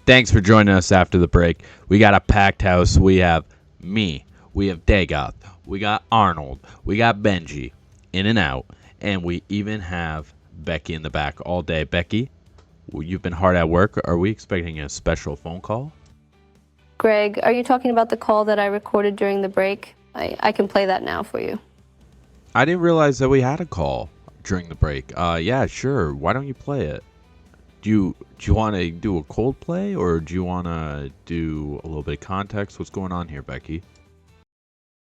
Thanks for joining us after the break. We got a packed house. We have me. We have Dagoth. We got Arnold. We got Benji in and out. And we even have Becky in the back all day. Becky, you've been hard at work. Are we expecting a special phone call? Greg, are you talking about the call that I recorded during the break? I can play that now for you. I didn't realize that we had a call during the break. Yeah, sure. Why don't you play it? Do you want to do a cold play, or do you want to do a little bit of context? What's going on here, Becky?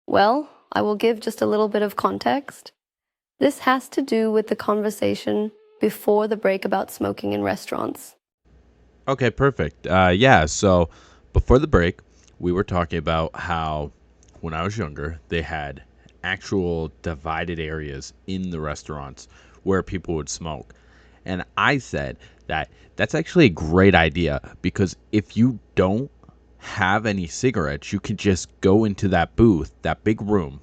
Well, I will give just a little bit of context. This has to do with the conversation before the break about smoking in restaurants. Okay, perfect. Yeah, so before the break, we were talking about how when I was younger, they had actual divided areas in the restaurants where people would smoke. And I said that that's actually a great idea, because if you don't have any cigarettes, you can just go into that booth, that big room.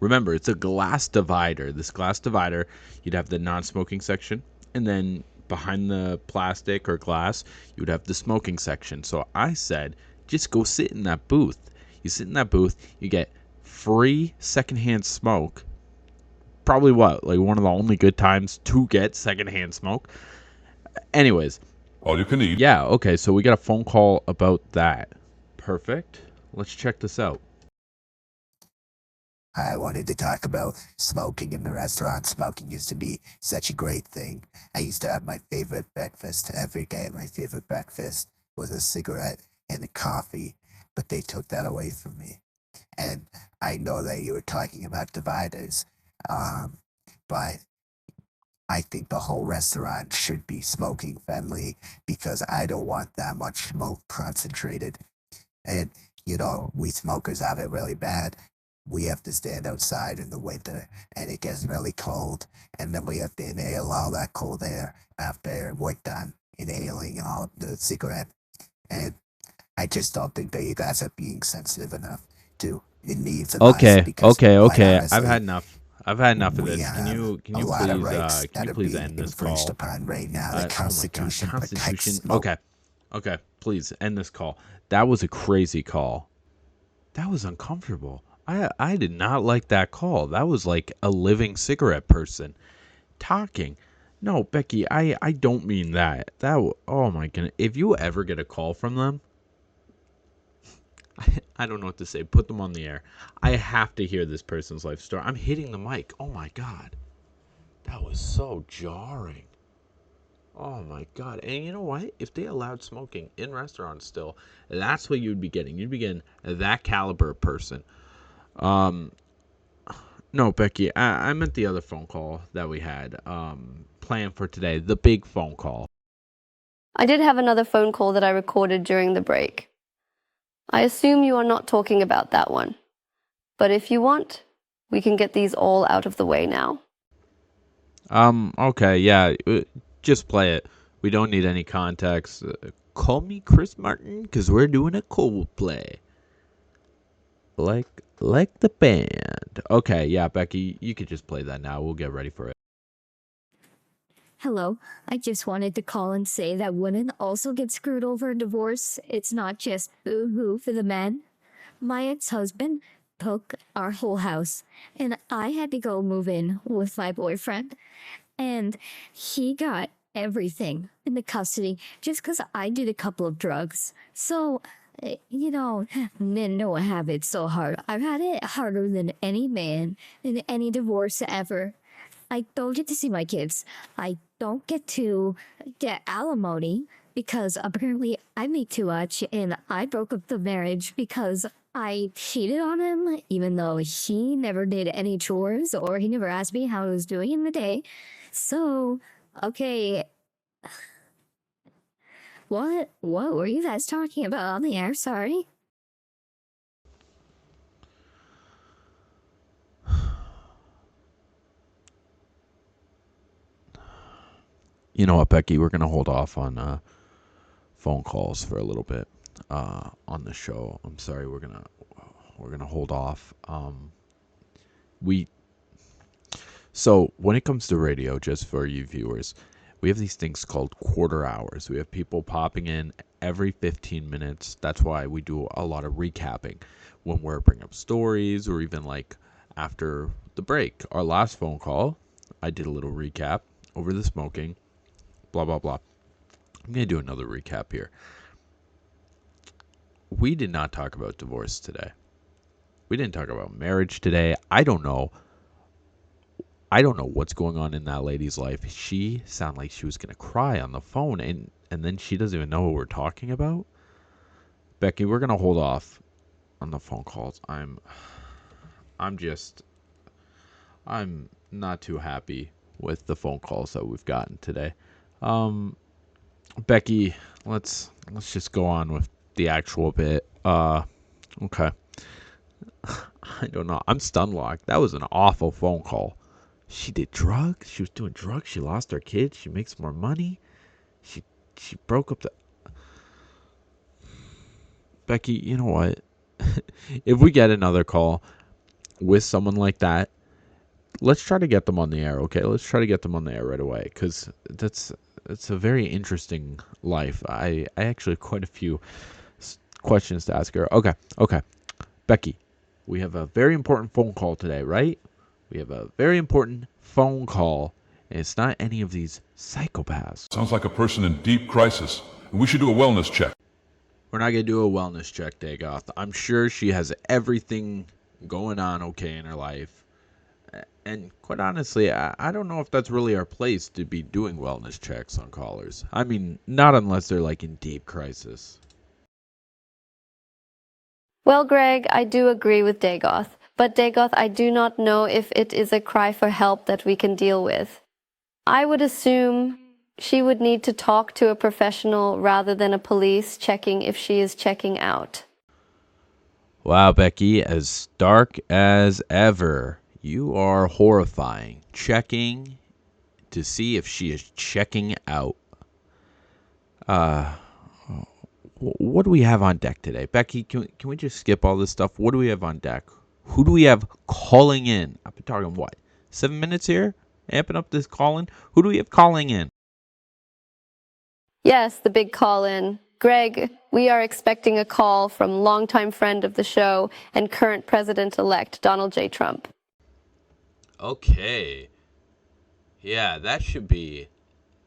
Remember, it's a glass divider. This glass divider, you'd have the non-smoking section, and then behind the plastic or glass, you would have the smoking section. So I said, just go sit in that booth. You sit in that booth, you get free secondhand smoke. Probably like one of the only good times to get secondhand smoke. Anyways. All you can eat. Yeah, okay, so we got a phone call about that. Perfect. Let's check this out. I wanted to talk about smoking in the restaurant. Smoking used to be such a great thing. I used to have my favorite breakfast every day. My favorite breakfast was a cigarette and a coffee, but they took that away from me. And I know that you were talking about dividers, but I think the whole restaurant should be smoking friendly, because I don't want that much smoke concentrated. And, we smokers have it really bad. We have to stand outside in the winter, and it gets really cold, and then we have to inhale all that cold air after we're done inhaling all the cigarette. And I just don't think that you guys are being sensitive enough to the needs of us. Okay. Honestly, I've had enough. I've had enough of we this. Can have you a lot of rights can that you are please being end this infringed call? upon right now. The Oh my God, Constitution protects Constitution. smoke. Okay, please end this call. That was a crazy call. That was uncomfortable. I did not like that call. That was like a living cigarette person talking. No, Becky, I don't mean that. Oh my goodness. If you ever get a call from them, I don't know what to say. Put them on the air. I have to hear this person's life story. I'm hitting the mic. Oh my God. That was so jarring. Oh my God. And you know what? If they allowed smoking in restaurants still, that's what you'd be getting. You'd be getting that caliber of person. No, Becky, I meant the other phone call that we had planned for today. The big phone call. I did have another phone call that I recorded during the break. I assume you are not talking about that one. But if you want, we can get these all out of the way now. Okay, yeah, just play it. We don't need any context. Call me Chris Martin, because we're doing a cold play. Like the band. Okay, yeah, Becky, you could just play that now. We'll get ready for it. Hello, I just wanted to call and say that women also get screwed over in divorce. It's not just boo-hoo for the men. My ex-husband took our whole house, and I had to go move in with my boyfriend. And he got everything in the custody just because I did a couple of drugs. So, men don't have it so hard. I've had it harder than any man in any divorce ever. I don't get to see my kids. I don't get to get alimony because apparently I make too much, and I broke up the marriage because I cheated on him, even though he never did any chores or he never asked me how I was doing in the day. So, okay. What were you guys talking about on the air? Sorry. You know what, Becky? We're gonna hold off on phone calls for a little bit on the show. I'm sorry. We're gonna hold off. So when it comes to radio, just for you viewers, we have these things called quarter hours. We have people popping in every 15 minutes. That's why we do a lot of recapping when we're bringing up stories, or even like after the break. Our last phone call, I did a little recap over the smoking, blah, blah, blah. I'm going to do another recap here. We did not talk about divorce today. We didn't talk about marriage today. I don't know what's going on in that lady's life. She sounded like she was going to cry on the phone, and then she doesn't even know what we're talking about. Becky, we're going to hold off on the phone calls. I'm not too happy with the phone calls that we've gotten today. Becky, let's just go on with the actual bit. Okay. I don't know. I'm stun locked. That was an awful phone call. She did drugs. She was doing drugs. She lost her kids. She makes more money. She broke up the... Becky, you know what? If we get another call with someone like that, let's try to get them on the air, okay? Let's try to get them on the air right away, because it's a very interesting life. I actually have quite a few questions to ask her. Okay. Becky, we have a very important phone call today, right? We have a very important phone call, and it's not any of these psychopaths. Sounds like a person in deep crisis. We should do a wellness check. We're not going to do a wellness check, Dagoth. I'm sure she has everything going on okay in her life. And quite honestly, I don't know if that's really our place to be doing wellness checks on callers. I mean, not unless they're like in deep crisis. Well, Greg, I do agree with Dagoth. But Dagoth, I do not know if it is a cry for help that we can deal with. I would assume she would need to talk to a professional rather than a police checking if she is checking out. Wow, Becky, as dark as ever. You are horrifying. Checking to see if she is checking out. What do we have on deck today? Becky, can we just skip all this stuff? What do we have on deck? Who do we have calling in? I've been talking, 7 minutes here? Amping up this call-in? Who do we have calling in? Yes, the big call-in. Greg, we are expecting a call from longtime friend of the show and current president-elect Donald J. Trump. Okay. Yeah, that should be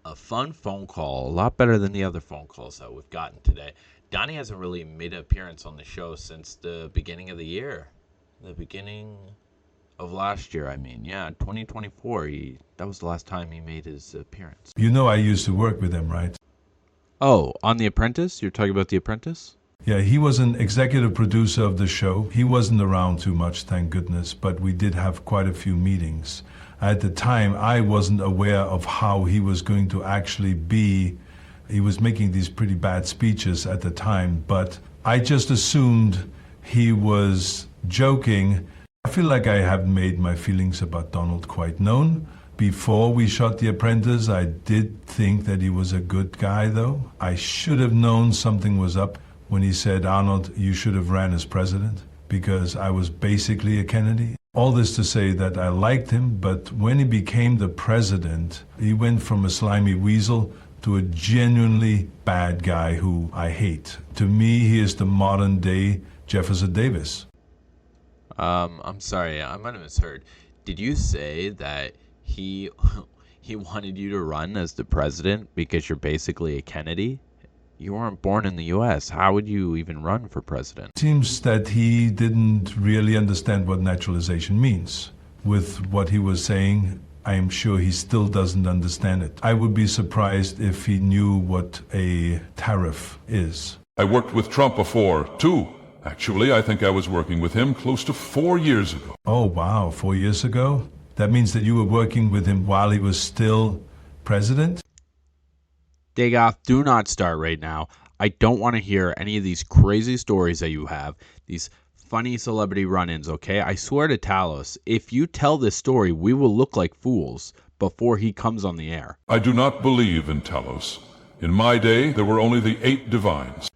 a fun phone call. A lot better than the other phone calls that we've gotten today. Donnie hasn't really made an appearance on the show since the beginning of the year. The beginning of last year, I mean. Yeah, 2024. That was the last time he made his appearance. You know I used to work with him, right? Oh, on The Apprentice? You're talking about The Apprentice? Yeah, he was an executive producer of the show. He wasn't around too much, thank goodness, but we did have quite a few meetings. At the time, I wasn't aware of how he was going to actually be. He was making these pretty bad speeches at the time, but I just assumed he was joking. I feel like I have made my feelings about Donald quite known. Before we shot The Apprentice, I did think that he was a good guy, though. I should have known something was up when he said, Arnold, you should have ran as president, because I was basically a Kennedy. All this to say that I liked him, but when he became the president, he went from a slimy weasel to a genuinely bad guy who I hate. To me, he is the modern day Jefferson Davis. I'm sorry, I might have misheard. Did you say that he wanted you to run as the president because you're basically a Kennedy? You weren't born in the U.S. How would you even run for president? Seems that he didn't really understand what naturalization means. With what he was saying, I am sure he still doesn't understand it. I would be surprised if he knew what a tariff is. I worked with Trump before, too. Actually, I think I was working with him close to 4 years ago. Oh, wow, 4 years ago? That means that you were working with him while he was still president? Dagoth, do not start right now. I don't want to hear any of these crazy stories that you have, these funny celebrity run-ins, okay? I swear to Talos, if you tell this story, we will look like fools before he comes on the air. I do not believe in Talos. In my day, there were only the 8 divines.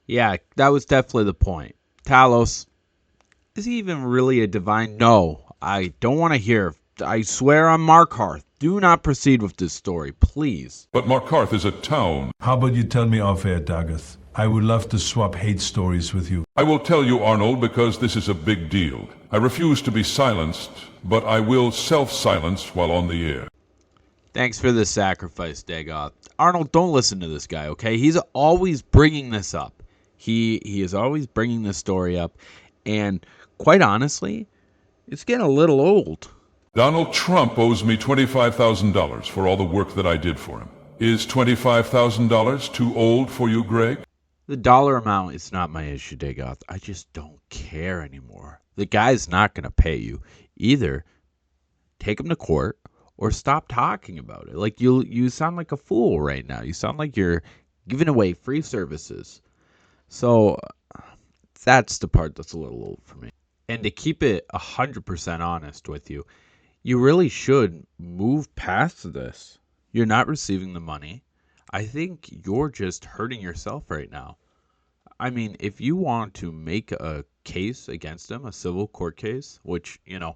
Yeah, that was definitely the point. Talos, is he even really a divine? No, I don't want to hear. I swear on Markarth, Do not proceed with this story, please. But Markarth is a town. How about you tell me off air, Dagoth? I would love to swap hate stories with you. I will tell you, Arnold, because this is a big deal. I refuse to be silenced, but I will self-silence while on the air. Thanks for the sacrifice, Dagoth. Arnold, don't listen to this guy, okay? He's always bringing this up. He is always bringing this story up, and quite honestly, it's getting a little old. Donald Trump owes me $25,000 for all the work that I did for him. Is $25,000 too old for you, Greg? The dollar amount is not my issue, Dagoth. I just don't care anymore. The guy's not going to pay you. Either take him to court or stop talking about it. Like, you sound like a fool right now. You sound like you're giving away free services. So that's the part that's a little old for me. And to keep it 100% honest with you, you really should move past this. You're not receiving the money. I think you're just hurting yourself right now. I mean, if you want to make a case against him, a civil court case, which, I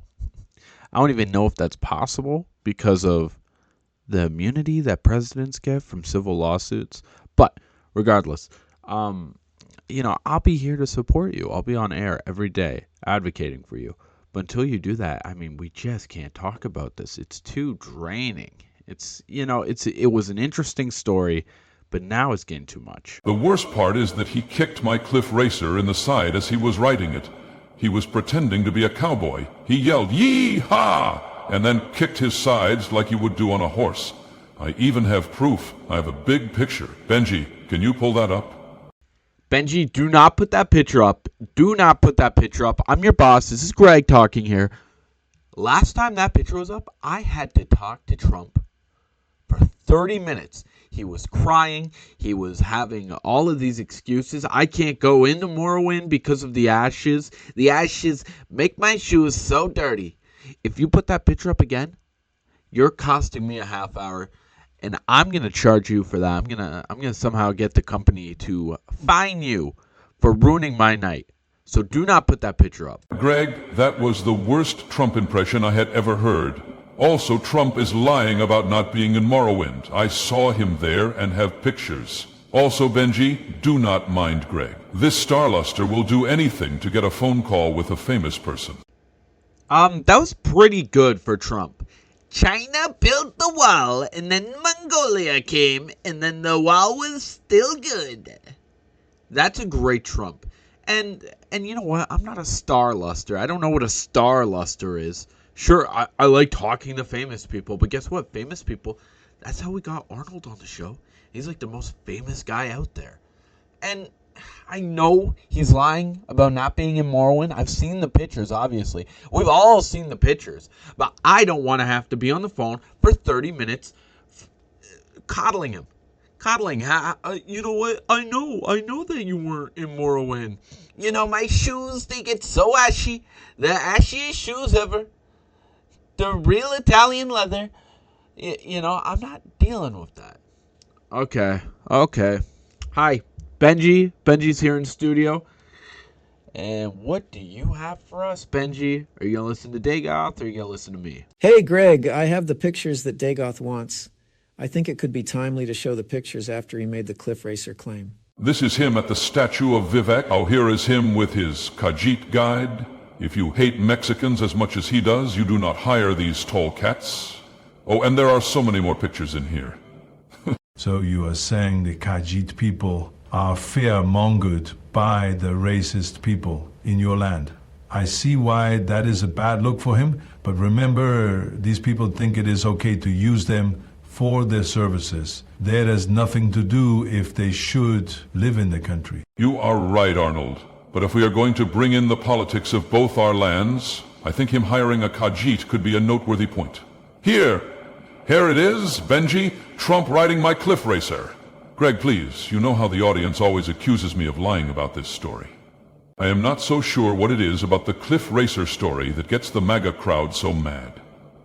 don't even know if that's possible because of the immunity that presidents get from civil lawsuits. But regardless, I'll be here to support you. I'll be on air every day advocating for you. But until you do that, I mean, we just can't talk about this. It's too draining. It was an interesting story, but now it's getting too much. The worst part is that he kicked my cliff racer in the side as he was riding it. He was pretending to be a cowboy. He yelled, "Yee-haw!" and then kicked his sides like you would do on a horse. I even have proof. I have a big picture. Benji, can you pull that up? Benji, do not put that picture up. Do not put that picture up. I'm your boss. This is Greg talking here. Last time that picture was up, I had to talk to Trump for 30 minutes. He was crying. He was having all of these excuses. I can't go into Morrowind because of the ashes. The ashes make my shoes so dirty. If you put that picture up again, you're costing me a half hour, and I'm going to charge you for that. I'm going to somehow get the company to fine you for ruining my night. So do not put that picture up. Greg, that was the worst Trump impression I had ever heard. Also, Trump is lying about not being in Morrowind. I saw him there and have pictures. Also, Benji, do not mind Greg. This Starluster will do anything to get a phone call with a famous person. That was pretty good for Trump. China built the wall, and then Mongolia came, and then the wall was still good. That's a great Trump. And you know what? I'm not a Starluster. I don't know what a Starluster is. Sure, I like talking to famous people, but guess what? Famous people, that's how we got Arnold on the show. He's like the most famous guy out there. And I know he's lying about not being in Morrowind. I've seen the pictures, obviously. We've all seen the pictures. But I don't want to have to be on the phone for 30 minutes coddling him. Coddling. You know what? I know that you weren't in Morrowind. My shoes, they get so ashy. The ashiest shoes ever. The real Italian leather. I'm not dealing with that. Okay. Hi, Benji. Benji's here in studio. And what do you have for us, Benji? Are you going to listen to Dagoth or are you going to listen to me? Hey, Greg, I have the pictures that Dagoth wants. I think it could be timely to show the pictures after he made the Cliff Racer claim. This is him at the statue of Vivek. Oh, here is him with his Khajiit guide. If you hate Mexicans as much as he does, you do not hire these tall cats. Oh, and there are so many more pictures in here. So you are saying the Khajiit people are fear-mongered by the racist people in your land. I see why that is a bad look for him, but remember, these people think it is okay to use them for their services. That has nothing to do if they should live in the country. You are right, Arnold. But if we are going to bring in the politics of both our lands, I think him hiring a Khajiit could be a noteworthy point. Here it is, Benji, Trump riding my cliff racer. Greg, please, you know how the audience always accuses me of lying about this story. I am not so sure what it is about the cliff racer story that gets the MAGA crowd so mad.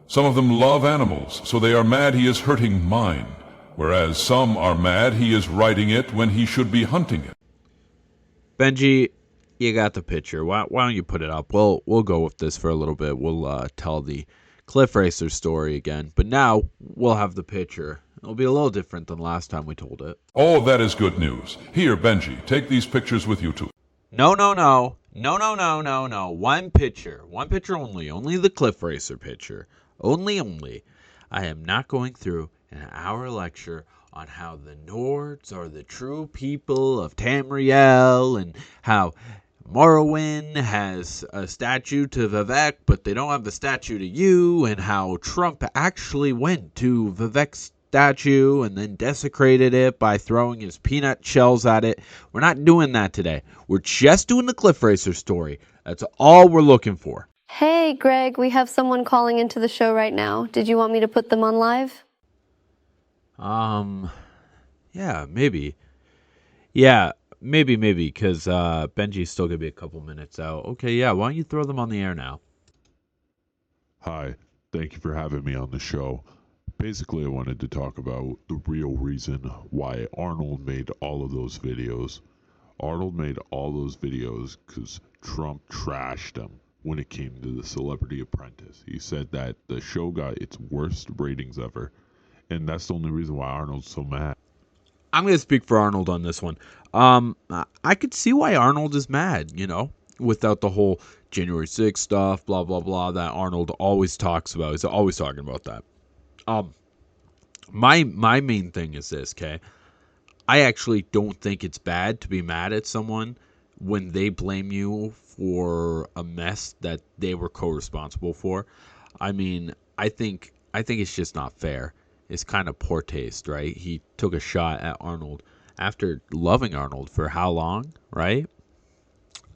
Some of them love animals, so they are mad he is hurting mine, whereas some are mad he is riding it when he should be hunting it. Benji, you got the picture. Why don't you put it up? We'll go with this for a little bit. We'll tell the Cliff Racer story again, but now we'll have the picture. It'll be a little different than last time we told it. Oh, that is good news. Here, Benji, take these pictures with you too. No. One picture only. Only the Cliff Racer picture. Only. I am not going through an hour lecture on how the Nords are the true people of Tamriel and how Morrowind has a statue to Vivek, but they don't have a statue to you, and how Trump actually went to Vivek's statue and then desecrated it by throwing his peanut shells at it. We're not doing that today. We're just doing the Cliff Racer story. That's all we're looking for. Hey, Greg, we have someone calling into the show right now. Did you want me to put them on live? Yeah, maybe. Yeah, maybe, because Benji's still going to be a couple minutes out. Okay, yeah, why don't you throw them on the air now? Hi, thank you for having me on the show. Basically, I wanted to talk about the real reason why Arnold made all of those videos. Arnold made all those videos because Trump trashed him when it came to the Celebrity Apprentice. He said that the show got its worst ratings ever, and that's the only reason why Arnold's so mad. I'm going to speak for Arnold on this one. I could see why Arnold is mad, without the whole January 6th stuff, blah, blah, blah, that Arnold always talks about. He's always talking about that. My main thing is this, okay? I actually don't think it's bad to be mad at someone when they blame you for a mess that they were co-responsible for. I mean, I think it's just not fair. It's kind of poor taste, right? He took a shot at Arnold after loving Arnold for how long, right?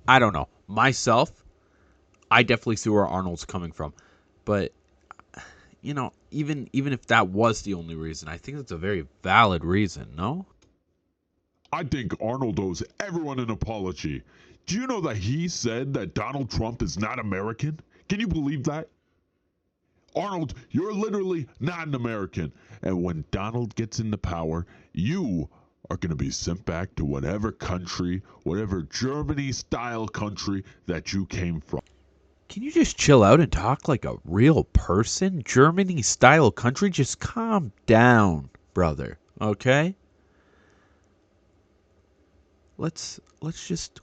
I don't know. Myself, I definitely see where Arnold's coming from. But, even if that was the only reason, I think it's a very valid reason, no? I think Arnold owes everyone an apology. Do you know that he said that Donald Trump is not American? Can you believe that? Arnold, you're literally not an American. And when Donald gets into power, you are going to be sent back to whatever country, whatever Germany-style country that you came from. Can you just chill out and talk like a real person? Germany-style country? Just calm down, brother, okay? Let's just...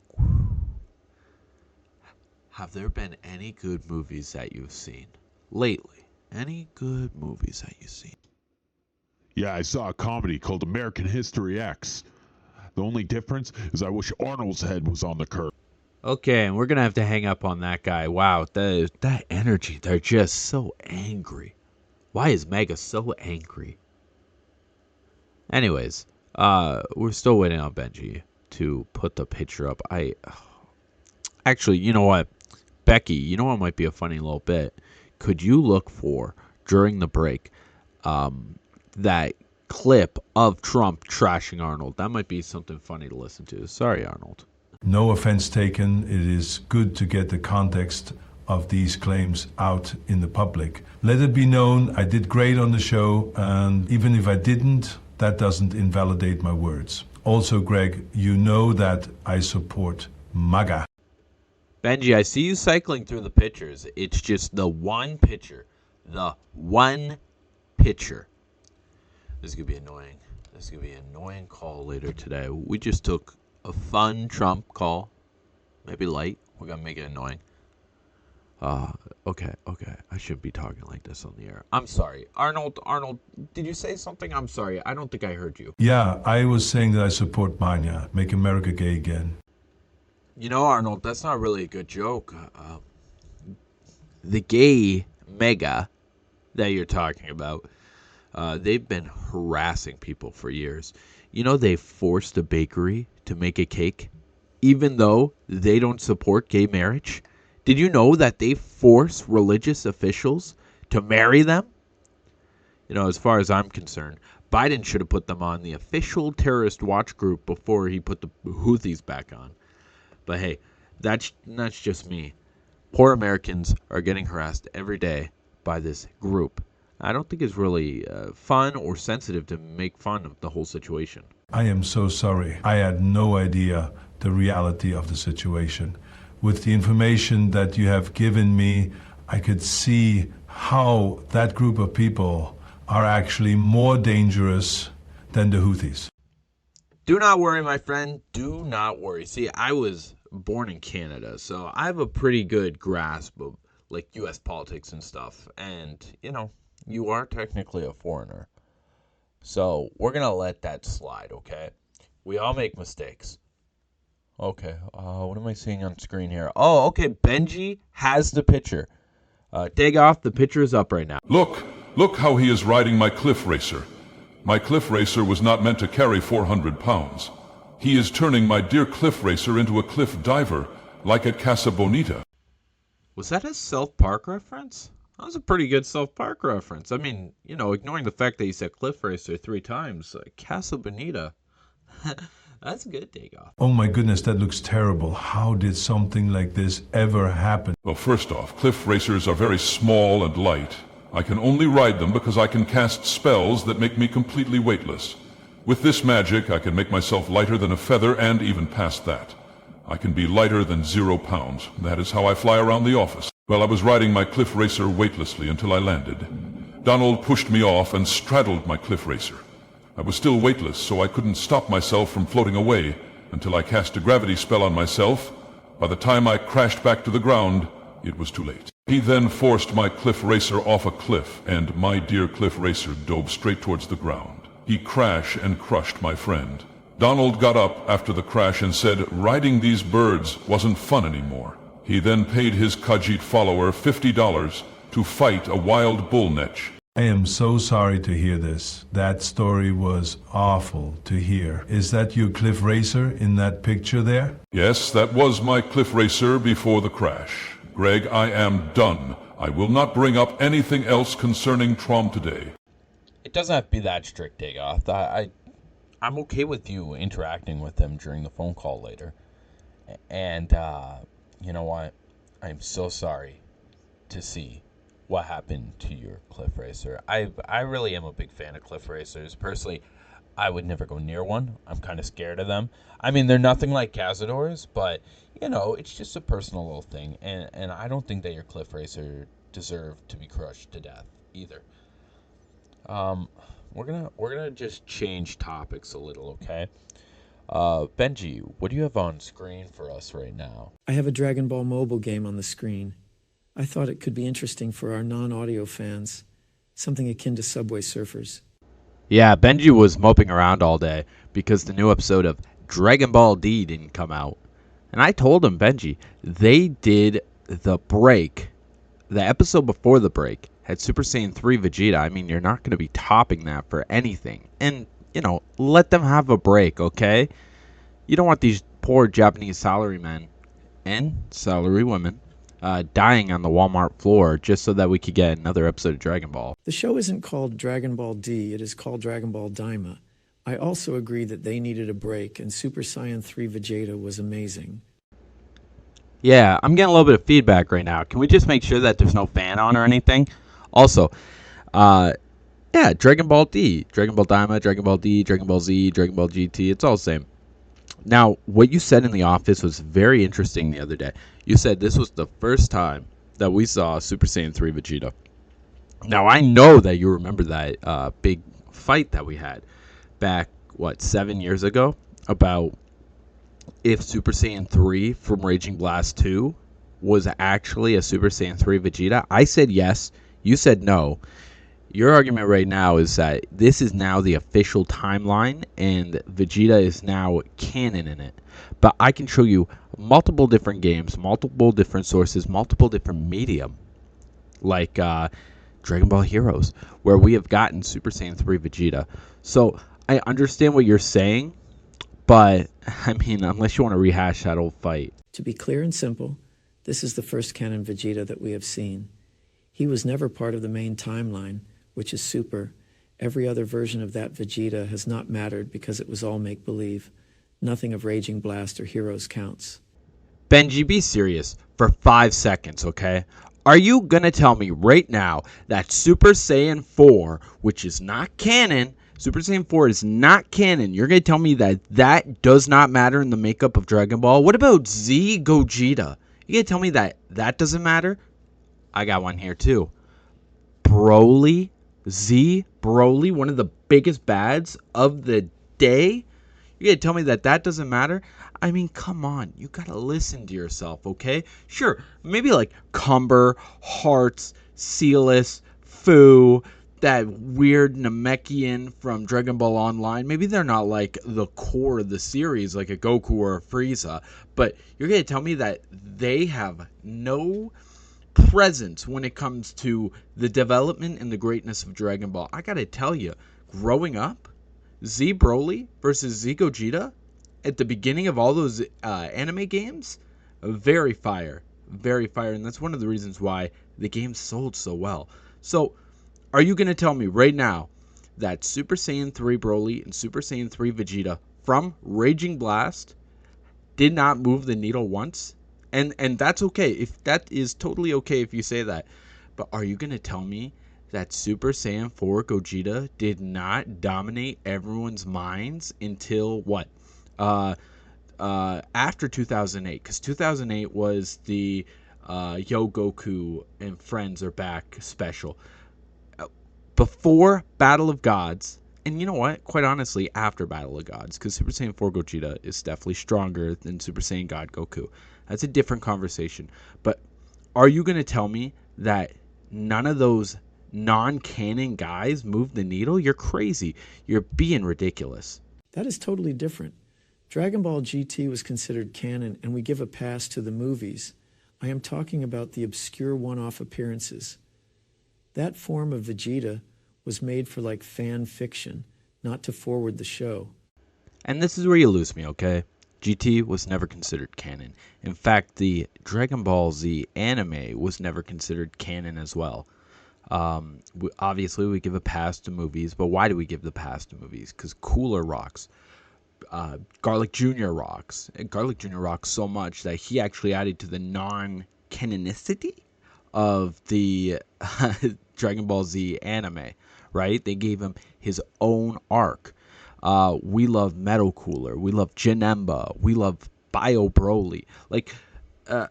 Have there been any good movies that you've seen lately? Any good movies that you've seen? Yeah, I saw a comedy called American History X. The only difference is I wish Arnold's head was on the curb. Okay, and we're going to have to hang up on that guy. Wow, that energy, they're just so angry. Why is Mega so angry? Anyways, we're still waiting on Benji to put the picture up. Actually, you know what? Becky, you know what might be a funny little bit? Could you look for, during the break, that clip of Trump trashing Arnold? That might be something funny to listen to. Sorry, Arnold. No offense taken. It is good to get the context of these claims out in the public. Let it be known I did great on the show, and even if I didn't, that doesn't invalidate my words. Also, Greg, you know that I support MAGA. Benji, I see you cycling through the pictures. It's just the one picture. The one picture. This is going to be annoying. This is going to be an annoying call later today. We just took a fun Trump call. Maybe light. We're going to make it annoying. Okay. I shouldn't be talking like this on the air. I'm sorry. Arnold, did you say something? I'm sorry. I don't think I heard you. Yeah, I was saying that I support MAGA. Make America gay again. You know, Arnold, that's not really a good joke. The gay mega that you're talking about, they've been harassing people for years. You know, they forced a bakery to make a cake, even though they don't support gay marriage. Did you know that they force religious officials to marry them? You know, as far as I'm concerned, Biden should have put them on the official terrorist watch group before he put the Houthis back on. But hey, that's just me. Poor Americans are getting harassed every day by this group. I don't think it's really fun or sensitive to make fun of the whole situation. I am so sorry. I had no idea the reality of the situation. With the information that you have given me, I could see how that group of people are actually more dangerous than the Houthis. Do not worry, my friend. Do not worry. See, I was born in Canada, so I have a pretty good grasp of like U.S. politics and stuff. And, you are technically a foreigner. So we're going to let that slide, okay? We all make mistakes. Okay, what am I seeing on screen here? Oh, okay, Benji has the picture. Dagoth, the picture is up right now. Look how he is riding my cliff racer. My cliff racer was not meant to carry 400 pounds. He is turning my dear cliff racer into a cliff diver, like at Casa Bonita. Was that a South Park reference? That was a pretty good South Park reference. I mean, ignoring the fact that he said cliff racer 3 times, Casa Bonita. That's good, Dagoth. Oh my goodness, that looks terrible. How did something like this ever happen? Well, first off, cliff racers are very small and light. I can only ride them because I can cast spells that make me completely weightless. With this magic, I can make myself lighter than a feather and even past that. I can be lighter than 0 pounds. That is how I fly around the office. Well, I was riding my cliff racer weightlessly until I landed. Donald pushed me off and straddled my cliff racer. I was still weightless, so I couldn't stop myself from floating away until I cast a gravity spell on myself. By the time I crashed back to the ground, it was too late. He then forced my cliff racer off a cliff, and my dear cliff racer dove straight towards the ground. He crashed and crushed my friend. Donald got up after the crash and said riding these birds wasn't fun anymore. He then paid his Khajiit follower $50 to fight a wild bull netch. I am so sorry to hear this. That story was awful to hear. Is that your cliff racer in that picture there? Yes, that was my cliff racer before the crash. Greg, I am done. I will not bring up anything else concerning Trom today. It doesn't have to be that strict, Dagoth. I'm okay with you interacting with him during the phone call later. And, you know what? I'm so sorry to see what happened to your cliff racer. I really am a big fan of cliff racers. Personally, I would never go near one. I'm kind of scared of them. I mean, they're nothing like Cazadors, but, it's just a personal little thing. And I don't think that your cliff racer deserved to be crushed to death either. We're gonna just change topics a little, okay? Benji, what do you have on screen for us right now? I have a Dragon Ball mobile game on the screen. I thought it could be interesting for our non-audio fans, something akin to Subway Surfers. Yeah, Benji was moping around all day because the new episode of Dragon Ball D didn't come out. And I told him, Benji, they did the break. The episode before the break had Super Saiyan 3 Vegeta. I mean, you're not going to be topping that for anything. And, let them have a break, okay? You don't want these poor Japanese salarymen and salary women dying on the Walmart floor just so that we could get another episode of Dragon Ball. The show isn't called Dragon Ball D, it is called Dragon Ball Daima. I also agree that they needed a break, and Super Saiyan 3 Vegeta was amazing. Yeah, I'm getting a little bit of feedback right now. Can we just make sure that there's no fan on or anything? Also, Dragon Ball D, Dragon Ball Daima, Dragon Ball D, Dragon Ball Z, Dragon Ball GT, it's all the same. Now, what you said in the office was very interesting the other day. You said this was the first time that we saw Super Saiyan 3 Vegeta. Now, I know that you remember that big fight that we had back, 7 years ago, about if Super Saiyan 3 from Raging Blast 2 was actually a Super Saiyan 3 Vegeta. I said yes. You said no. Your argument right now is that this is now the official timeline and Vegeta is now canon in it. But I can show you multiple different games, multiple different sources, multiple different medium, like Dragon Ball Heroes, where we have gotten Super Saiyan 3 Vegeta. So I understand what you're saying, but I mean, unless you want to rehash that old fight. To be clear and simple, this is the first canon Vegeta that we have seen. He was never part of the main timeline, which is Super. Every other version of that Vegeta has not mattered because it was all make-believe. Nothing of Raging Blast or Heroes counts. Benji, be serious for 5 seconds, okay? Are you going to tell me right now that Super Saiyan 4, which is not canon, Super Saiyan 4 is not canon, you're going to tell me that that does not matter in the makeup of Dragon Ball? What about Z Gogeta? You going to tell me that that doesn't matter? I got one here too. Broly, Z Broly, one of the biggest bads of the day. You're going to tell me that that doesn't matter? I mean, come on. You got to listen to yourself, okay? Sure, maybe like Cumber, Hearts, Sealess, Fu, that weird Namekian from Dragon Ball Online. Maybe they're not like the core of the series like a Goku or a Frieza. But you're going to tell me that they have no presence when it comes to the development and the greatness of Dragon Ball. I got to tell you, growing up, Z Broly versus Z Gogeta at the beginning of all those anime games, very fire, and that's one of the reasons why the game sold so well. So, are you going to tell me right now that Super Saiyan 3 Broly and Super Saiyan 3 Vegeta from Raging Blast did not move the needle once? And that's okay. If that is totally okay if you say that. But are you going to tell me that Super Saiyan 4 Gogeta did not dominate everyone's minds until what? After 2008, because 2008 was the Yo Goku and Friends Are Back special. Before Battle of Gods, and you know what? Quite honestly, after Battle of Gods, because Super Saiyan 4 Gogeta is definitely stronger than Super Saiyan God Goku. That's a different conversation. But are you going to tell me that none of those non-canon guys move the needle? You're crazy. You're being ridiculous. That is totally different. Dragon Ball GT was considered canon, and we give a pass to the movies. I am talking about the obscure one-off appearances. That form of Vegeta was made for like fan fiction, not to forward the show. And this is where you lose me, okay? GT was never considered canon. In fact, the Dragon Ball Z anime was never considered canon as well. Obviously, we give a pass to movies, but why do we give the pass to movies? Because Cooler rocks. Garlic Jr. rocks. And Garlic Jr. rocks so much that he actually added to the non-canonicity of the Dragon Ball Z anime, right? They gave him his own arc. We love Metal Cooler. We love Janemba. We love Bio Broly. Like,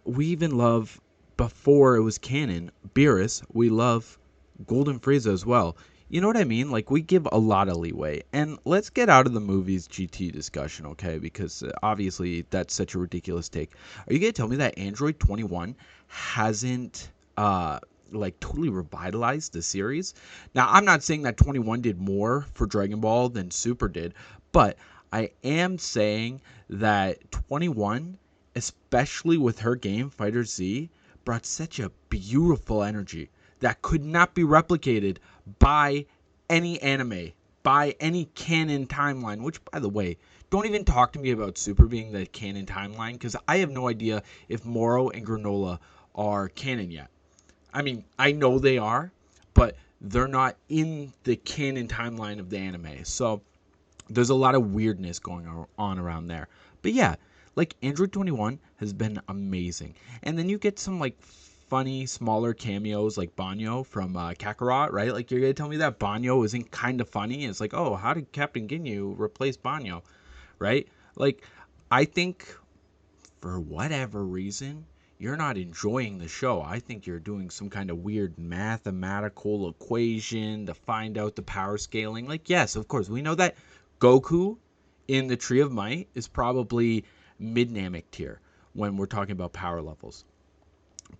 we even love, before it was canon, Beerus. We love Golden Frieza as well. You know what I mean? Like, we give a lot of leeway. And let's get out of the movies GT discussion, okay? Because obviously that's such a ridiculous take. Are you going to tell me that Android 21 hasn't like totally revitalized the series? Now, I'm not saying that 21 did more for Dragon Ball than Super did, but I am saying that 21, especially with her game Fighter Z, brought such a beautiful energy that could not be replicated by any anime, by any canon timeline, which, by the way, don't even talk to me about Super being the canon timeline, because I have no idea if Moro and Granola are canon yet. I mean, I know they are, but they're not in the canon timeline of the anime. So there's a lot of weirdness going on around there. But yeah, like Android 21 has been amazing. And then you get some like funny, smaller cameos like Banyo from Kakarot, right? Like, you're going to tell me that Banyo isn't kind of funny? It's like, oh, how did Captain Ginyu replace Banyo, right? Like, I think for whatever reason, you're not enjoying the show. I think you're doing some kind of weird mathematical equation to find out the power scaling. Like, yes, of course, we know that Goku in the Tree of Might is probably mid-Namek tier when we're talking about power levels.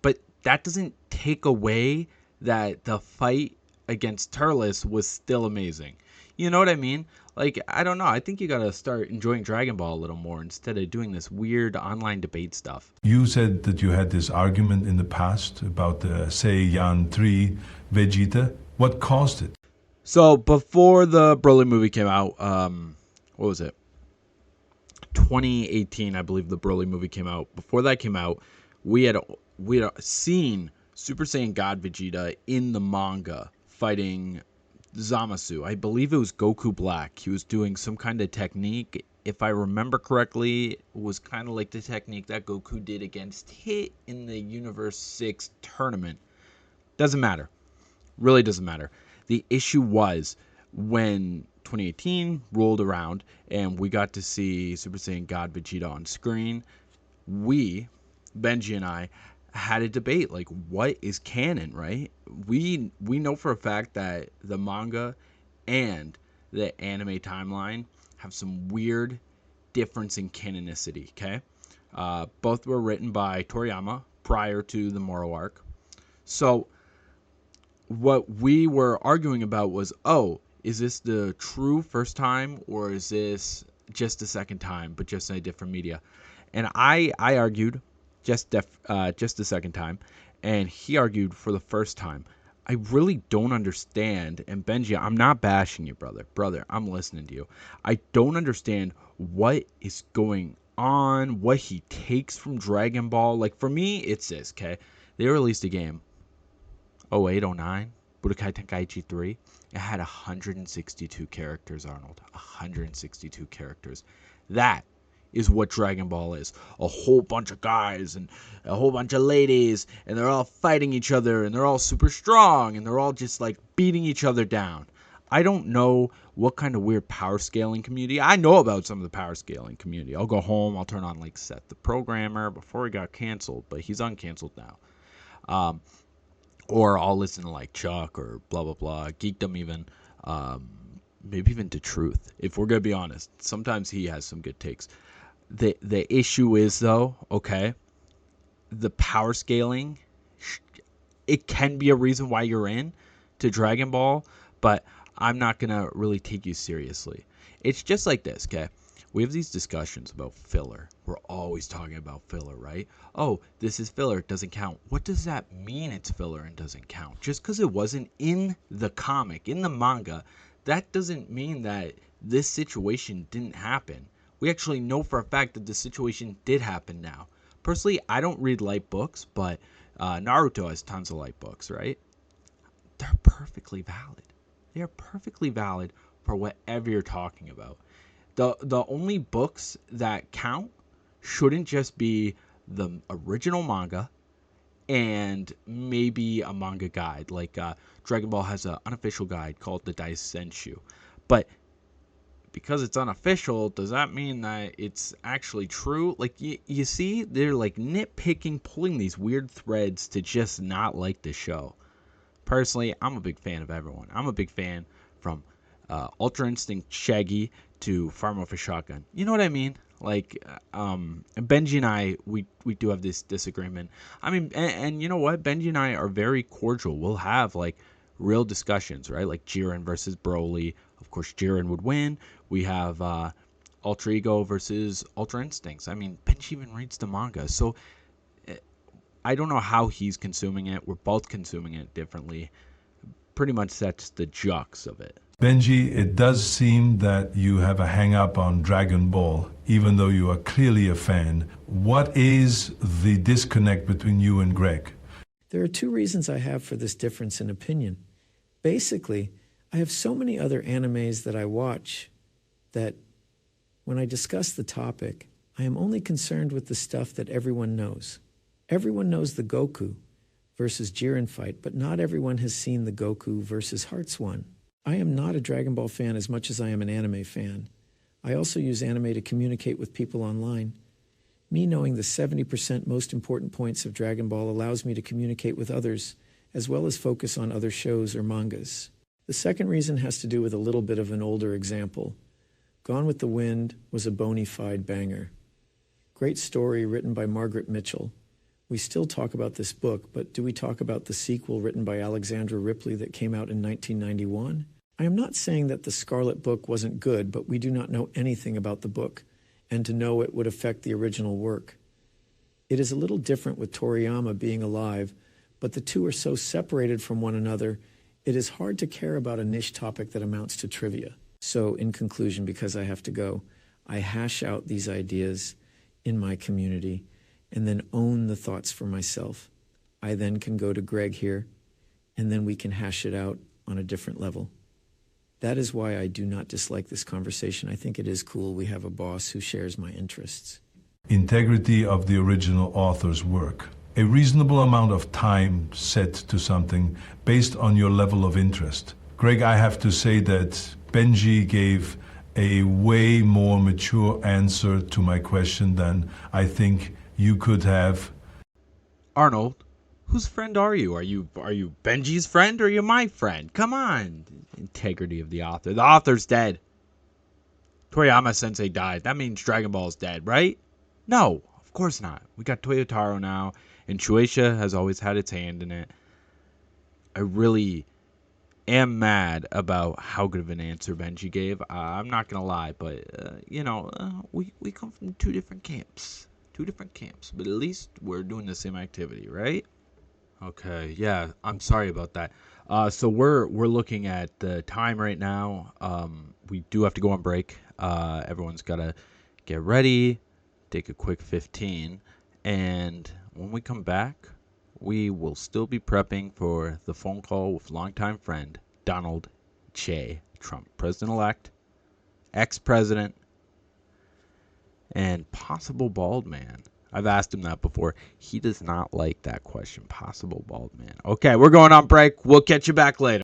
But that doesn't take away that the fight against Turles was still amazing. You know what I mean? Like, I don't know. I think you gotta start enjoying Dragon Ball a little more instead of doing this weird online debate stuff. You said that you had this argument in the past about the Saiyan 3 Vegeta. What caused it? So, before the Broly movie came out, what was it? 2018, I believe the Broly movie came out. Before that came out, we had seen Super Saiyan God Vegeta in the manga fighting Zamasu. I believe it was Goku Black. He was doing some kind of technique. If I remember correctly, it was kind of like the technique that Goku did against Hit in the Universe 6 tournament. Doesn't matter. Really doesn't matter. The issue was when 2018 rolled around and we got to see Super Saiyan God Vegeta on screen, we, Benji and I, had a debate like what is canon, right? We know for a fact that the manga and the anime timeline have some weird difference in canonicity, okay? Both were written by Toriyama prior to the Moro arc. So what we were arguing about was, oh, is this the true first time, or is this just the second time, but just in a different media? And I argued just the second time, and he argued for the first time. I really don't understand, and Benji, I'm not bashing you, brother. Brother, I'm listening to you. I don't understand what is going on, what he takes from Dragon Ball. Like, for me, it's this, okay? They released a game, 08, 09, Budokai Tenkaichi 3. It had 162 characters, Arnold. 162 characters. That is what Dragon Ball is. A whole bunch of guys and a whole bunch of ladies, and they're all fighting each other, and they're all super strong, and they're all just like beating each other down. I don't know what kind of weird power scaling community. I know about some of the power scaling community. I'll go home, I'll turn on like Seth the Programmer before he got canceled, but he's uncanceled now. Or I'll listen to like Chuck or blah blah blah, Geekdom even, maybe even to Truth. If we're gonna be honest, sometimes he has some good takes. The issue is though, okay, the power scaling, it can be a reason why you're in to Dragon Ball, but I'm not gonna really take you seriously. It's just like this, okay? We have these discussions about filler. We're always talking about filler, right? Oh, this is filler, it doesn't count. What does that mean it's filler and doesn't count? Just because it wasn't in the comic, in the manga, that doesn't mean that this situation didn't happen. We actually know for a fact that the situation did happen now. Personally, I don't read light books, but Naruto has tons of light books, right? They're perfectly valid. They are perfectly valid for whatever you're talking about. The only books that count shouldn't just be the original manga and maybe a manga guide. Like Dragon Ball has an unofficial guide called the Daisenshu. But because it's unofficial, does that mean that it's actually true? Like, you see, they're like nitpicking, pulling these weird threads to just not like the show. Personally, I'm a big fan of everyone. I'm a big fan from Ultra Instinct Shaggy to Farmer for Shotgun. You know what I mean? Like, Benji and I, we do have this disagreement. I mean, and you know what? Benji and I are very cordial. We'll have, like, real discussions, right? Like Jiren versus Broly. Of course, Jiren would win. We have Ultra Ego versus Ultra Instincts. I mean, Benji even reads the manga. So, I don't know how he's consuming it. We're both consuming it differently. Pretty much that's the jux of it. Benji, it does seem that you have a hang-up on Dragon Ball, even though you are clearly a fan. What is the disconnect between you and Greg? There are two reasons I have for this difference in opinion. Basically, I have so many other animes that I watch that when I discuss the topic, I am only concerned with the stuff that everyone knows. Everyone knows the Goku versus Jiren fight, but not everyone has seen the Goku versus Hearts one. I am not a Dragon Ball fan as much as I am an anime fan. I also use anime to communicate with people online. Me knowing the 70% most important points of Dragon Ball allows me to communicate with others, as well as focus on other shows or mangas. The second reason has to do with a little bit of an older example. Gone with the Wind was a bona fide banger. Great story written by Margaret Mitchell. We still talk about this book, but do we talk about the sequel written by Alexandra Ripley that came out in 1991? I am not saying that the Scarlet Book wasn't good, but we do not know anything about the book, and to know it would affect the original work. It is a little different with Toriyama being alive, but the two are so separated from one another, it is hard to care about a niche topic that amounts to trivia. So, in conclusion, because I have to go, I hash out these ideas in my community and then own the thoughts for myself. I then can go to Greg here, and then we can hash it out on a different level. That is why I do not dislike this conversation. I think it is cool we have a boss who shares my interests. Integrity of the original author's work. A reasonable amount of time set to something based on your level of interest. Greg, I have to say that Benji gave a way more mature answer to my question than I think you could have. Arnold, whose friend are you? Are you Benji's friend or are you my friend? Come on. Integrity of the author. The author's dead. Toriyama Sensei died. That means Dragon Ball's dead, right? No, of course not. We got Toyotaro now, and Shueisha has always had its hand in it. I really am mad about how good of an answer Benji gave. I'm not gonna lie, but we come from two different camps. But at least we're doing the same activity, right? Okay, yeah, I'm sorry about that. So we're looking at the time right now. We do have to go on break. Everyone's gotta get ready, take a quick 15, and when we come back, we will still be prepping for the phone call with longtime friend Donald J. Trump, president-elect, ex-president, and possible bald man. I've asked him that before. He does not like that question, possible bald man. Okay, we're going on break. We'll catch you back later.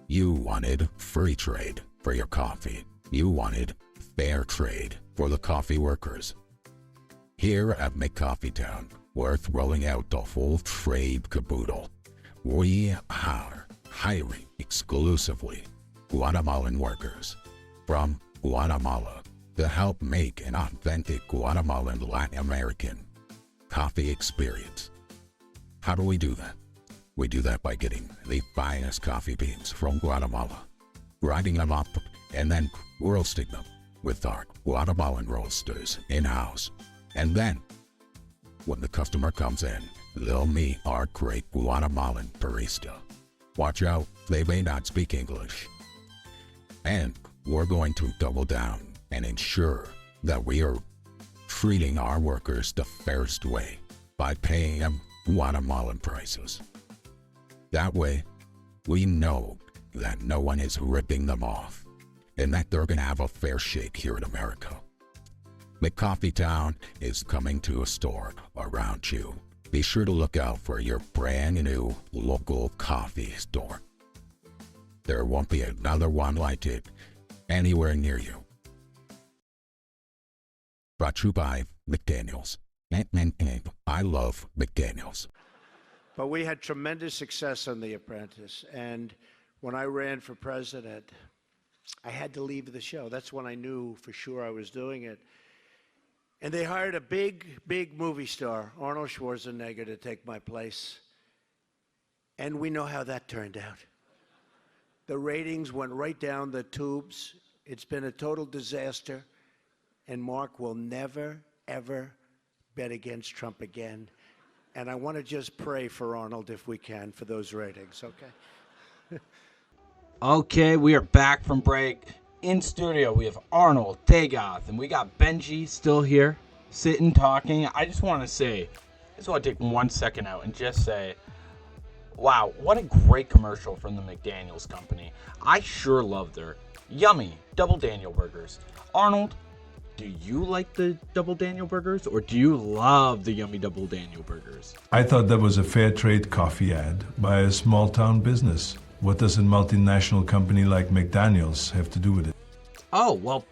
You wanted free trade for your coffee. You wanted fair trade for the coffee workers. Here at McCoffeetown, we're throwing out the full trade caboodle. We are hiring exclusively Guatemalan workers from Guatemala to help make an authentic Guatemalan Latin American coffee experience. How do we do that? We do that by getting the finest coffee beans from Guatemala, grinding them up, and then roasting them with our Guatemalan roasters in-house. And then, when the customer comes in, they'll meet our great Guatemalan barista. Watch out, they may not speak English. And we're going to double down and ensure that we are treating our workers the fairest way by paying them Guatemalan prices. That way, we know that no one is ripping them off and that they're going to have a fair shake here in America. McCoffeetown is coming to a store around you. Be sure to look out for your brand new local coffee store. There won't be another one like it anywhere near you. Brought to you by McDaniels. I love McDaniels. But we had tremendous success on The Apprentice. And when I ran for president, I had to leave the show. That's when I knew for sure I was doing it. And they hired a big movie star, Arnold Schwarzenegger, to take my place. And we know how that turned out. The ratings went right down the tubes. It's been a total disaster. And Mark will never, ever bet against Trump again. And I want to just pray for Arnold, if we can, for those ratings, okay? Okay, we are back from break. In studio, we have Arnold, Dagoth, and we got Benji still here, sitting, talking. I just want to take 1 second out and just say, wow, what a great commercial from the McDaniels company. I sure love their yummy Double Daniel burgers. Arnold, do you like the Double Daniel burgers, or do you love the yummy Double Daniel burgers? I thought that was a fair trade coffee ad by a small town business. What does a multinational company like McDaniels have to do with it? Oh, well,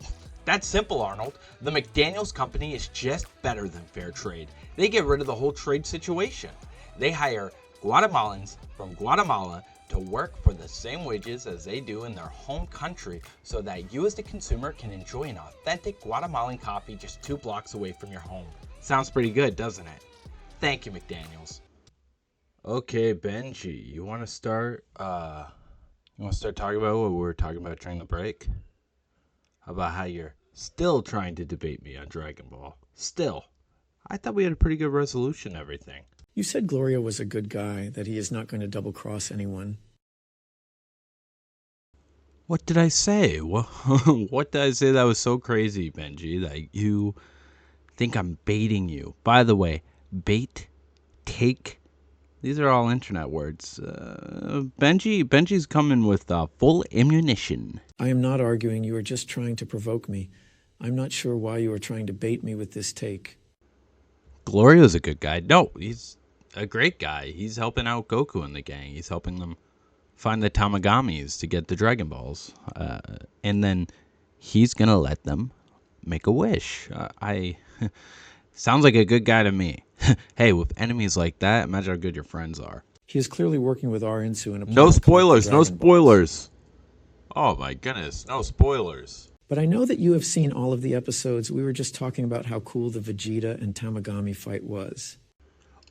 that's simple, Arnold. The McDaniels company is just better than fair trade. They get rid of the whole trade situation. They hire Guatemalans from Guatemala to work for the same wages as they do in their home country so that you as the consumer can enjoy an authentic Guatemalan coffee just 2 blocks away from your home. Sounds pretty good, doesn't it? Thank you, McDaniels. Okay, Benji, you want to start talking about what we were talking about during the break? How about how you're still trying to debate me on Dragon Ball? Still. I thought we had a pretty good resolution and everything. You said Gloria was a good guy, that he is not going to double-cross anyone. What did I say? What did I say that was so crazy, Benji, that you think I'm baiting you? By the way, bait, take, these are all internet words. Benji's coming with full ammunition. I am not arguing. You are just trying to provoke me. I'm not sure why you are trying to bait me with this take. Glorio's a good guy. No, he's a great guy. He's helping out Goku and the gang. He's helping them find the Tamagamis to get the Dragon Balls. And then he's going to let them make a wish. Sounds like a good guy to me. Hey, with enemies like that, imagine how good your friends are. He is clearly working with Arinsu in a plan No to collect the spoilers, no Dragon Balls. spoilers. Oh my goodness, no spoilers. But I know that you have seen all of the episodes. We were just talking about how cool the Vegeta and Tamagami fight was.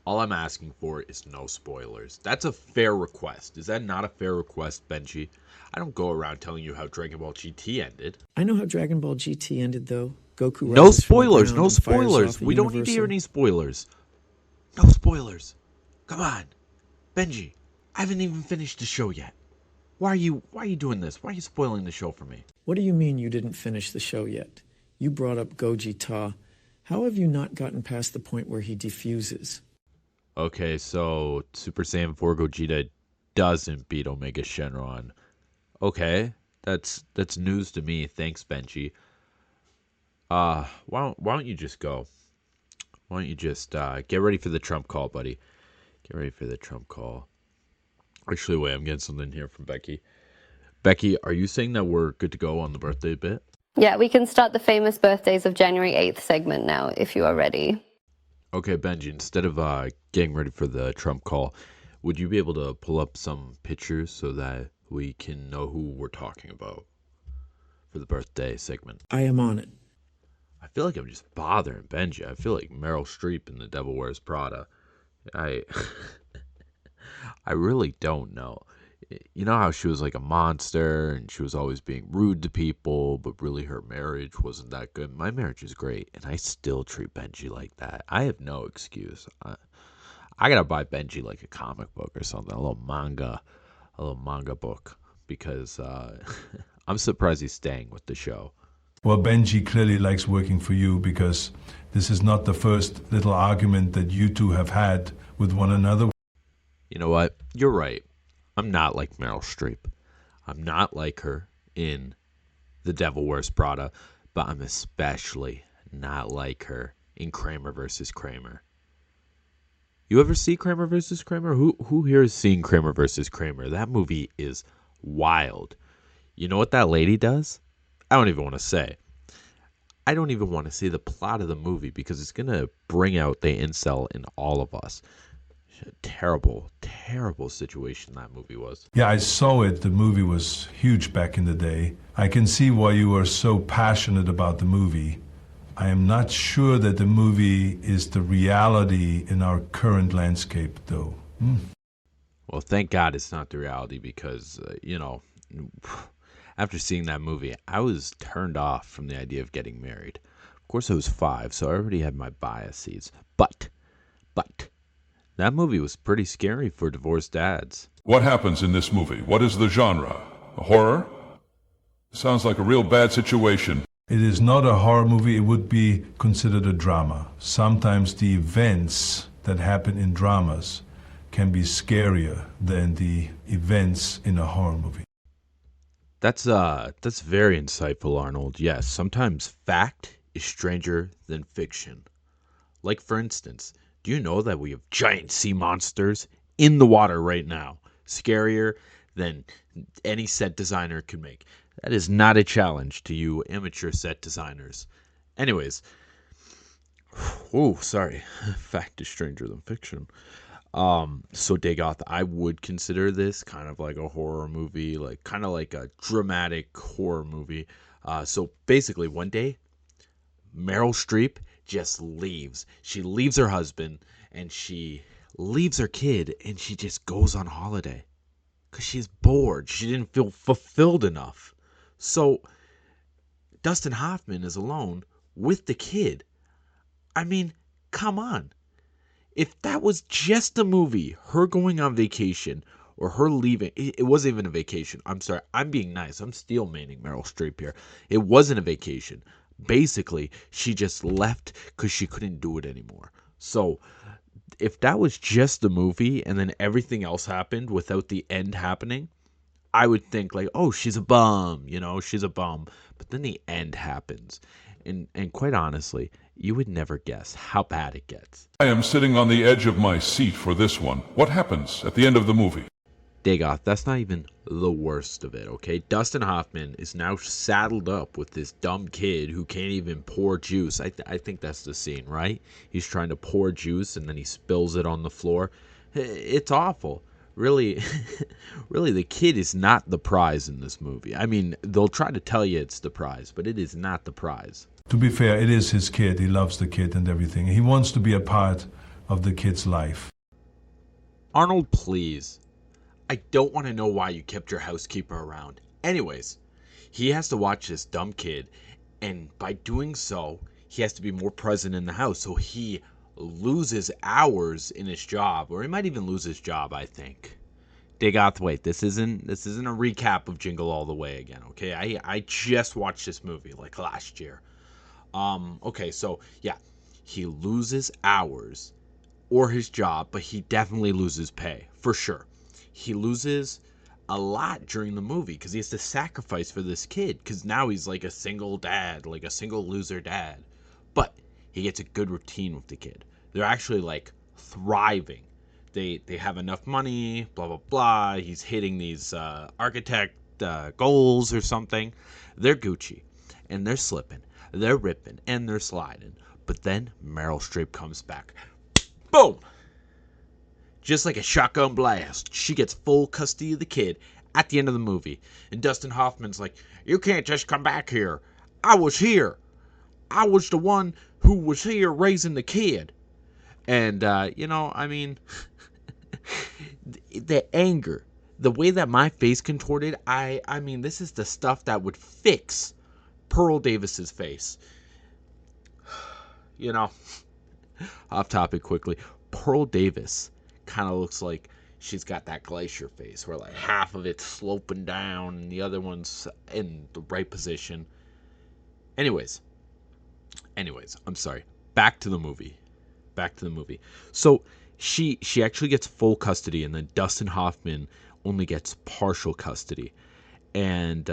All I'm asking for is no spoilers. That's a fair request. Is that not a fair request, Benji? I don't go around telling you how Dragon Ball GT ended. I know how Dragon Ball GT ended, though. Goku No rises from the spoilers, ground no and fires spoilers. off the We don't need to hear universal- any spoilers. No spoilers. Come on. Benji, I haven't even finished the show yet. Why are you doing this? Why are you spoiling the show for me? What do you mean you didn't finish the show yet? You brought up Goji Ta. How have you not gotten past the point where he defuses? Okay, so Super Saiyan 4 Gogeta doesn't beat Omega Shenron. Okay, that's news to me. Thanks, Benji. Why don't you just go? Why don't you just get ready for the Trump call, buddy? Get ready for the Trump call. Actually, wait, I'm getting something here from Becky. Becky, are you saying that we're good to go on the birthday bit? Yeah, we can start the famous birthdays of January 8th segment now, if you are ready. Okay, Benji, instead of getting ready for the Trump call, would you be able to pull up some pictures so that we can know who we're talking about for the birthday segment? I am on it. I feel like I'm just bothering Benji. I feel like Meryl Streep in The Devil Wears Prada. I really don't know. You know how she was like a monster and she was always being rude to people, but really her marriage wasn't that good. My marriage is great, and I still treat Benji like that. I have no excuse. I gotta buy Benji like a comic book or something, a little manga book, because I'm surprised he's staying with the show. Well, Benji clearly likes working for you because this is not the first little argument that you two have had with one another. You know what? You're right. I'm not like Meryl Streep. I'm not like her in The Devil Wears Prada, but I'm especially not like her in Kramer versus Kramer. You ever see Kramer versus Kramer? Who here has seen Kramer versus Kramer? That movie is wild. You know what that lady does? I don't even want to say. I don't even want to see the plot of the movie because it's going to bring out the incel in all of us. Terrible, terrible situation that movie was. Yeah, I saw it. The movie was huge back in the day. I can see why you are so passionate about the movie. I am not sure that the movie is the reality in our current landscape, though. Well, thank God it's not the reality because, after seeing that movie, I was turned off from the idea of getting married. Of course, I was 5, so I already had my biases. But, that movie was pretty scary for divorced dads. What happens in this movie? What is the genre? A horror? Sounds like a real bad situation. It is not a horror movie. It would be considered a drama. Sometimes the events that happen in dramas can be scarier than the events in a horror movie. That's very insightful, Arnold. Yes, sometimes fact is stranger than fiction. Like, for instance, do you know that we have giant sea monsters in the water right now? Scarier than any set designer could make. That is not a challenge to you amateur set designers. Anyways, sorry. Fact is stranger than fiction. So Dagoth, I would consider this kind of like a horror movie, like kind of like a dramatic horror movie. So basically one day, Meryl Streep just leaves. She leaves her husband and she leaves her kid and she just goes on holiday because she's bored. She didn't feel fulfilled enough. So Dustin Hoffman is alone with the kid. I mean, come on. If that was just a movie, her going on vacation or her leaving, it wasn't even a vacation. I'm sorry. I'm being nice. I'm steel manning Meryl Streep here. It wasn't a vacation. Basically, she just left because she couldn't do it anymore. So if that was just the movie and then everything else happened without the end happening, I would think like, oh, she's a bum, she's a bum. But then the end happens. And quite honestly, you would never guess how bad it gets. I am sitting on the edge of my seat for this one. What happens at the end of the movie? Dagoth, that's not even the worst of it, okay? Dustin Hoffman is now saddled up with this dumb kid who can't even pour juice. I think that's the scene, right? He's trying to pour juice and then he spills it on the floor. It's awful. Really, really, the kid is not the prize in this movie. I mean, they'll try to tell you it's the prize, but it is not the prize. To be fair, it is his kid. He loves the kid and everything. He wants to be a part of the kid's life. Arnold, please. I don't want to know why you kept your housekeeper around. Anyways, he has to watch this dumb kid, and by doing so, he has to be more present in the house, so he loses hours in his job, or he might even lose his job, I think. Dagoth, wait, this isn't a recap of Jingle All the Way again, okay? I just watched this movie, like, last year. Okay, so, yeah, he loses hours, or his job, but he definitely loses pay, for sure. He loses a lot during the movie because he has to sacrifice for this kid because now he's like a single dad, like a single loser dad. But he gets a good routine with the kid. They're actually like thriving. They have enough money, blah, blah, blah. He's hitting these architect goals or something. They're Gucci and they're slipping, they're ripping and they're sliding. But then Meryl Streep comes back. Boom! Just like a shotgun blast, she gets full custody of the kid at the end of the movie. And Dustin Hoffman's like, you can't just come back here. I was here. I was the one who was here raising the kid. And, I mean, the anger, the way that my face contorted, I mean, this is the stuff that would fix Pearl Davis's face. Off topic quickly. Pearl Davis kind of looks like she's got that glacier face where like half of it's sloping down and the other one's in the right position. Anyways, I'm sorry. Back to the movie. So she actually gets full custody and then Dustin Hoffman only gets partial custody. And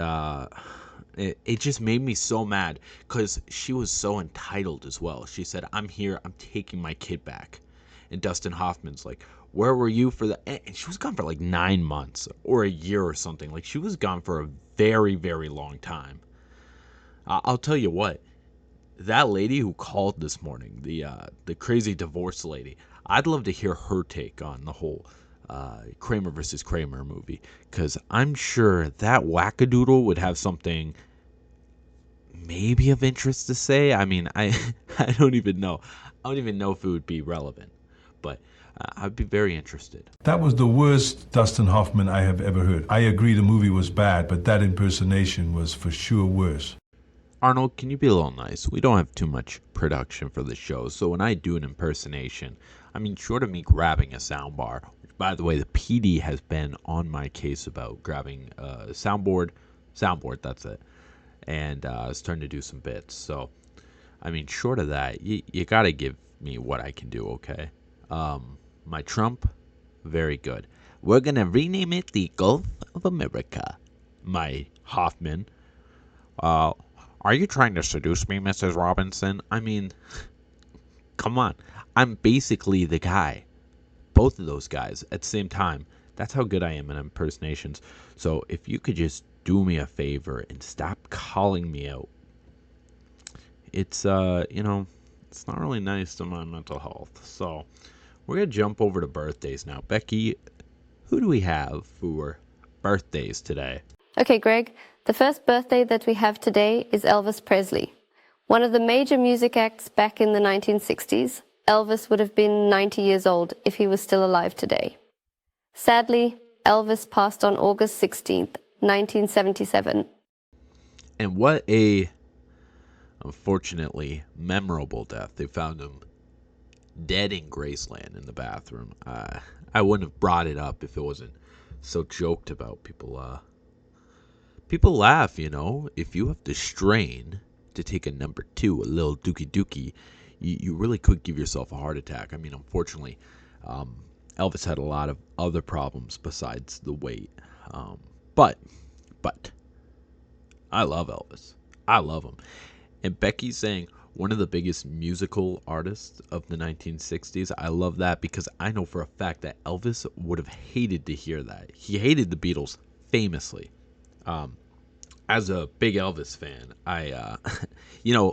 it just made me so mad because she was so entitled as well. She said, I'm here, I'm taking my kid back. And Dustin Hoffman's like, where were you for the... And she was gone for like 9 months or a year or something. Like, she was gone for a very, very long time. I'll tell you what. That lady who called this morning, the crazy divorce lady, I'd love to hear her take on the whole Kramer versus Kramer movie. Because I'm sure that wackadoodle would have something maybe of interest to say. I mean, I don't even know. I don't even know if it would be relevant. But I'd be very interested. That was the worst Dustin Hoffman I have ever heard. I agree the movie was bad, but that impersonation was for sure worse. Arnold, can you be a little nice? We don't have too much production for the show, so when I do an impersonation, I mean, short of me grabbing a soundbar, which, by the way, the PD has been on my case about grabbing a soundboard, that's it, and starting to do some bits. So, I mean, short of that, you gotta give me what I can do, okay? My Trump, very good. We're gonna rename it the Gulf of America. My Hoffman, are you trying to seduce me, Mrs. Robinson? I mean, come on. I'm basically the guy. Both of those guys at the same time. That's how good I am in impersonations. So if you could just do me a favor and stop calling me out. It's, it's not really nice to my mental health. So we're going to jump over to birthdays now. Becky, who do we have for birthdays today? Okay, Greg. The first birthday that we have today is Elvis Presley. One of the major music acts back in the 1960s, Elvis would have been 90 years old if he was still alive today. Sadly, Elvis passed on August 16th, 1977. And what a, unfortunately, memorable death. They found him dead in Graceland in the bathroom. I wouldn't have brought it up if it wasn't so joked about. People laugh, If you have to strain to take a number 2, a little dookie, you really could give yourself a heart attack. I mean, unfortunately, Elvis had a lot of other problems besides the weight. But I love Elvis. I love him. And Becky's saying, one of the biggest musical artists of the 1960s. I love that because I know for a fact that Elvis would have hated to hear that. He hated the Beatles famously. As a big Elvis fan, I,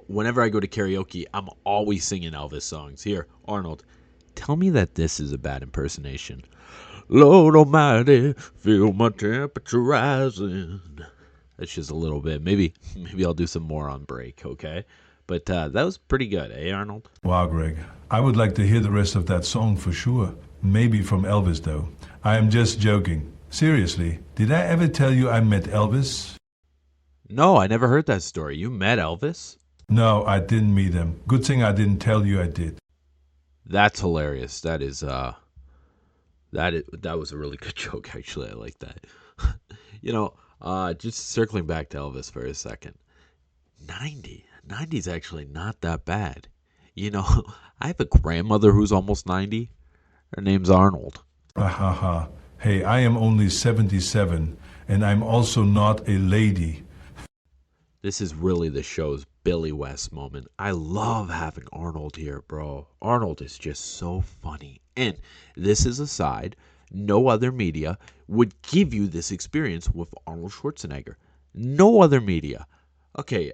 whenever I go to karaoke, I'm always singing Elvis songs. Here, Arnold, tell me that this is a bad impersonation. Lord Almighty, feel my temperature rising. That's just a little bit. Maybe I'll do some more on break, okay? But that was pretty good, eh, Arnold? Wow, Greg. I would like to hear the rest of that song for sure. Maybe from Elvis, though. I am just joking. Seriously, did I ever tell you I met Elvis? No, I never heard that story. You met Elvis? No, I didn't meet him. Good thing I didn't tell you I did. That's hilarious. That was a really good joke, actually. I like that. Just circling back to Elvis for a second. 90 is actually not that bad. I have a grandmother who's almost 90. Her name's Arnold. Ha. Hey, I am only 77, and I'm also not a lady. This is really the show's Billy West moment. I love having Arnold here, bro. Arnold is just so funny. And this is a side, no other media would give you this experience with Arnold Schwarzenegger. No other media. Okay,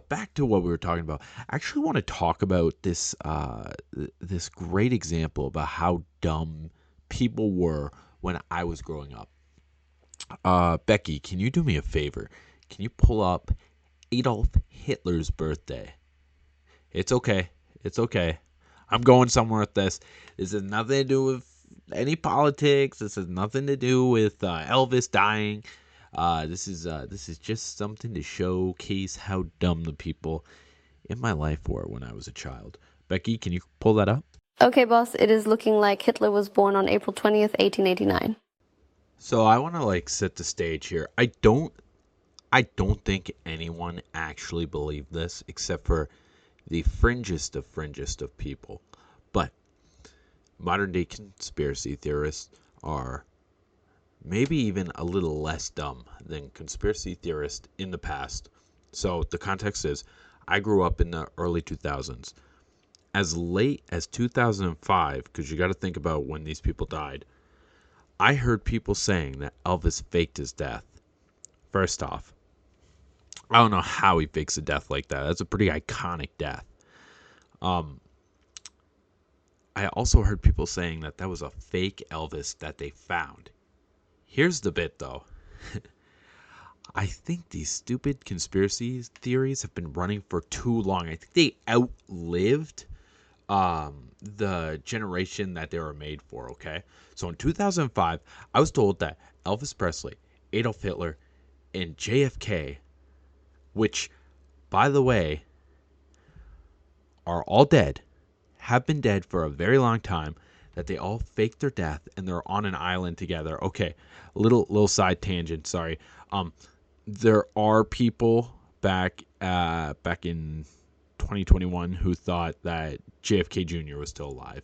back to what we were talking about. I actually want to talk about this great example about how dumb people were when I was growing up. Becky, can you do me a favor? Can you pull up Adolf Hitler's birthday? It's okay. I'm going somewhere with this. This has nothing to do with any politics. This has nothing to do with Elvis dying. This is just something to showcase how dumb the people in my life were when I was a child. Becky, can you pull that up? Okay, boss, it is looking like Hitler was born on April 20th, 1889. So I want to set the stage here. I don't think anyone actually believed this except for the fringest of people. But modern day conspiracy theorists are maybe even a little less dumb than conspiracy theorists in the past. So the context is, I grew up in the early 2000s. As late as 2005, because you got to think about when these people died, I heard people saying that Elvis faked his death. First off, I don't know how he fakes a death like that. That's a pretty iconic death. I also heard people saying that was a fake Elvis that they found. Here's the bit, though. I think these stupid conspiracy theories have been running for too long. I think they outlived the generation that they were made for, okay? So in 2005, I was told that Elvis Presley, Adolf Hitler, and JFK, which, by the way, are all dead, have been dead for a very long time, that they all faked their death and they're on an island together. Okay, little side tangent, sorry. There are people back in 2021 who thought that JFK Jr. was still alive.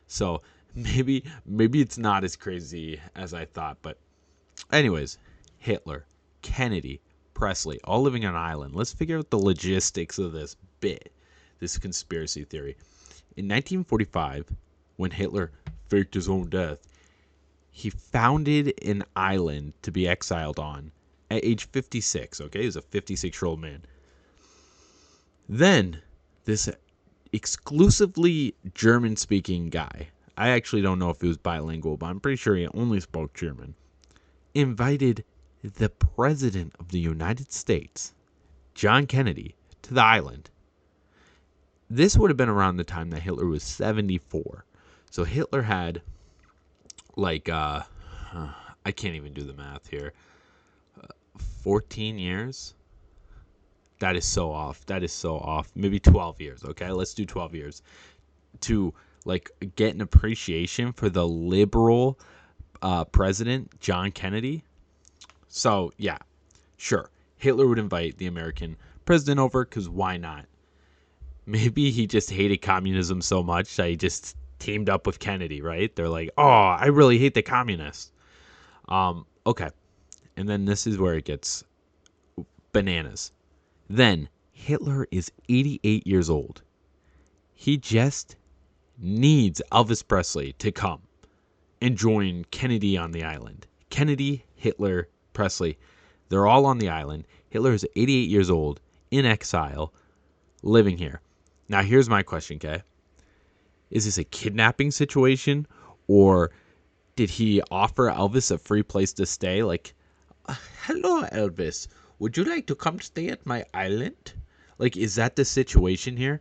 So maybe it's not as crazy as I thought. But anyways, Hitler, Kennedy, Presley, all living on an island. Let's figure out the logistics of this conspiracy theory. In 1945, when Hitler faked his own death, he founded an island to be exiled on at age 56, okay? He was a 56-year-old man. Then, this exclusively German-speaking guy, I actually don't know if he was bilingual, but I'm pretty sure he only spoke German, invited the President of the United States, John Kennedy, to the island. This would have been around the time that Hitler was 74. So Hitler had, I can't even do the math here, 14 years? That is so off. Maybe 12 years, okay? Let's do 12 years. To, get an appreciation for the liberal president, John Kennedy. So, yeah, sure. Hitler would invite the American president over, because why not? Maybe he just hated communism so much that he just teamed up with Kennedy, right? They're like, oh, I really hate the communists. Okay. And then this is where it gets bananas. Then Hitler is 88 years old. He just needs Elvis Presley to come and join Kennedy on the island. Kennedy, Hitler, Presley, they're all on the island. Hitler is 88 years old, in exile, living here. Now, here's my question, okay? Is this a kidnapping situation, or did he offer Elvis a free place to stay? Like, hello, Elvis. Would you like to come stay at my island? Like, is that the situation here?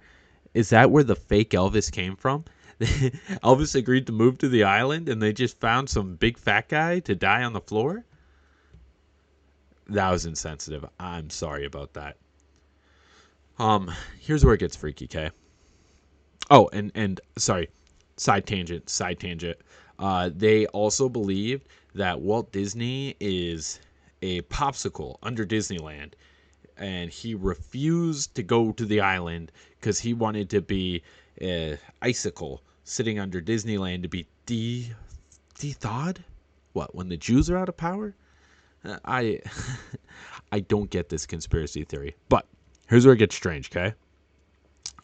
Is that where the fake Elvis came from? Elvis agreed to move to the island and they just found some big fat guy to die on the floor? That was insensitive. I'm sorry about that. Here's where it gets freaky, okay? Oh, and sorry, side tangent. They also believed that Walt Disney is a popsicle under Disneyland, and he refused to go to the island because he wanted to be an icicle sitting under Disneyland to be de-thawed? What, when the Jews are out of power? I don't get this conspiracy theory. But here's where it gets strange, okay?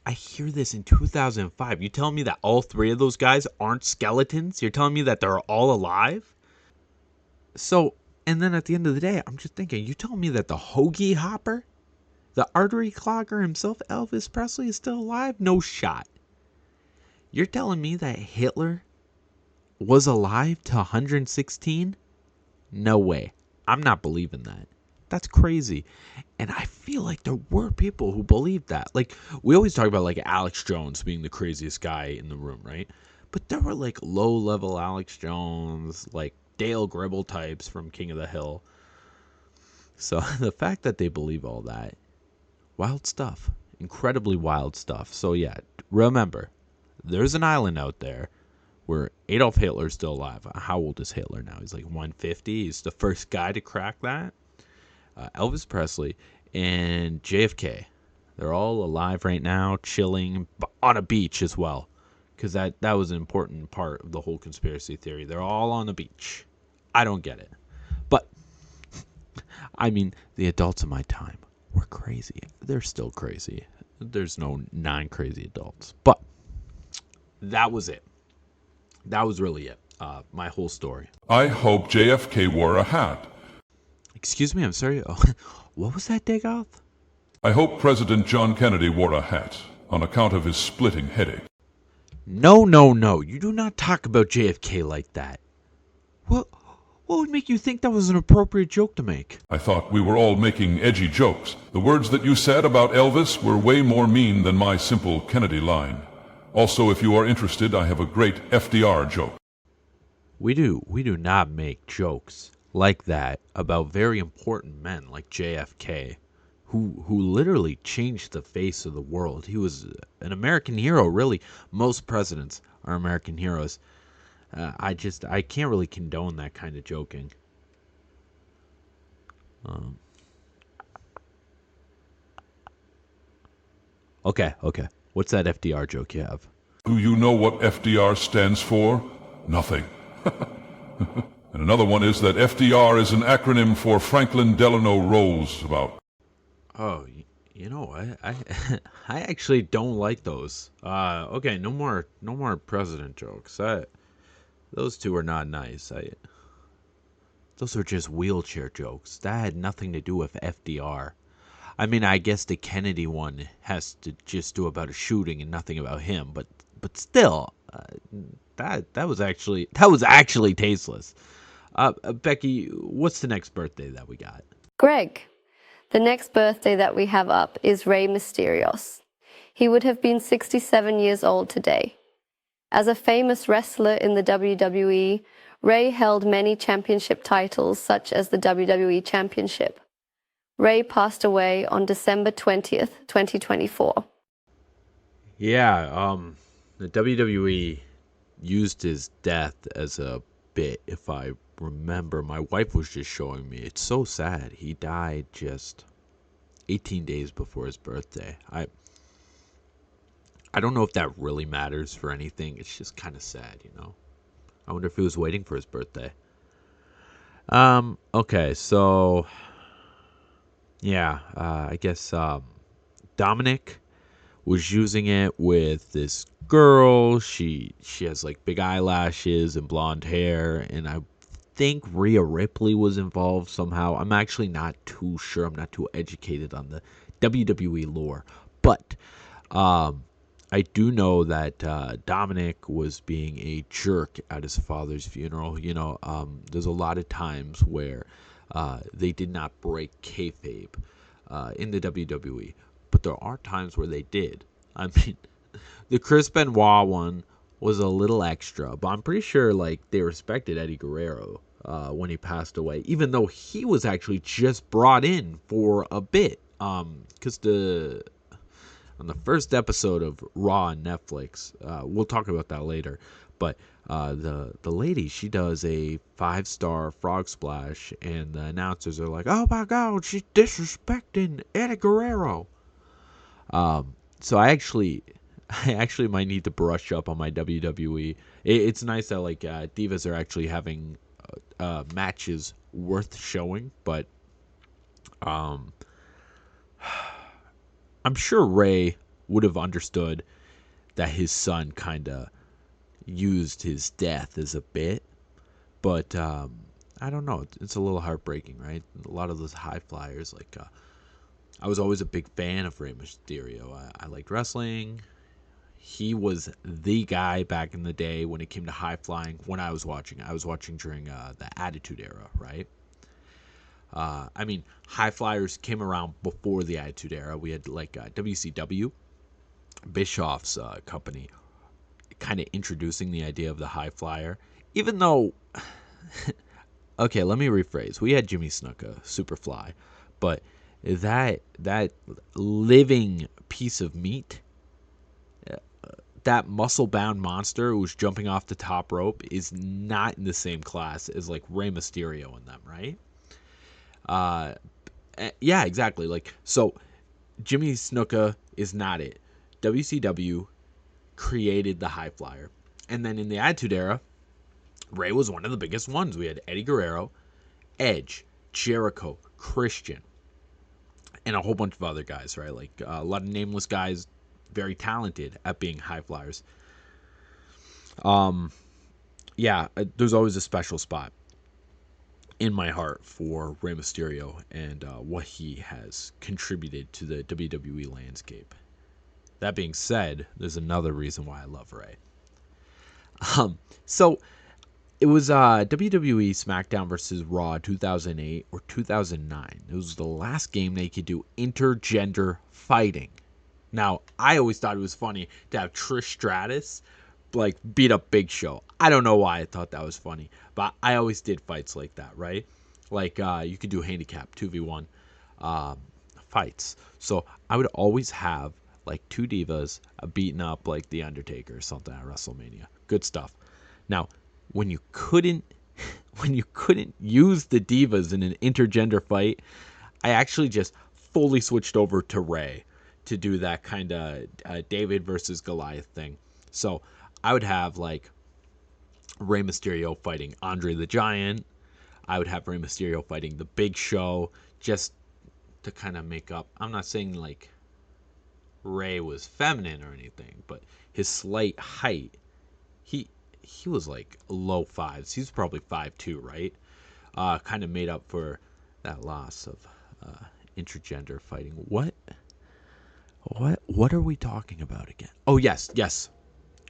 I hear this in 2005. You telling me that all three of those guys aren't skeletons? You're telling me that they're all alive? So, and then at the end of the day, I'm just thinking, you telling me that the hoagie hopper, the artery clogger himself, Elvis Presley, is still alive? No shot. You're telling me that Hitler was alive to 116? No way. I'm not believing that. That's crazy. And I feel like there were people who believed that. Like, we always talk about, like, Alex Jones being the craziest guy in the room, right? But there were, like, low-level Alex Jones, like, Dale Gribble types from King of the Hill. So, the fact that they believe all that, wild stuff. Incredibly wild stuff. So, yeah, remember, there's an island out there where Adolf Hitler's still alive. How old is Hitler now? He's like 150. He's the first guy to crack that. Elvis Presley and JFK. They're all alive right now, chilling on a beach as well. Because that was an important part of the whole conspiracy theory. They're all on the beach. I don't get it. But, I mean, the adults of my time were crazy. They're still crazy. There's no non-crazy adults. But, that was it. That was really it. My whole story. I hope JFK wore a hat. Excuse me, I'm sorry. Oh, what was that, Dagoth? I hope President John Kennedy wore a hat on account of his splitting headache. No. You do not talk about JFK like that. What would make you think that was an appropriate joke to make? I thought we were all making edgy jokes. The words that you said about Elvis were way more mean than my simple Kennedy line. Also, if you are interested, I have a great FDR joke. We do not make jokes like that about very important men like JFK, who literally changed the face of the world. He was an American hero, really. Most presidents are American heroes. I can't really condone that kind of joking. Okay. What's that FDR joke you have? Do you know what FDR stands for? Nothing. And another one is that FDR is an acronym for Franklin Delano Roosevelt. Oh, you know what? I actually don't like those. Okay, no more president jokes. Those two are not nice. Those are just wheelchair jokes. That had nothing to do with FDR. I mean, I guess the Kennedy one has to just do about a shooting and nothing about him, but still, that was actually tasteless. Becky, what's the next birthday that we got? Greg, the next birthday that we have up is Rey Mysterios. He would have been 67 years old today. As a famous wrestler in the WWE, Rey held many championship titles, such as the WWE Championship. Rey passed away on December 20th, 2024. Yeah, the WWE used his death as a bit, if I remember. My wife was just showing me. It's so sad. He died just 18 days before his birthday. I don't know if that really matters for anything. It's just kind of sad, you know. I wonder if he was waiting for his birthday. Okay, so yeah, I guess Dominic was using it with this girl. She has like big eyelashes and blonde hair, and I think Rhea Ripley was involved somehow. I'm actually not too sure. I'm not too educated on the WWE lore, but I do know that Dominic was being a jerk at his father's funeral. There's a lot of times where they did not break kayfabe in the WWE, but there are times where they did. I mean, the Chris Benoit one was a little extra, but I'm pretty sure like they respected Eddie Guerrero when he passed away, even though he was actually just brought in for a bit. Because on the first episode of Raw on Netflix, we'll talk about that later, but the lady, she does a 5-star frog splash, and the announcers are like, "Oh my God, she's disrespecting Eddie Guerrero." So I actually might need to brush up on my WWE. It's nice that like divas are actually having matches worth showing, but I'm sure Ray would have understood that his son kind of used his death as a bit, but I don't know. It's a little heartbreaking, right? A lot of those high flyers, like I was always a big fan of Rey Mysterio. I liked wrestling. He was the guy back in the day when it came to high flying. When I was watching during the Attitude Era, right? I mean, high flyers came around before the Attitude Era. We had like WCW, Bischoff's company, kind of introducing the idea of the high flyer. Even though, okay, let me rephrase. We had Jimmy Snuka, Superfly, but that living piece of meat, that muscle-bound monster who was jumping off the top rope, is not in the same class as like Rey Mysterio and them, right? Yeah, exactly. Like, so Jimmy Snuka is not it. WCW created the high flyer, and then in the Attitude Era, Ray was one of the biggest ones. We had Eddie Guerrero, Edge, Jericho, Christian, and a whole bunch of other guys, right? Like a lot of nameless guys, very talented at being high flyers. Yeah, there's always a special spot in my heart for Rey Mysterio and what he has contributed to the WWE landscape. That being said, there's another reason why I love Rey. So it was WWE SmackDown versus Raw 2008 or 2009. It was the last game they could do intergender fighting. Now, I always thought it was funny to have Trish Stratus like beat up Big Show. I don't know why I thought that was funny, but I always did fights like that, right? Like you could do handicap 2v1 fights. So I would always have like two divas beating up like The Undertaker or something at WrestleMania. Good stuff. Now, when you couldn't use the divas in an intergender fight, I actually just fully switched over to Rey to do that kind of David versus Goliath thing. So I would have like Rey Mysterio fighting Andre the Giant. I would have Rey Mysterio fighting the Big Show, just to kind of make up. I'm not saying like Rey was feminine or anything, but his slight height, he was like low fives. He's probably 5'2", right? Kind of made up for that loss of intergender fighting. What are we talking about again? Oh, yes.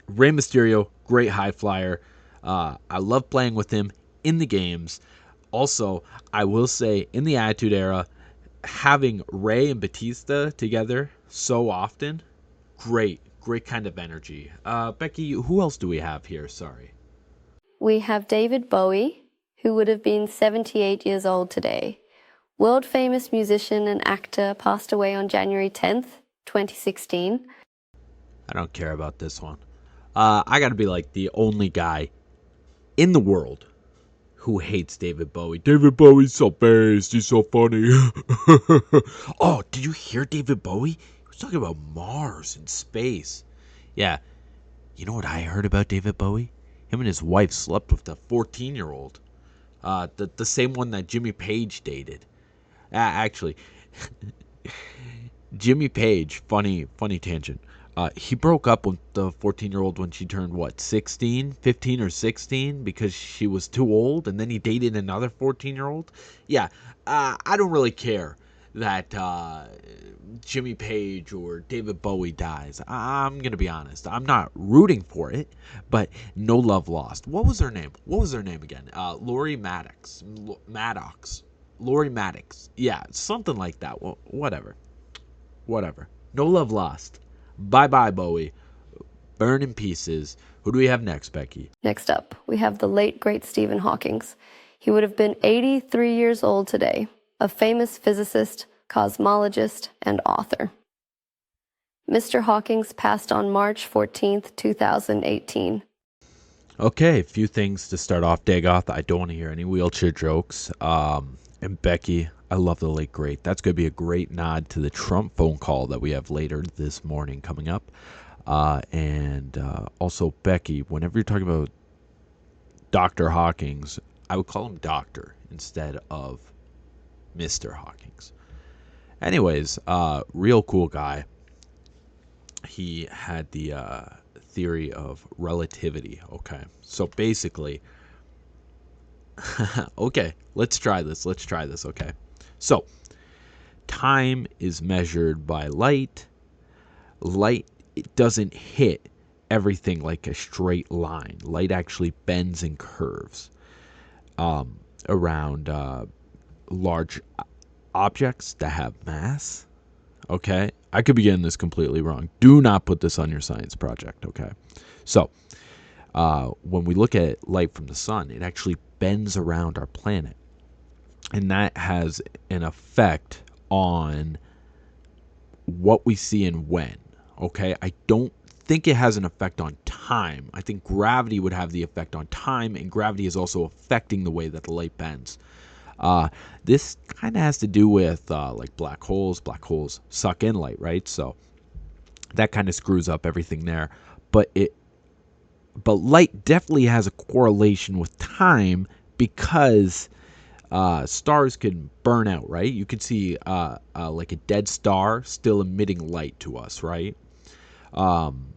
Rey Mysterio, great high flyer. I love playing with him in the games. Also, I will say, in the Attitude Era, having Rey and Batista together so often, great kind of energy. Becky, who else do we have here? Sorry. We have David Bowie, who would have been 78 years old today. World-famous musician and actor, passed away on January 10th, 2016. I don't care about this one. I gotta be like the only guy in the world who hates David Bowie. David Bowie's so based. He's so funny. Oh, did you hear David Bowie? He was talking about Mars and space. Yeah. You know what I heard about David Bowie? Him and his wife slept with a 14-year-old. The same one that Jimmy Page dated. Actually, Jimmy Page, funny tangent. He broke up with the 14-year-old when she turned, what, 16? 15 or 16? Because she was too old, and then he dated another 14-year-old? Yeah, I don't really care that Jimmy Page or David Bowie dies. I'm going to be honest. I'm not rooting for it, but no love lost. What was her name? What was her name again? Lori Maddox. Lori Maddox. Yeah, something like that. Whatever. No love lost. Bye-bye, Bowie. Burn in pieces. Who do we have next, Becky? Next up, we have the late, great Stephen Hawking. He would have been 83 years old today, a famous physicist, cosmologist, and author. Mr. Hawking passed on March 14th, 2018. Okay, a few things to start off, Dagoth. I don't want to hear any wheelchair jokes. And Becky, I love the late great. That's going to be a great nod to the Trump phone call that we have later this morning coming up. And also, Becky, whenever you're talking about Dr. Hawkins, I would call him Doctor instead of Mr. Hawkins. Anyways, real cool guy. He had the theory of relativity. Okay, so basically, okay, let's try this. Okay, so time is measured by light. It doesn't hit everything like a straight line. Light actually bends and curves around large objects that have mass. Okay, I could be getting this completely wrong. Do not put this on your science project. Okay, so when we look at light from the sun, it actually bends around our planet, and that has an effect on what we see and when. Okay, I don't think it has an effect on time. I think gravity would have the effect on time, and gravity is also affecting the way that the light bends. This kind of has to do with like black holes. Black holes suck in light, right? So that kind of screws up everything there. But light definitely has a correlation with time because stars can burn out, right? You can see like a dead star still emitting light to us, right? And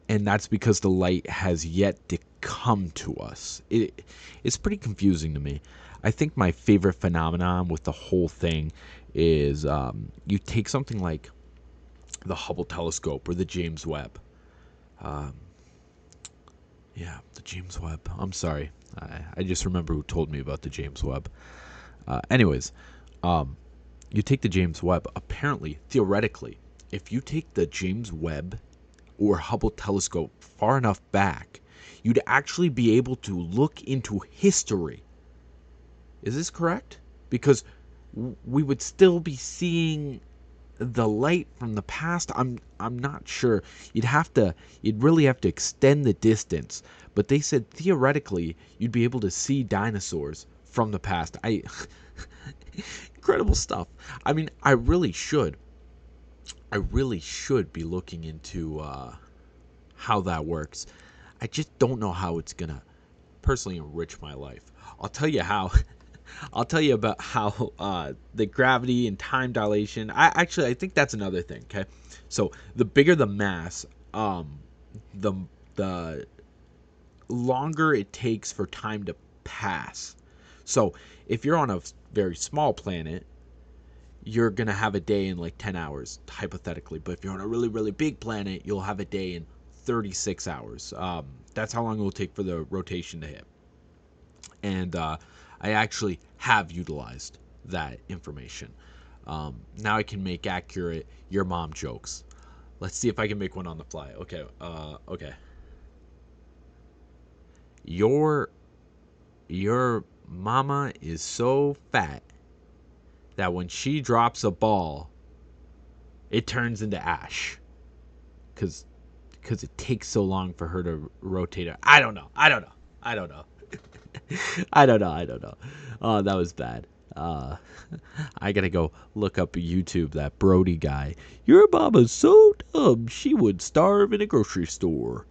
that's because the light has yet to come to us. It's pretty confusing to me. I think my favorite phenomenon with the whole thing is you take something like the Hubble telescope or the James Webb. The James Webb. I'm sorry. I just remember who told me about the James Webb. Anyways, you take the James Webb. Apparently, theoretically, if you take the James Webb or Hubble telescope far enough back, you'd actually be able to look into history. Is this correct? Because we would still be seeing the light from the past. I'm not sure. You'd really have to extend the distance. But they said theoretically you'd be able to see dinosaurs from the past. Incredible stuff. I mean, I really should be looking into how that works. I just don't know how it's gonna personally enrich my life. I'll tell you how. I'll tell you about how the gravity and time dilation. I think that's another thing. Okay, so the bigger the mass, the longer it takes for time to pass. So if you're on a very small planet, you're gonna have a day in like 10 hours, hypothetically. But if you're on a really, really big planet, you'll have a day in 36 hours. That's how long it will take for the rotation to hit. And I actually have utilized that information. Now I can make accurate your mom jokes. Let's see if I can make one on the fly. Okay. Okay. Your mama is so fat that when she drops a ball, it turns into ash. Because it takes so long for her to rotate it. I don't know. I don't know. Oh, that was bad. I gotta go look up YouTube, that Brody guy. Your mama's so dumb, she would starve in a grocery store.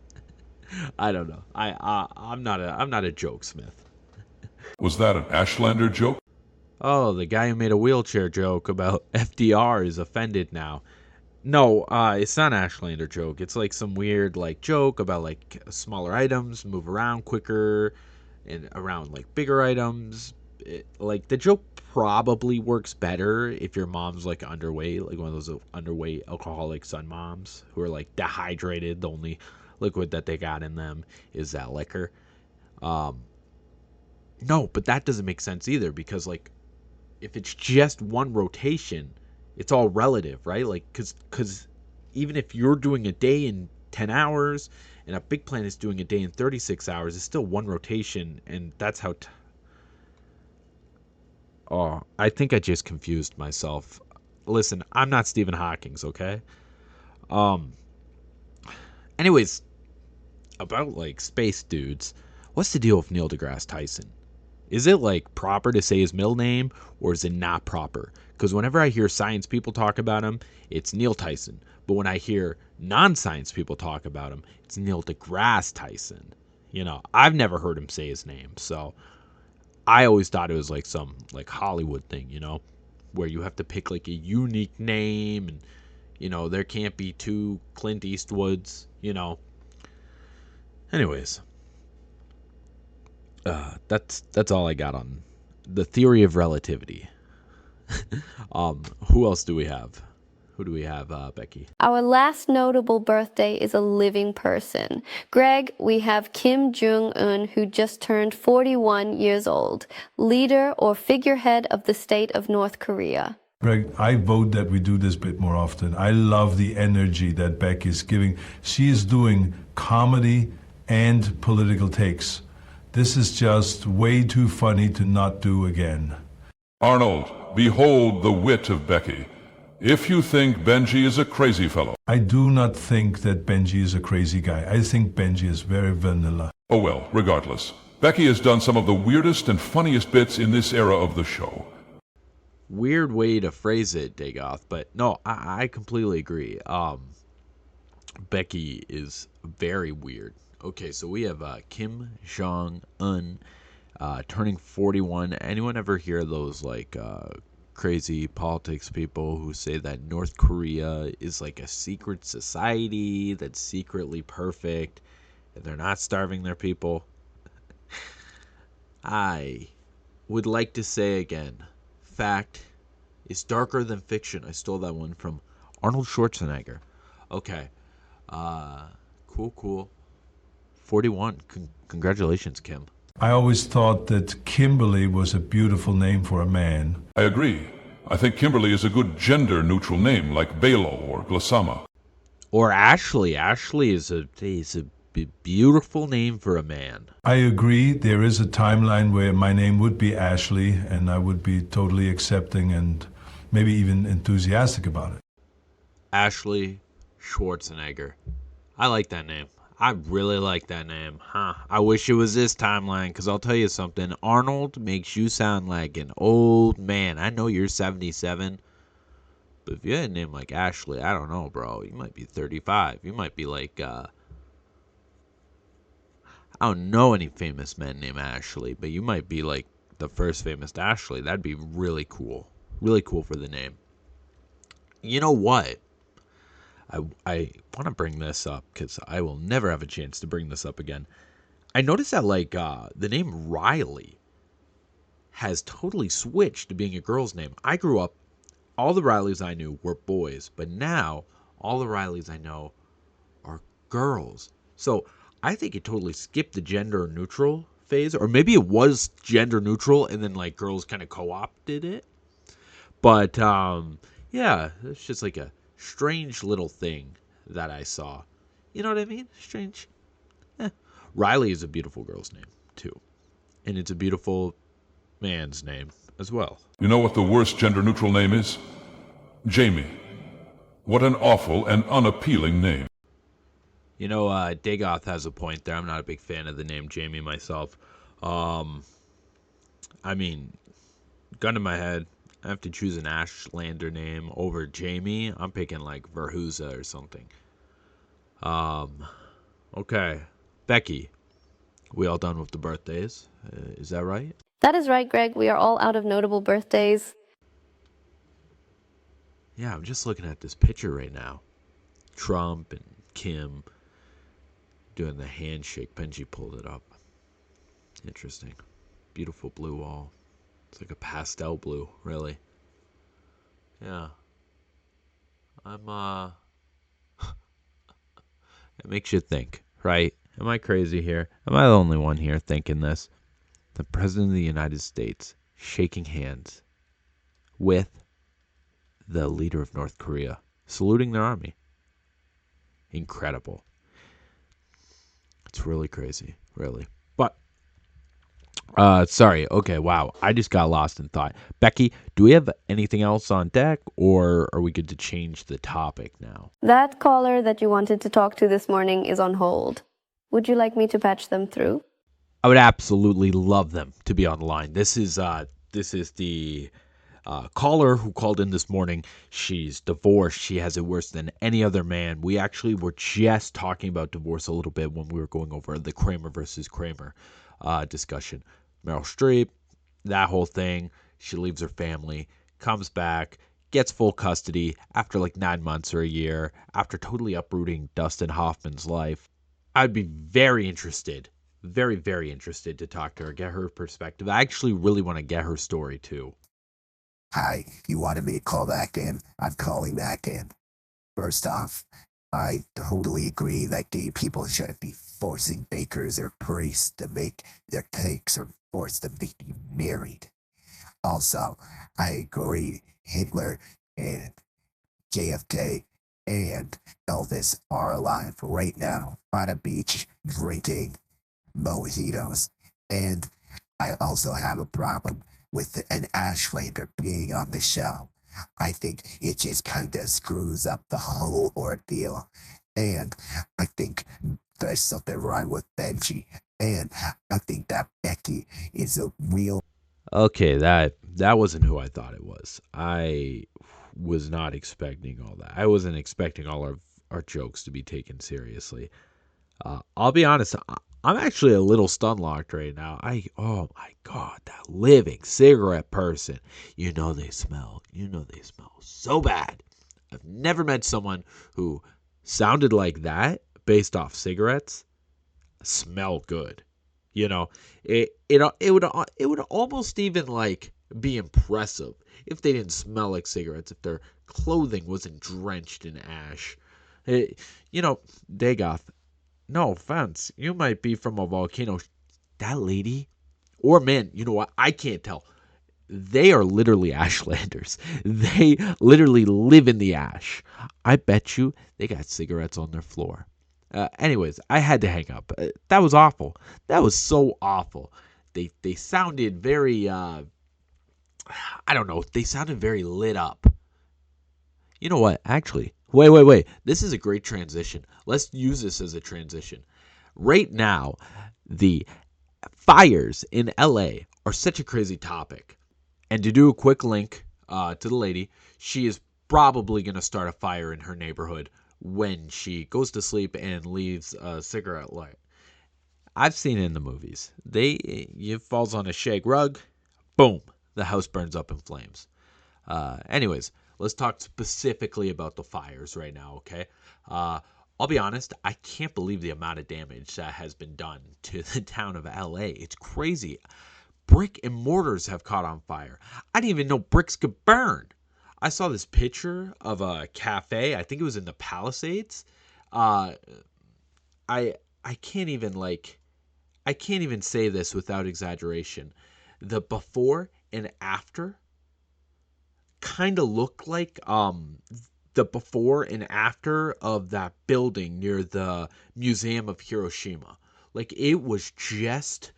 I don't know. I'm not a jokesmith. Was that an Ashlander joke? Oh, the guy who made a wheelchair joke about FDR is offended now. No, it's not an Ashlander joke. It's like some weird like joke about like smaller items move around quicker and around like bigger items. Like the joke probably works better if your mom's like underweight, like one of those underweight alcoholic son moms who are like dehydrated. The only liquid that they got in them is that liquor. No, but that doesn't make sense either because like if it's just one rotation, it's all relative, right? Like cuz even if you're doing a day in 10 hours and a big planet is doing a day in 36 hours, it's still one rotation, and that's how Oh, I think I just confused myself. Listen, I'm not Stephen Hawking's, okay? Um anyways, about like space dudes, what's the deal with Neil deGrasse Tyson? Is it like proper to say his middle name or is it not proper? Because whenever I hear science people talk about him, it's Neil Tyson. But when I hear non-science people talk about him, it's Neil deGrasse Tyson. You know, I've never heard him say his name. So I always thought it was like some like Hollywood thing, you know, where you have to pick like a unique name and, you know, there can't be two Clint Eastwoods, you know. Anyways, that's all I got on the theory of relativity. Who else do we have? Who do we have, Becky? Our last notable birthday is a living person. Greg, we have Kim Jong-un, who just turned 41 years old, leader or figurehead of the state of North Korea. Greg, I vote that we do this a bit more often. I love the energy that Becky is giving. She is doing comedy and political takes. This is just way too funny to not do again. Arnold, behold the wit of Becky. If you think Benji is a crazy fellow. I do not think that Benji is a crazy guy. I think Benji is very vanilla. Oh well, regardless. Becky has done some of the weirdest and funniest bits in this era of the show. Weird way to phrase it, Dagoth, but no, I completely agree. Becky is very weird. Okay, so we have Kim Jong-un turning 41. Anyone ever hear those like crazy politics people who say that North Korea is like a secret society that's secretly perfect and they're not starving their people? I would like to say again, fact is darker than fiction. I stole that one from Arnold Schwarzenegger. Okay. Cool. 41. Congratulations, Kim. I always thought that Kimberly was a beautiful name for a man. I agree. I think Kimberly is a good gender-neutral name, like Belo or Glasama. Or Ashley. Ashley is a beautiful name for a man. I agree. There is a timeline where my name would be Ashley, and I would be totally accepting and maybe even enthusiastic about it. Ashley Schwarzenegger. I like that name. I really like that name. I wish it was this timeline, because I'll tell you something. Arnold makes you sound like an old man. I know you're 77, but if you had a name like Ashley, I don't know, bro. You might be 35. You might be like, I don't know any famous men named Ashley, but you might be like the first famous Ashley. That'd be really cool. Really cool for the name. You know what? I want to bring this up because I will never have a chance to bring this up again. I noticed that like the name Riley has totally switched to being a girl's name. I grew up, all the Rileys I knew were boys, but now all the Rileys I know are girls. So I think it totally skipped the gender neutral phase, or maybe it was gender neutral and then like girls kind of co-opted it. But yeah, it's just like a strange little thing that I saw. You know what I mean? Strange. Riley is a beautiful girl's name, too. And it's a beautiful man's name as well. You know what the worst gender-neutral name is? Jamie. What an awful and unappealing name. You know, Dagoth has a point there. I'm not a big fan of the name Jamie myself. I mean, gun to my head, I have to choose an Ashlander name over Jamie. I'm picking like Verhuza or something. Okay. Becky, we all done with the birthdays? Is that right? That is right, Greg. We are all out of notable birthdays. Yeah, I'm just looking at this picture right now. Trump and Kim doing the handshake. Benji pulled it up. Interesting. Beautiful blue wall. It's like a pastel blue, really. Yeah. It makes you think, right? Am I crazy here? Am I the only one here thinking this? The President of the United States shaking hands with the leader of North Korea, saluting their army. Incredible. It's really crazy, really. But, sorry. Okay, wow. I just got lost in thought. Becky, do we have anything else on deck, or are we good to change the topic now? That caller that you wanted to talk to this morning is on hold. Would you like me to patch them through? I would absolutely love them to be on the line. This is the caller who called in this morning. She's divorced. She has it worse than any other man. We actually were just talking about divorce a little bit when we were going over the Kramer versus Kramer discussion. Meryl Streep, that whole thing. She leaves her family, comes back, gets full custody after like 9 months or a year, after totally uprooting Dustin Hoffman's life. I'd be very interested, very, very interested to talk to her, get her perspective. I actually really want to get her story too. Hi, you wanted me to call back in? I'm calling back in. First off, I totally agree that gay people shouldn't be forcing bakers or priests to make their cakes or force them to be married. Also, I agree Hitler and JFK and Elvis are alive right now on a beach drinking mojitos. And I also have a problem with an Ashlander being on the show. I think it just kind of screws up the whole ordeal. And I think there's something wrong with Benji. And I think that Becky is a real... Okay, that wasn't who I thought it was. I was not expecting all that. I wasn't expecting all of our jokes to be taken seriously. I'll be honest, I'm actually a little stun-locked right now. Oh my God, that living cigarette person. You know they smell so bad. I've never met someone who sounded like that based off cigarettes, smell good. You know, it would almost even like be impressive if they didn't smell like cigarettes, if their clothing wasn't drenched in ash. Dagoth, no offense, you might be from a volcano. That lady or man, you know what? I can't tell. They are literally ashlanders. They literally live in the ash. I bet you they got cigarettes on their floor. Anyways, I had to hang up. That was awful. That was so awful. They sounded very, I don't know. They sounded very lit up. You know what? Actually, wait. This is a great transition. Let's use this as a transition. Right now, the fires in LA are such a crazy topic. And to do a quick link to the lady, she is probably going to start a fire in her neighborhood when she goes to sleep and leaves a cigarette light. I've seen it in the movies. It falls on a shag rug, boom, the house burns up in flames. Anyways, let's talk specifically about the fires right now, okay? I'll be honest, I can't believe the amount of damage that has been done to the town of LA. It's crazy. Brick and mortars have caught on fire. I didn't even know bricks could burn. I saw this picture of a cafe. I think it was in the Palisades. I can't even say this without exaggeration. The before and after kind of look like the before and after of that building near the Museum of Hiroshima. Like it was just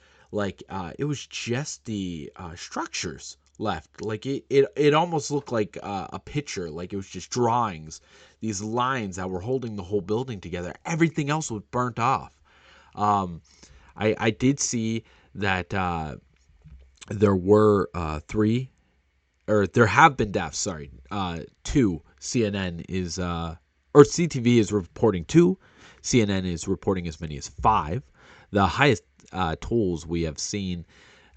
the structures left. Like it almost looked like a picture, like it was just drawings, these lines that were holding the whole building together. Everything else was burnt off. I did see that there were there have been deaths. Sorry, 2. CNN is or CTV is reporting 2. CNN is reporting as many as 5. The highest tolls we have seen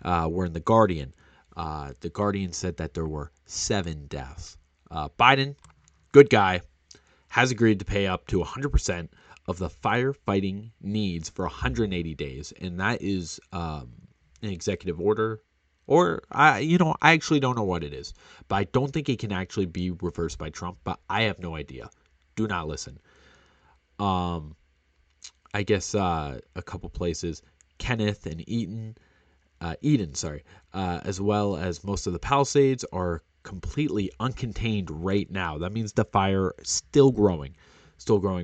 were in The Guardian. The Guardian said that there were 7 deaths. Biden, good guy, has agreed to pay up to 100% of the firefighting needs for 180 days, and that is an executive order, or I actually don't know what it is, but I don't think it can actually be reversed by Trump. But I have no idea. Do not listen. I guess a couple places, Kenneth and Eden, as well as most of the Palisades are completely uncontained right now. That means the fire is still growing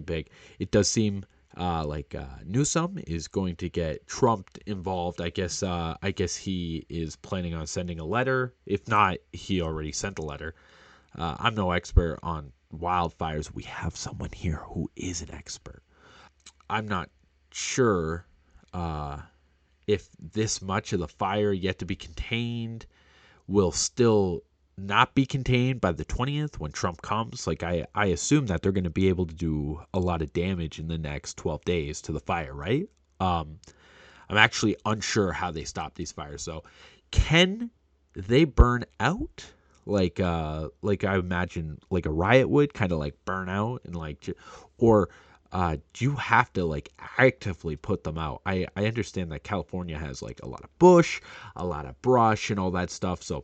big. It does seem like Newsom is going to get Trump involved. I guess he is planning on sending a letter. If not, he already sent a letter. I'm no expert on wildfires. We have someone here who is an expert. I'm not sure if this much of the fire yet to be contained will still not be contained by the 20th when Trump comes. Like, I assume that they're going to be able to do a lot of damage in the next 12 days to the fire, right? I'm actually unsure how they stop these fires. So can they burn out? Like I imagine like a riot would kind of like burn out and like, or do you have to like actively put them out? I understand that California has like a lot of bush, a lot of brush and all that stuff. So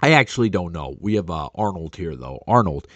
I actually don't know. We have Arnold here though. Arnold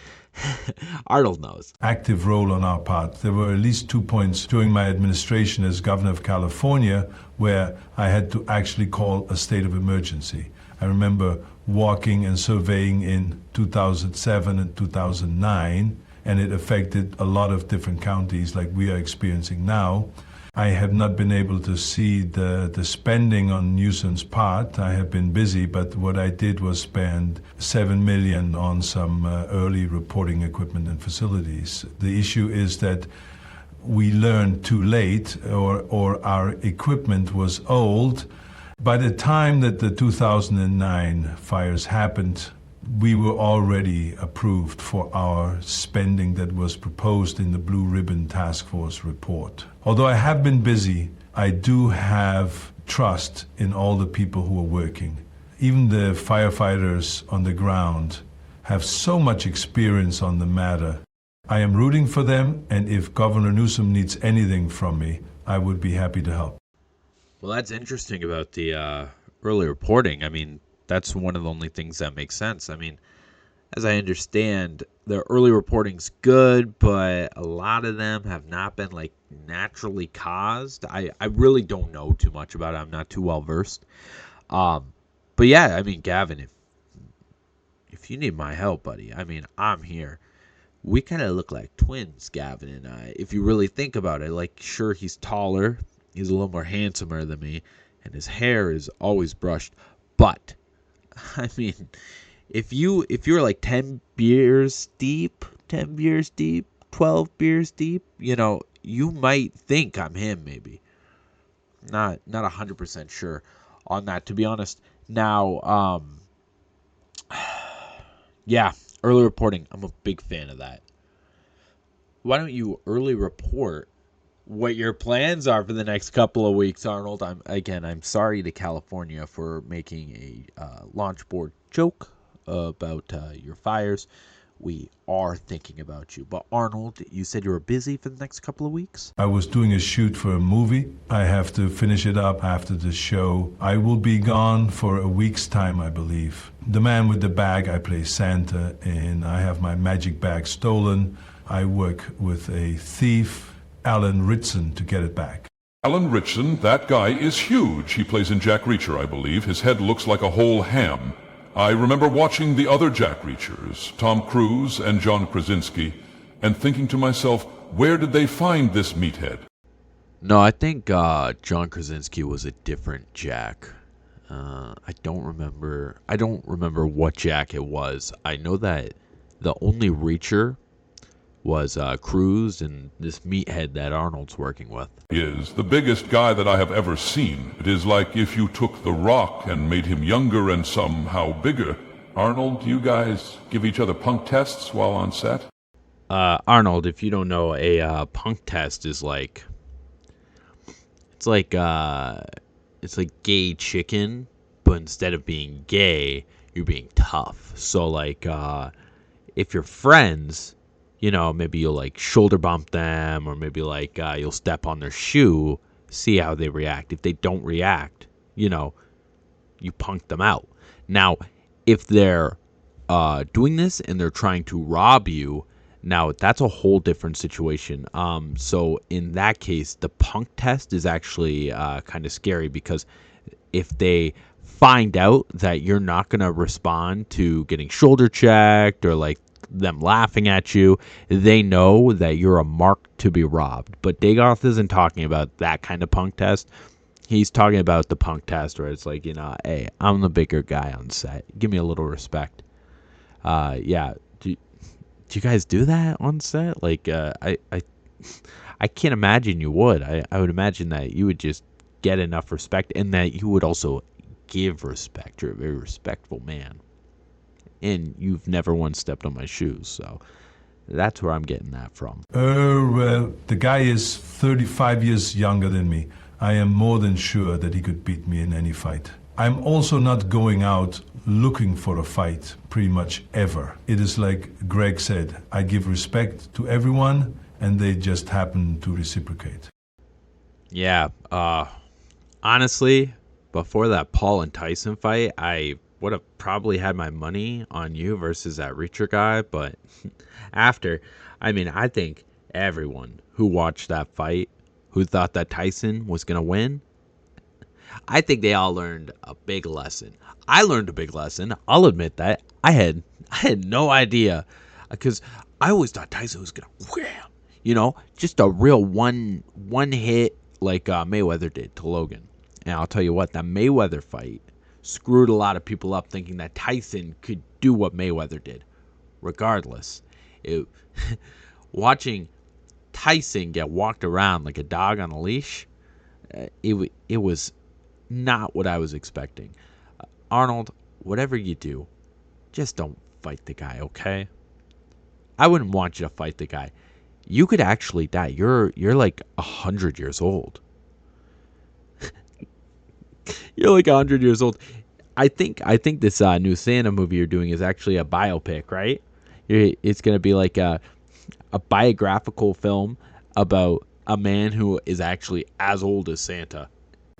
knows. Active role on our part. There were at least 2 points during my administration as governor of California where I had to actually call a state of emergency. I remember walking and surveying in 2007 and 2009, and it affected a lot of different counties like we are experiencing now. I have not been able to see the spending on Newsom's part. I have been busy, but what I did was spend $7 million on some early reporting equipment and facilities. The issue is that we learned too late, or our equipment was old. By the time that the 2009 fires happened, we were already approved for our spending that was proposed in the Blue Ribbon Task Force report. Although I have been busy, I do have trust in all the people who are working. Even the firefighters on the ground have so much experience on the matter. I am rooting for them, and if Governor Newsom needs anything from me, I would be happy to help. Well, that's interesting about the early reporting. I mean, that's one of the only things that makes sense. I mean, as I understand, the early reporting's good, but a lot of them have not been like naturally caused. I really don't know too much about it. I'm not too well versed. But yeah, I mean, Gavin, if you need my help, buddy, I mean, I'm here. We kind of look like twins, Gavin and I. If you really think about it, like, sure, he's taller, he's a little more handsomer than me, and his hair is always brushed, but I mean, if you're like 10 beers deep, 12 beers deep, you might think I'm him, maybe. Not 100% sure on that, to be honest. Now, yeah, early reporting, I'm a big fan of that. Why don't you early report what your plans are for the next couple of weeks, Arnold? I'm sorry to California for making a launch board joke about your fires. We are thinking about you. But Arnold, you said you were busy for the next couple of weeks? I was doing a shoot for a movie. I have to finish it up after the show. I will be gone for a week's time, I believe. The man with the bag, I play Santa, and I have my magic bag stolen. I work with a thief, Alan Ritson, to get it back. Alan Ritson, that guy is huge. He plays in Jack Reacher, I believe. His head looks like a whole ham. I remember watching the other Jack Reachers, Tom Cruise and John Krasinski, and thinking to myself, where did they find this meathead? No, I think John Krasinski was a different Jack. I don't remember what Jack it was. I know that the only Reacher was Cruise and this meathead that Arnold's working with. He is the biggest guy that I have ever seen. It is like if you took The Rock and made him younger and somehow bigger. Arnold, you guys give each other punk tests while on set? Arnold, if you don't know, a punk test is like... It's like gay chicken, but instead of being gay, you're being tough. So like if you're friends, maybe you'll like shoulder bump them, or maybe like you'll step on their shoe, see how they react. If they don't react, you punk them out. Now, if they're doing this and they're trying to rob you, now that's a whole different situation. So in that case, the punk test is actually kind of scary, because if they find out that you're not going to respond to getting shoulder checked or like them laughing at you, they know that you're a mark to be robbed. But Dagoth isn't talking about that kind of punk test. He's talking about the punk test where it's like, hey, I'm the bigger guy on set. Give me a little respect. Yeah. Do you guys do that on set? Like, I can't imagine you would. I would imagine that you would just get enough respect, and that you would also give respect. You're a very respectful man. And you've never once stepped on my shoes, so that's where I'm getting that from. Well, the guy is 35 years younger than me. I am more than sure that he could beat me in any fight. I'm also not going out looking for a fight pretty much ever. It is like Greg said, I give respect to everyone, and they just happen to reciprocate. Yeah, honestly, before that Paul and Tyson fight, I would have probably had my money on you versus that Reacher guy, but after, I think everyone who watched that fight, who thought that Tyson was going to win, I think they all learned a big lesson. I learned a big lesson. I'll admit that. I had no idea, because I always thought Tyson was going to wham, just a real one hit like Mayweather did to Logan. And I'll tell you what, that Mayweather fight screwed a lot of people up, thinking that Tyson could do what Mayweather did. Regardless, watching Tyson get walked around like a dog on a leash, it was not what I was expecting. Arnold, whatever you do, just don't fight the guy, okay? I wouldn't want you to fight the guy. You could actually die. You're like 100 years old. You're like 100 years old. I think this new Santa movie you're doing is actually a biopic, right? It's gonna be like a biographical film about a man who is actually as old as Santa.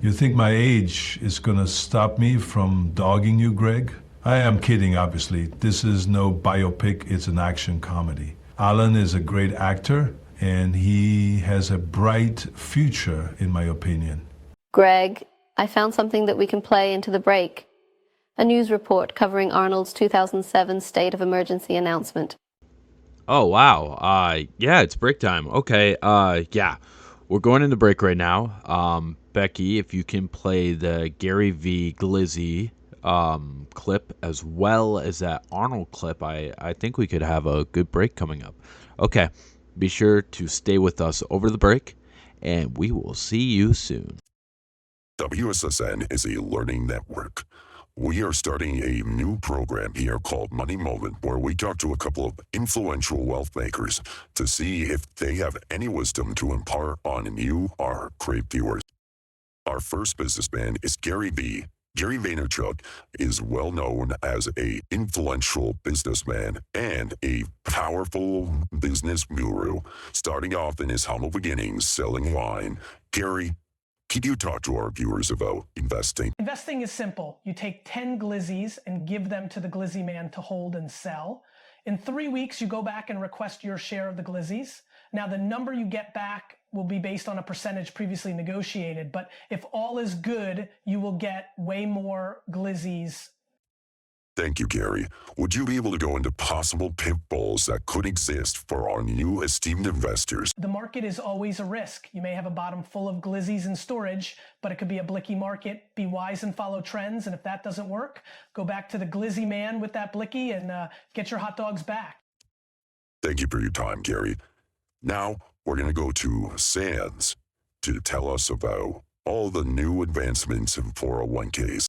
You think my age is gonna stop me from dogging you, Greg? I am kidding, obviously. This is no biopic, it's an action comedy. Alan is a great actor, and he has a bright future, in my opinion. Greg, I found something that we can play into the break. A news report covering Arnold's 2007 state of emergency announcement. Oh, wow. Yeah, it's break time. Okay, yeah. We're going into break right now. Becky, if you can play the Gary V. Glizzy clip as well as that Arnold clip, I think we could have a good break coming up. Okay, be sure to stay with us over the break, and we will see you soon. WSSN is a learning network. We are starting a new program here called Money Moment, where we talk to a couple of influential wealth makers to see if they have any wisdom to impart on you, our great viewers. Our first businessman is Gary V. Gary Vaynerchuk is well known as an influential businessman and a powerful business guru, starting off in his humble beginnings selling wine. Gary, can you talk to our viewers about investing? Investing is simple. You take 10 glizzies and give them to the glizzy man to hold and sell. In 3 weeks, you go back and request your share of the glizzies. Now, the number you get back will be based on a percentage previously negotiated, but if all is good, you will get way more glizzies. Thank you, Gary. Would you be able to go into possible pitfalls that could exist for our new esteemed investors? The market is always a risk. You may have a bottom full of glizzies in storage, but it could be a blicky market. Be wise and follow trends, and if that doesn't work, go back to the glizzy man with that blicky and get your hot dogs back. Thank you for your time, Gary. Now, we're going to go to Sands to tell us about all the new advancements in 401ks.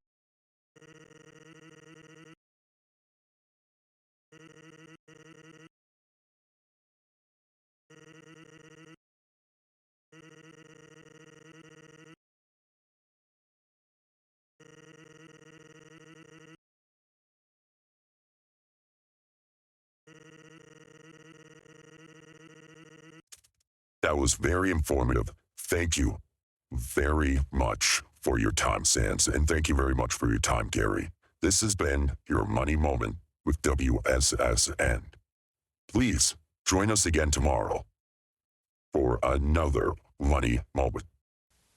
That was very informative. Thank you very much for your time, Sans, and thank you very much for your time, Gary. This has been your Money Moment with WSSN. Please join us again tomorrow for another Money Moment.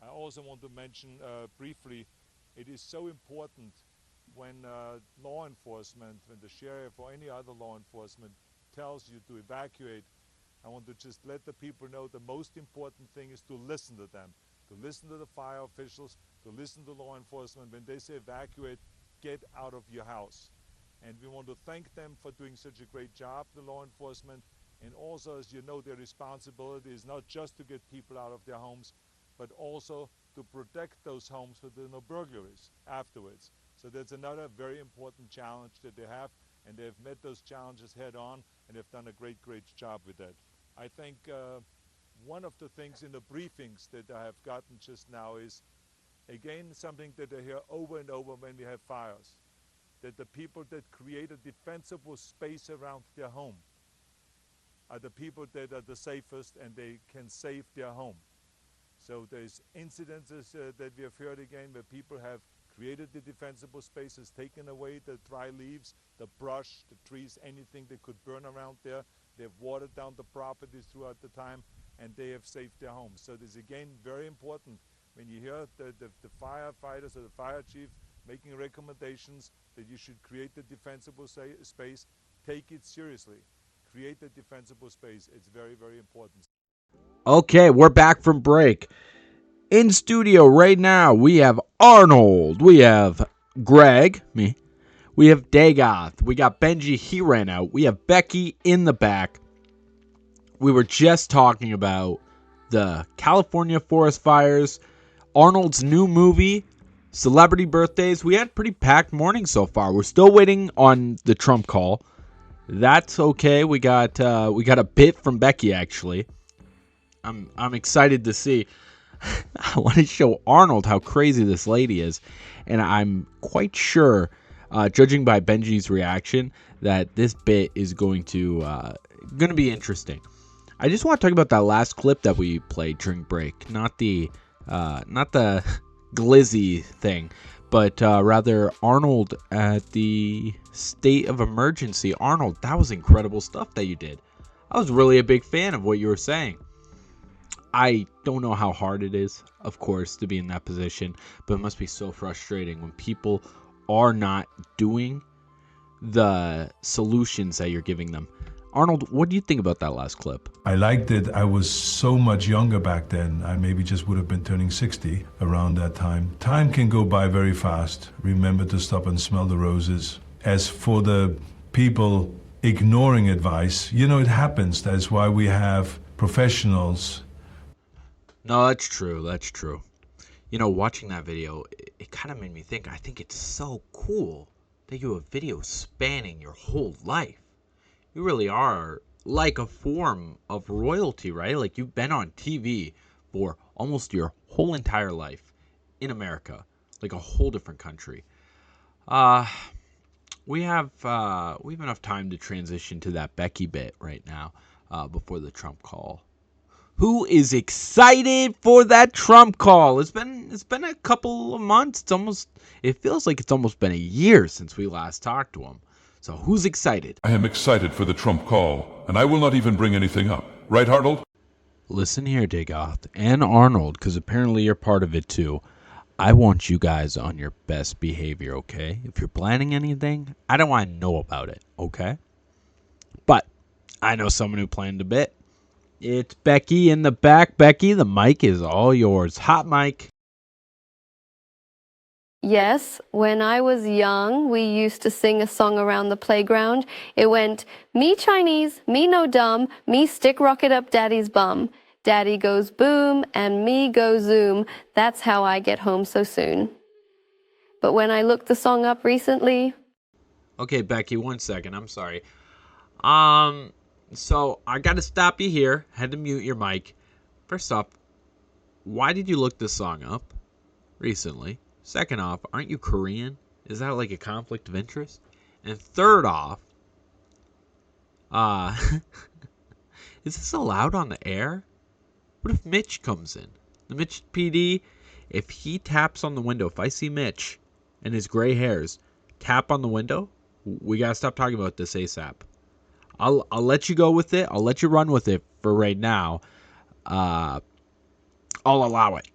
I also want to mention briefly, it is so important when law enforcement, when the sheriff or any other law enforcement tells you to evacuate. I want to just let the people know the most important thing is to listen to them, to listen to the fire officials, to listen to law enforcement. When they say evacuate, get out of your house. And we want to thank them for doing such a great job, the law enforcement. And also, as you know, their responsibility is not just to get people out of their homes, but also to protect those homes so there are no burglaries afterwards. So that's another very important challenge that they have, and they've met those challenges head on, and they've done a great, great job with that. I think one of the things in the briefings that I have gotten just now is, again, something that I hear over and over when we have fires, that the people that create a defensible space around their home are the people that are the safest and they can save their home. So there's incidences that we have heard again where people have created the defensible spaces, taken away the dry leaves, the brush, the trees, anything that could burn around there. They've watered down the properties throughout the time, and they have saved their homes. So this is, again, very important. When you hear the firefighters or the fire chief making recommendations that you should create the defensible space, take it seriously. Create the defensible space. It's very, very important. Okay, we're back from break. In studio right now, we have Arnold. We have Greg, me. We have Dagoth. We got Benji, he ran out. We have Becky in the back. We were just talking about the California forest fires, Arnold's new movie, celebrity birthdays. We had a pretty packed morning so far. We're still waiting on the Trump call. That's okay. We got a bit from Becky, actually. I'm excited to see. I want to show Arnold how crazy this lady is, and I'm quite sure, judging by Benji's reaction, that this bit is going to be interesting. I just want to talk about that last clip that we played during break, not the glizzy thing, but rather Arnold at the state of emergency. Arnold, that was incredible stuff that you did. I was really a big fan of what you were saying. I don't know how hard it is, of course, to be in that position, but it must be so frustrating when people are not doing the solutions that you're giving them. Arnold, what do you think about that last clip? I liked it. I was so much younger back then. I maybe just would have been turning 60 around that time. Time can go by very fast. Remember to stop and smell the roses. As for the people ignoring advice, it happens. That's why we have professionals. No, that's true. That's true. Watching that video, it kind of made me think, I think it's so cool that you have a video spanning your whole life. You really are like a form of royalty, right? Like you've been on TV for almost your whole entire life in America, like a whole different country. We have enough time to transition to that Becky bit right now before the Trump call. Who is excited for that Trump call? It's been a couple of months. It feels like it's almost been a year since we last talked to him. So who's excited? I am excited for the Trump call, and I will not even bring anything up. Right, Arnold? Listen here, Dagoth and Arnold, because apparently you're part of it too. I want you guys on your best behavior, okay? If you're planning anything, I don't want to know about it, okay? But I know someone who planned a bit. It's Becky in the back. Becky, the mic is all yours. Hot mic. Yes, when I was young, we used to sing a song around the playground. It went, me Chinese, me no dumb, me stick rocket up daddy's bum. Daddy goes boom and me go zoom. That's how I get home so soon. But when I looked the song up recently... Okay, Becky, 1 second. I'm sorry. So I got to stop you here. Had to mute your mic. First off, why did you look this song up recently? Second off, aren't you Korean? Is that like a conflict of interest? And third off, is this allowed on the air? What if Mitch comes in? The Mitch PD, if he taps on the window, if I see Mitch and his gray hairs tap on the window, we gotta stop talking about this ASAP. I'll let you go with it. I'll let you run with it for right now. I'll allow it.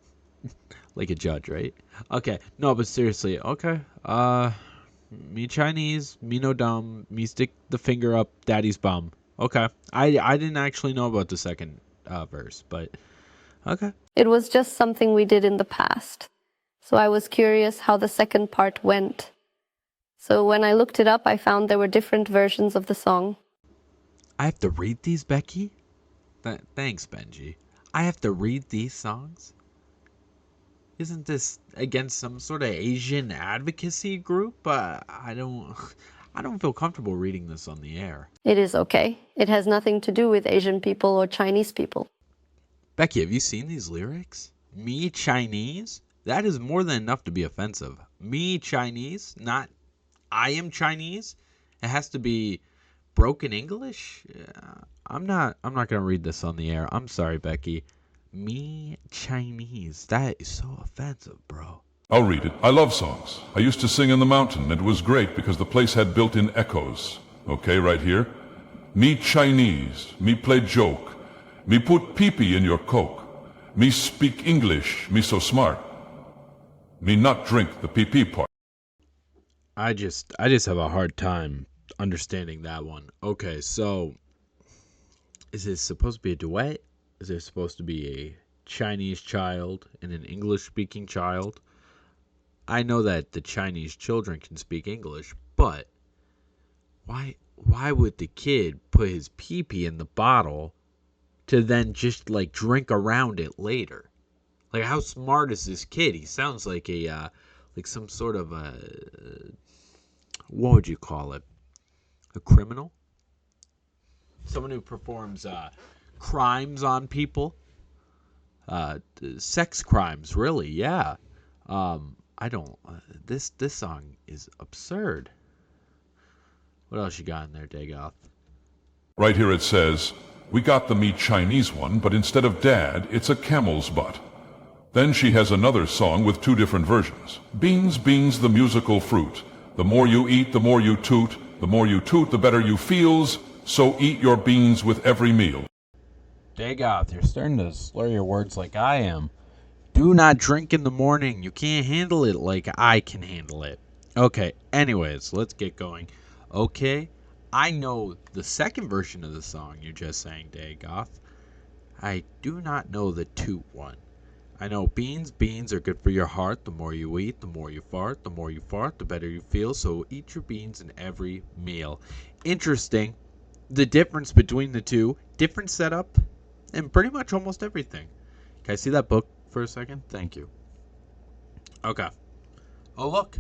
Like a judge, right? Okay. No, but seriously, okay. Me Chinese, me no dumb, me stick the finger up daddy's bum. Okay. I didn't actually know about the second verse, but okay. It was just something we did in the past. So I was curious how the second part went. So when I looked it up, I found there were different versions of the song. I have to read these, Becky? Thanks, Benji. I have to read these songs? Isn't this against some sort of Asian advocacy group? I don't feel comfortable reading this on the air. It is okay. It has nothing to do with Asian people or Chinese people. Becky, have you seen these lyrics? Me Chinese? That is more than enough to be offensive. Me Chinese, not I am Chinese. It has to be broken English. I'm not gonna read this on the air. I'm sorry, Becky. Me Chinese. That is so offensive, bro. I'll read it. I love songs. I used to sing in the mountain, and it was great because the place had built-in echoes. Okay, right here. Me Chinese. Me play joke. Me put pee-pee in your coke. Me speak English. Me so smart. Me not drink the pee-pee part. I just have a hard time understanding that one. Okay, so is it supposed to be a duet? Is there supposed to be a Chinese child and an English-speaking child? I know that the Chinese children can speak English, but why would the kid put his pee-pee in the bottle to then just like drink around it later? Like, how smart is this kid? He sounds like a like some sort of a, what would you call it? A criminal? Someone who performs crimes on people, sex crimes, really. Yeah. I don't. This song is absurd. What else you got in there, Dagoth? Right here it says, we got the Me Chinese one, but instead of dad, it's a camel's butt. Then she has another song with two different versions. Beans, beans, the musical fruit. The more you eat, the more you toot. The more you toot, the better you feels. So eat your beans with every meal. Dagoth, you're starting to slur your words like I am. Do not drink in the morning. You can't handle it like I can handle it. Okay, anyways, let's get going. Okay, I know the second version of the song you just sang, Dagoth. I do not know the toot one. I know beans are good for your heart. The more you eat, the more you fart. The more you fart, the better you feel. So eat your beans in every meal. Interesting. The difference between the two. Different setup. And pretty much almost everything. Can I see that book for a second? Thank you. Okay. Oh, look.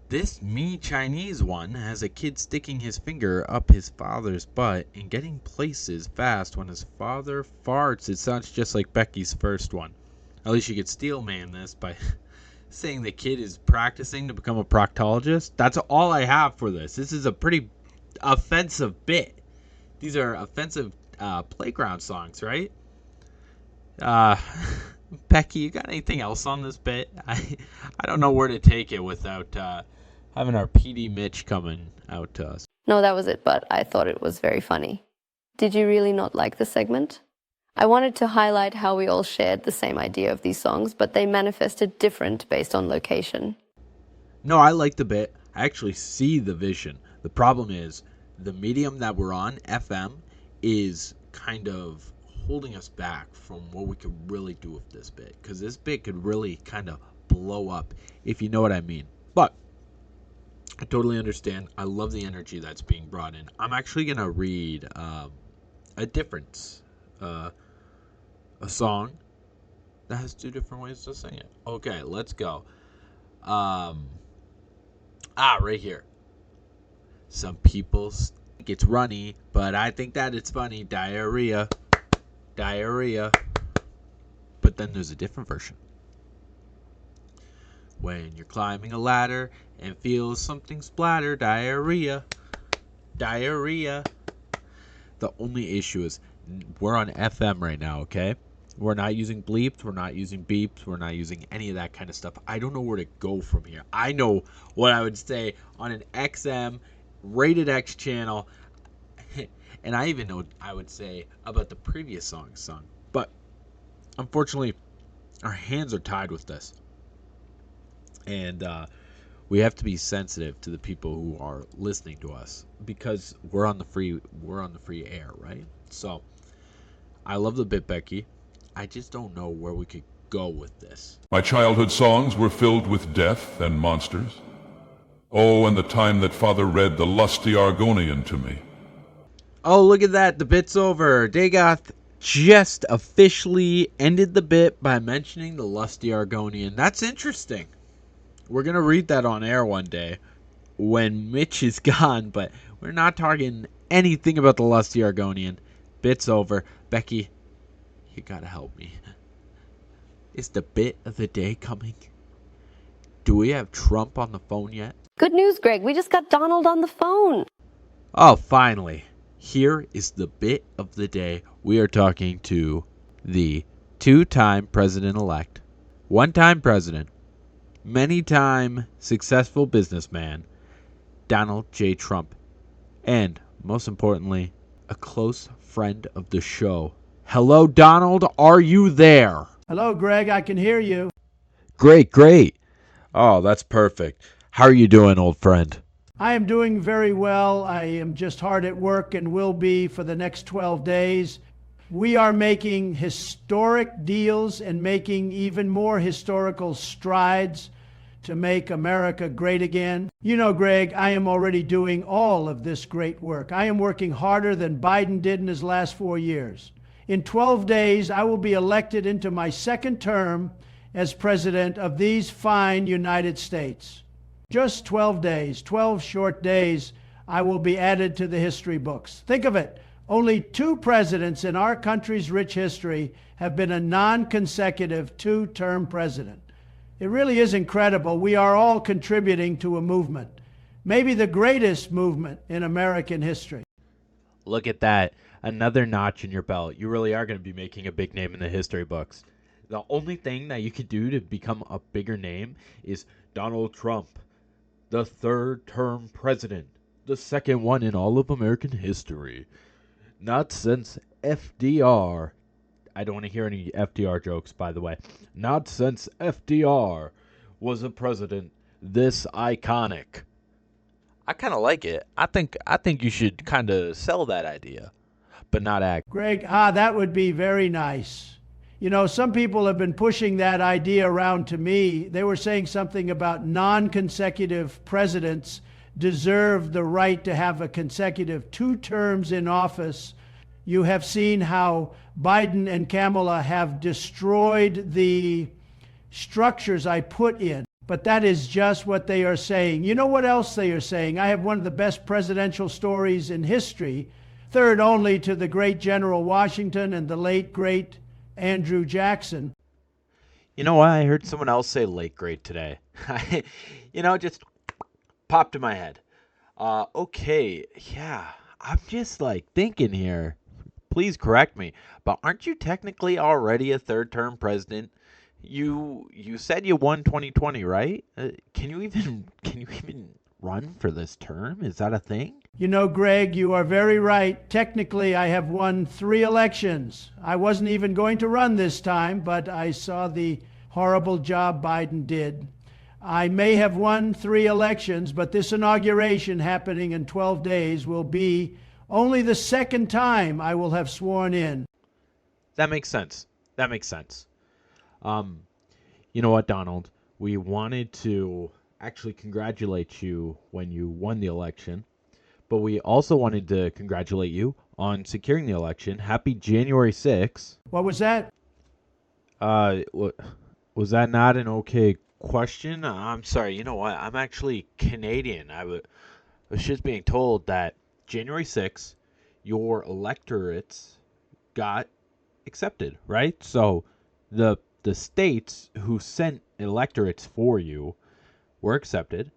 This Me Chinese one has a kid sticking his finger up his father's butt and getting places fast when his father farts. It sounds just like Becky's first one. At least you could steel man this by saying the kid is practicing to become a proctologist. That's all I have for this. This is a pretty offensive bit. These are offensive playground songs, right? Becky, you got anything else on this bit? I don't know where to take it without having our PD Mitch coming out to us. No, that was it, but I thought it was very funny. Did you really not like the segment? I wanted to highlight how we all shared the same idea of these songs, but they manifested different based on location. No, I like the bit. I actually see the vision. The problem is the medium that we're on, FM, is kind of holding us back from what we could really do with this bit, because this bit could really kind of blow up, if you know what I mean. But I totally understand. I love the energy that's being brought in. I'm actually going to read a different a song that has two different ways to sing it. Okay, let's go. Right here. Some people think it's runny, but I think that it's funny. Diarrhea. But then there's a different version. When you're climbing a ladder and feel something splatter. Diarrhea. The only issue is We're on FM right now, okay? We're not using bleeps. We're not using beeps. We're not using any of that kind of stuff. I don't know where to go from here. I know what I would say on an XM rated X channel. And I even know what I would say about the previous song sung. But unfortunately, our hands are tied with this. And we have to be sensitive to the people who are listening to us because we're on the free air, right? So I love the bit, Becky. I just don't know where we could go with this. My childhood songs were filled with death and monsters. Oh, and the time that Father read the lusty Argonian to me. Oh, look at that. The bit's over. Dagoth just officially ended the bit by mentioning the lusty Argonian. That's interesting. We're going to read that on air one day when Mitch is gone, but we're not talking anything about the lusty Argonian. Bit's over. Becky, you got to help me. Is the bit of the day coming? Do we have Trump on the phone yet? Good news, Greg. We just got Donald on the phone. Oh, finally. Here is the bit of the day. We are talking to the two-time president-elect, one-time president, many-time successful businessman, Donald J. Trump, and, most importantly, a close friend of the show. Hello, Donald. Are you there? Hello, Greg. I can hear you. Great. Oh, that's perfect. How are you doing, old friend? I am doing very well. I am just hard at work and will be for the next 12 days. We are making historic deals and making even more historical strides to make America great again. You know, Greg, I am already doing all of this great work. I am working harder than Biden did in his last 4 years. In 12 days, I will be elected into my second term as president of these fine United States. Just 12 days, 12 short days, I will be added to the history books. Think of it. Only 2 presidents in our country's rich history have been a non-consecutive 2-term president. It really is incredible. We are all contributing to a movement, maybe the greatest movement in American history. Look at that. Another notch in your belt. You really are going to be making a big name in the history books. The only thing that you could do to become a bigger name is Donald Trump, the 3rd-term president, the second one in all of American history. Not since FDR. I don't want to hear any FDR jokes, by the way. Not since FDR was a president this iconic. I kind of like it. I think you should kind of sell that idea, but not act. Greg, that would be very nice. You know, some people have been pushing that idea around to me. They were saying something about non-consecutive presidents deserve the right to have a consecutive 2 terms in office. You have seen how Biden and Kamala have destroyed the structures I put in. But that is just what they are saying. You know what else they are saying? I have one of the best presidential stories in history, third only to the great General Washington and the late, great Andrew Jackson. You know what? I heard someone else say late great today. Just popped in my head. Okay, yeah. I'm just thinking here. Please correct me, but aren't you technically already a 3rd-term president? You said you won 2020, right? Can you even run for this term? Is that a thing? You know, Greg, you are very right. Technically, I have won 3 elections. I wasn't even going to run this time, but I saw the horrible job Biden did. I may have won 3 elections, but this inauguration happening in 12 days will be only the 2nd time I will have sworn in. That makes sense. You know what, Donald? We wanted to actually congratulate you when you won the election, but we also wanted to congratulate you on securing the election. Happy January 6th. What was that? Was that not an okay question? I'm sorry. You know what? I'm actually Canadian. I was just being told that January 6th, your electorates got accepted, right? So the states who sent electorates for you were accepted,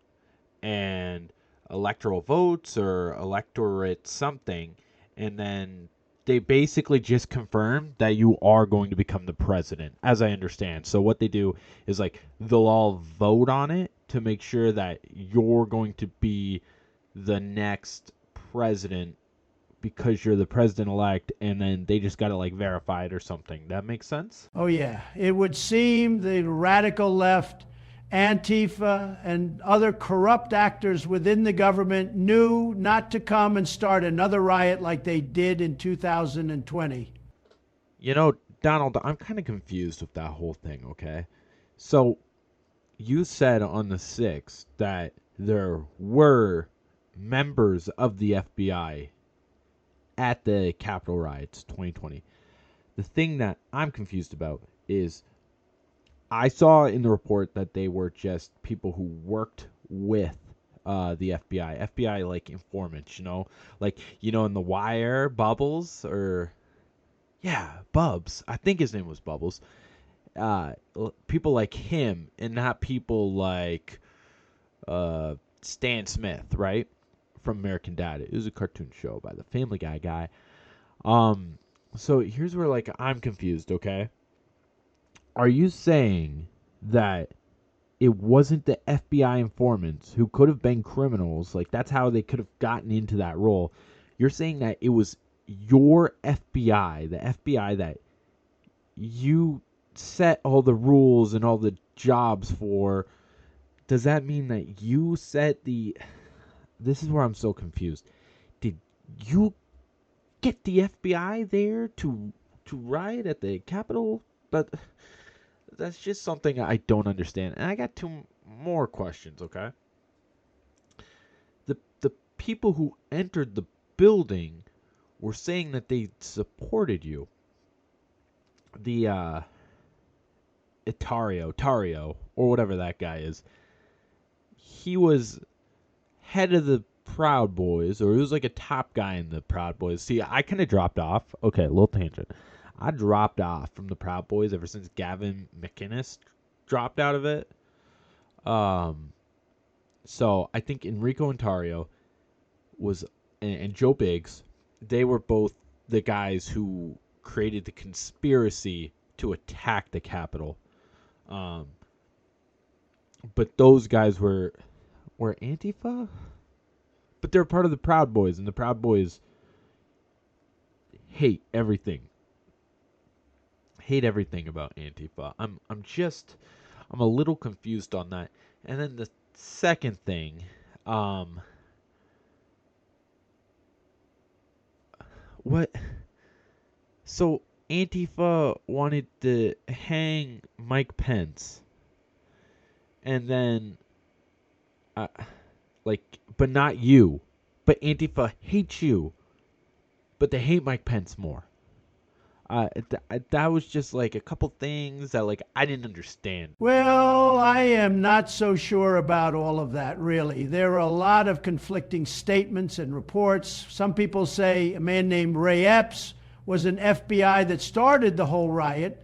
and electoral votes or electorate something, and then they basically just confirm that you are going to become the president, as I understand. So what they do is like they'll all vote on it to make sure that you're going to be the next president because you're the president-elect, and then they just got to like verify it or something. That makes sense? Oh, yeah. It would seem the radical left, Antifa, and other corrupt actors within the government knew not to come and start another riot like they did in 2020. You know, Donald, I'm kind of confused with that whole thing, okay? So, you said on the 6th that there were members of the FBI at the Capitol riots 2020. The thing that I'm confused about is I saw in the report that they were just people who worked with the FBI like informants, you know, like, you know, in The Wire, Bubbles, or yeah, Bubs. I think his name was Bubbles. People like him, and not people like Stan Smith, right? From American Dad. It was a cartoon show by the Family Guy guy. So here's where like I'm confused, okay? Are you saying that it wasn't the FBI informants who could have been criminals, like that's how they could have gotten into that role? You're saying that it was your FBI, the FBI that you set all the rules and all the jobs for. Does that mean that you set the... This is where I'm so confused. Did you get the FBI there to riot at the Capitol? But that's just something I don't understand. And I got two more questions, okay? The people who entered the building were saying that they supported you. The Tario, or whatever that guy is. He was head of the Proud Boys, or he was like a top guy in the Proud Boys. See, I kind of dropped off. Okay, a little tangent. I dropped off from the Proud Boys ever since Gavin McInnes dropped out of it. So I think Enrico and Tario was, and Joe Biggs, they were both the guys who created the conspiracy to attack the Capitol. But those guys were Antifa? But they're part of the Proud Boys, and the Proud Boys hate everything. Hate everything about Antifa. I'm a little confused on that. And then the second thing, what? So Antifa wanted to hang Mike Pence, and then, but not you. But Antifa hates you, but they hate Mike Pence more. That was just like a couple things that like I didn't understand. Well, I am not so sure about all of that, really. There are a lot of conflicting statements and reports. Some people say a man named Ray Epps was an FBI that started the whole riot.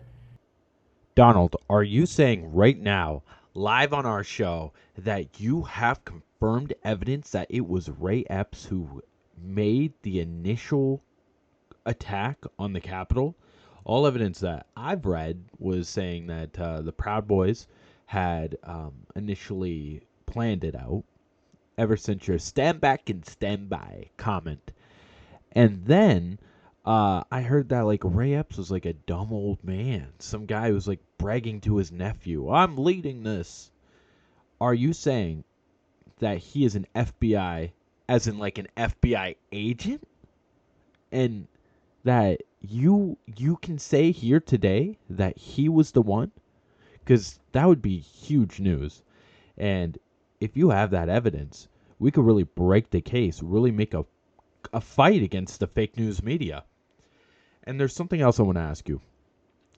Donald, are you saying right now, live on our show, that you have confirmed evidence that it was Ray Epps who made the initial attack on the Capitol? All evidence that I've read was saying that the Proud Boys had initially planned it out ever since your stand back and stand by comment. And then I heard that like Ray Epps was like a dumb old man. Some guy was like bragging to his nephew, I'm leading this. Are you saying that he is an FBI, as in like an FBI agent? And that you can say here today that he was the one? Because that would be huge news. And if you have that evidence, we could really break the case, really make a fight against the fake news media. And there's something else I want to ask you.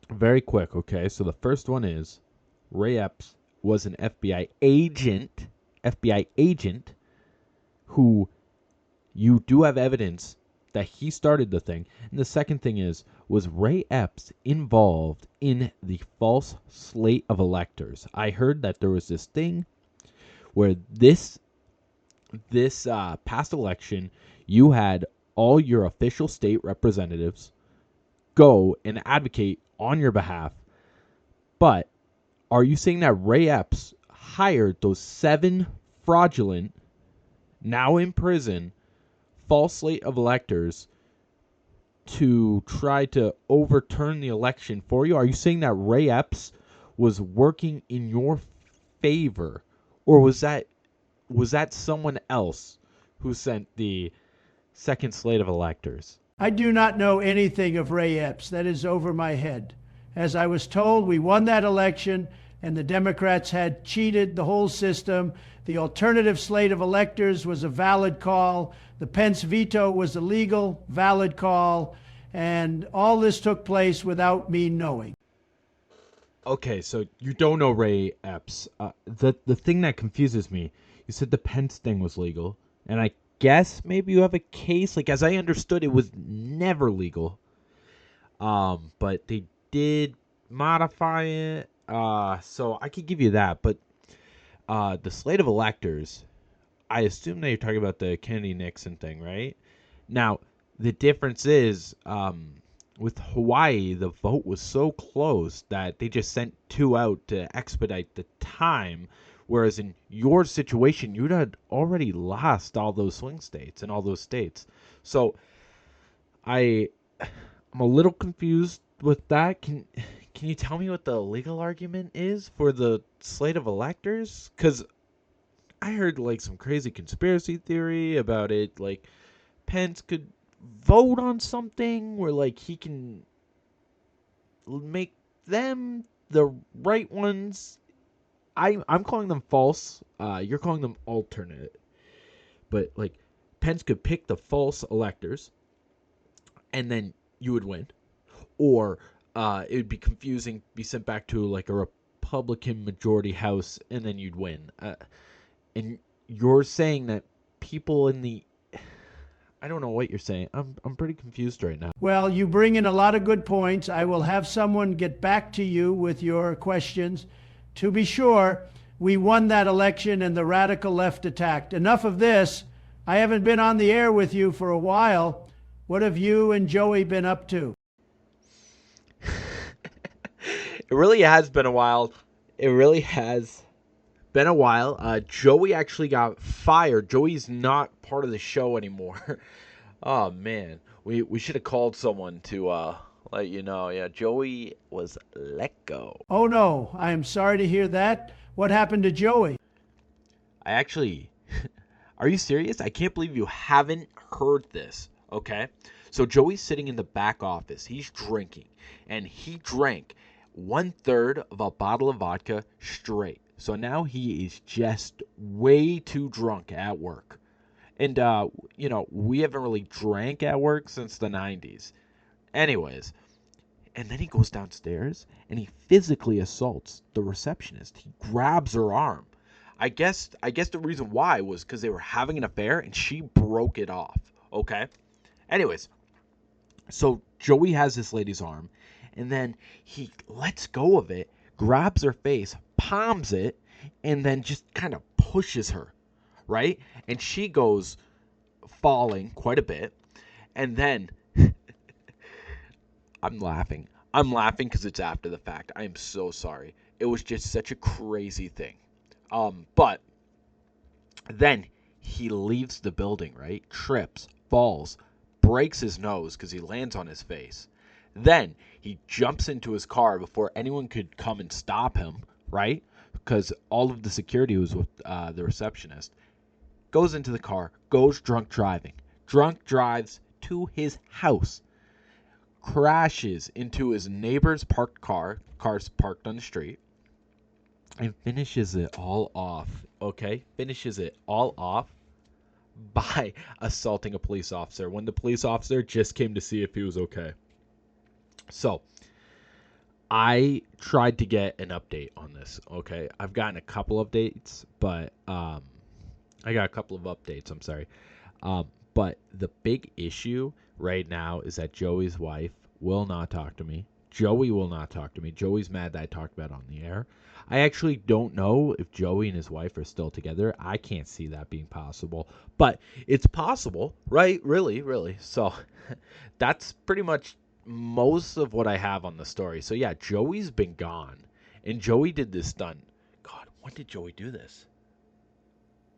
Very quick, okay? So the first one is, Ray Epps was an FBI agent who you do have evidence that he started the thing. And the second thing is, was Ray Epps involved in the false slate of electors? I heard that there was this thing where this past election, you had all your official state representatives go and advocate on your behalf. But are you saying that Ray Epps hired those 7 fraudulent, now in prison, false slate of electors to try to overturn the election for you? Are you saying that Ray Epps was working in your favor, or was that someone else who sent the second slate of electors? I do not know anything of Ray Epps. That is over my head. As I was told, we won that election, and the Democrats had cheated the whole system. The alternative slate of electors was a valid call. The Pence veto was a legal, valid call. And all this took place without me knowing. Okay, so you don't know Ray Epps. The thing that confuses me, you said the Pence thing was legal, and I guess maybe you have a case. Like, as I understood, it was never legal. But they did modify it. So I could give you that. But the slate of electors, I assume that you're talking about the Kennedy-Nixon thing, right? Now, the difference is, with Hawaii, the vote was so close that they just sent 2 out to expedite the time, whereas in your situation, you'd had already lost all those swing states and all those states. So I'm a little confused with that. Can you tell me what the legal argument is for the slate of electors? Because I heard like some crazy conspiracy theory about it, like Pence could vote on something where like he can make them the right ones. I'm calling them false. You're calling them alternate. But like Pence could pick the false electors, and then you would win, or it would be confusing, be sent back to like a Republican majority house, and then you'd win. And you're saying that people in the I don't know what you're saying. I'm pretty confused right now. Well, you bring in a lot of good points. I will have someone get back to you with your questions. To be sure, we won that election and the radical left attacked. Enough of this. I haven't been on the air with you for a while. What have you and Joey been up to? It really has been a while. It really has been a while. Joey actually got fired. Joey's not part of the show anymore. Oh man, we should have called someone to let you know. Yeah, Joey was let go. Oh no, I am sorry to hear that. What happened to Joey? I actually, are you serious? I can't believe you haven't heard this. Okay, so Joey's sitting in the back office. He's drinking, and he drank 1/3 of a bottle of vodka straight. So now he is just way too drunk at work. And, we haven't really drank at work since the 90s. Anyways, and then he goes downstairs and he physically assaults the receptionist. He grabs her arm. I guess the reason why was because they were having an affair and she broke it off. Okay? Anyways, so Joey has this lady's arm and then he lets go of it, grabs her face, palms it, and then just kind of pushes her, right? And she goes falling quite a bit. And then I'm laughing. I'm laughing because it's after the fact. I am so sorry. It was just such a crazy thing. But then he leaves the building, right? Trips, falls, breaks his nose because he lands on his face. Then he jumps into his car before anyone could come and stop him, right? Because all of the security was with the receptionist. Goes into the car, goes drunk driving. Drunk drives to his house. Crashes into his neighbor's parked cars parked on the street. And finishes it all off, okay? Finishes it all off by assaulting a police officer when the police officer just came to see if he was okay. So, I tried to get an update on this, okay? I've gotten a couple updates, but I got a couple of updates, I'm sorry. But the big issue right now is that Joey's wife will not talk to me. Joey will not talk to me. Joey's mad that I talked about it on the air. I actually don't know if Joey and his wife are still together. I can't see that being possible, but it's possible, right? Really, really. So that's pretty much most of what I have on the story. So yeah, Joey's been gone, and Joey did this stunt. God, when did Joey do this?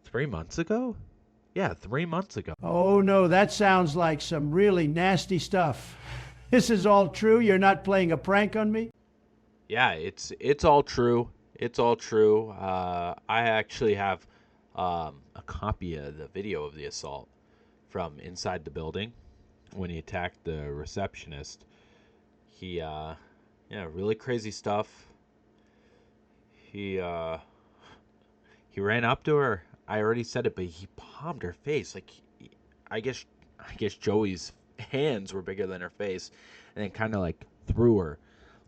3 months ago? Yeah, 3 months ago. Oh no, that sounds like some really nasty stuff. This is all true? You're not playing a prank on me? Yeah, it's all true. It's all true. I actually have a copy of the video of the assault from inside the building when he attacked the receptionist. He really crazy stuff. He ran up to her. I already said it, but he palmed her face. Like, I guess Joey's hands were bigger than her face, and then kind of like threw her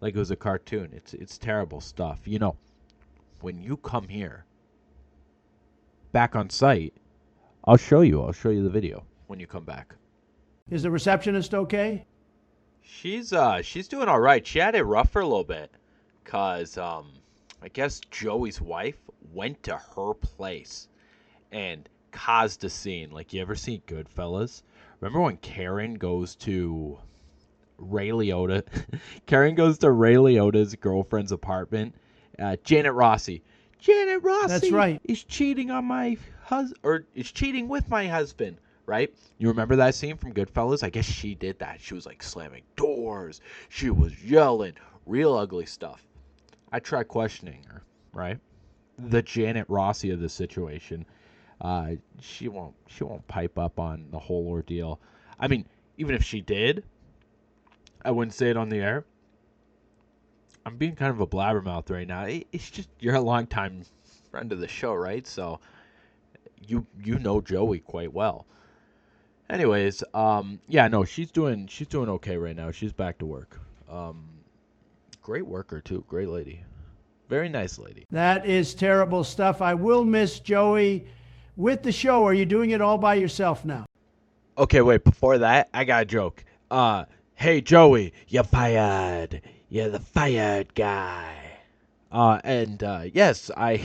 like it was a cartoon. It's terrible stuff. You know, when you come here back on site, I'll show you the video when you come back. Is the receptionist okay? She's doing all right. She had it rough for a little bit cuz I guess Joey's wife went to her place and caused a scene. Like, you ever see Goodfellas? Remember when Karen goes to Ray Liotta? Karen goes to Ray Liotta's girlfriend's apartment. Janet Rossi. That's right. Is cheating on my husband, or is cheating with my husband, right? You remember that scene from Goodfellas? I guess she did that. She was like slamming doors. She was yelling. Real ugly stuff. I tried questioning her, right? The Janet Rossi of the situation. She won't pipe up on the whole ordeal. I mean, even if she did, I wouldn't say it on the air. I'm being kind of a blabbermouth right now. It's just, you're a longtime friend of the show, right? So you know Joey quite well. Anyways, yeah, no, she's doing okay right now. She's back to work. Great worker too. Great lady. Very nice lady. That is terrible stuff. I will miss Joey with the show. Are you doing it all by yourself now? Okay, wait. Before that, I got a joke. Hey, Joey, you're fired. You're the fired guy. Yes, I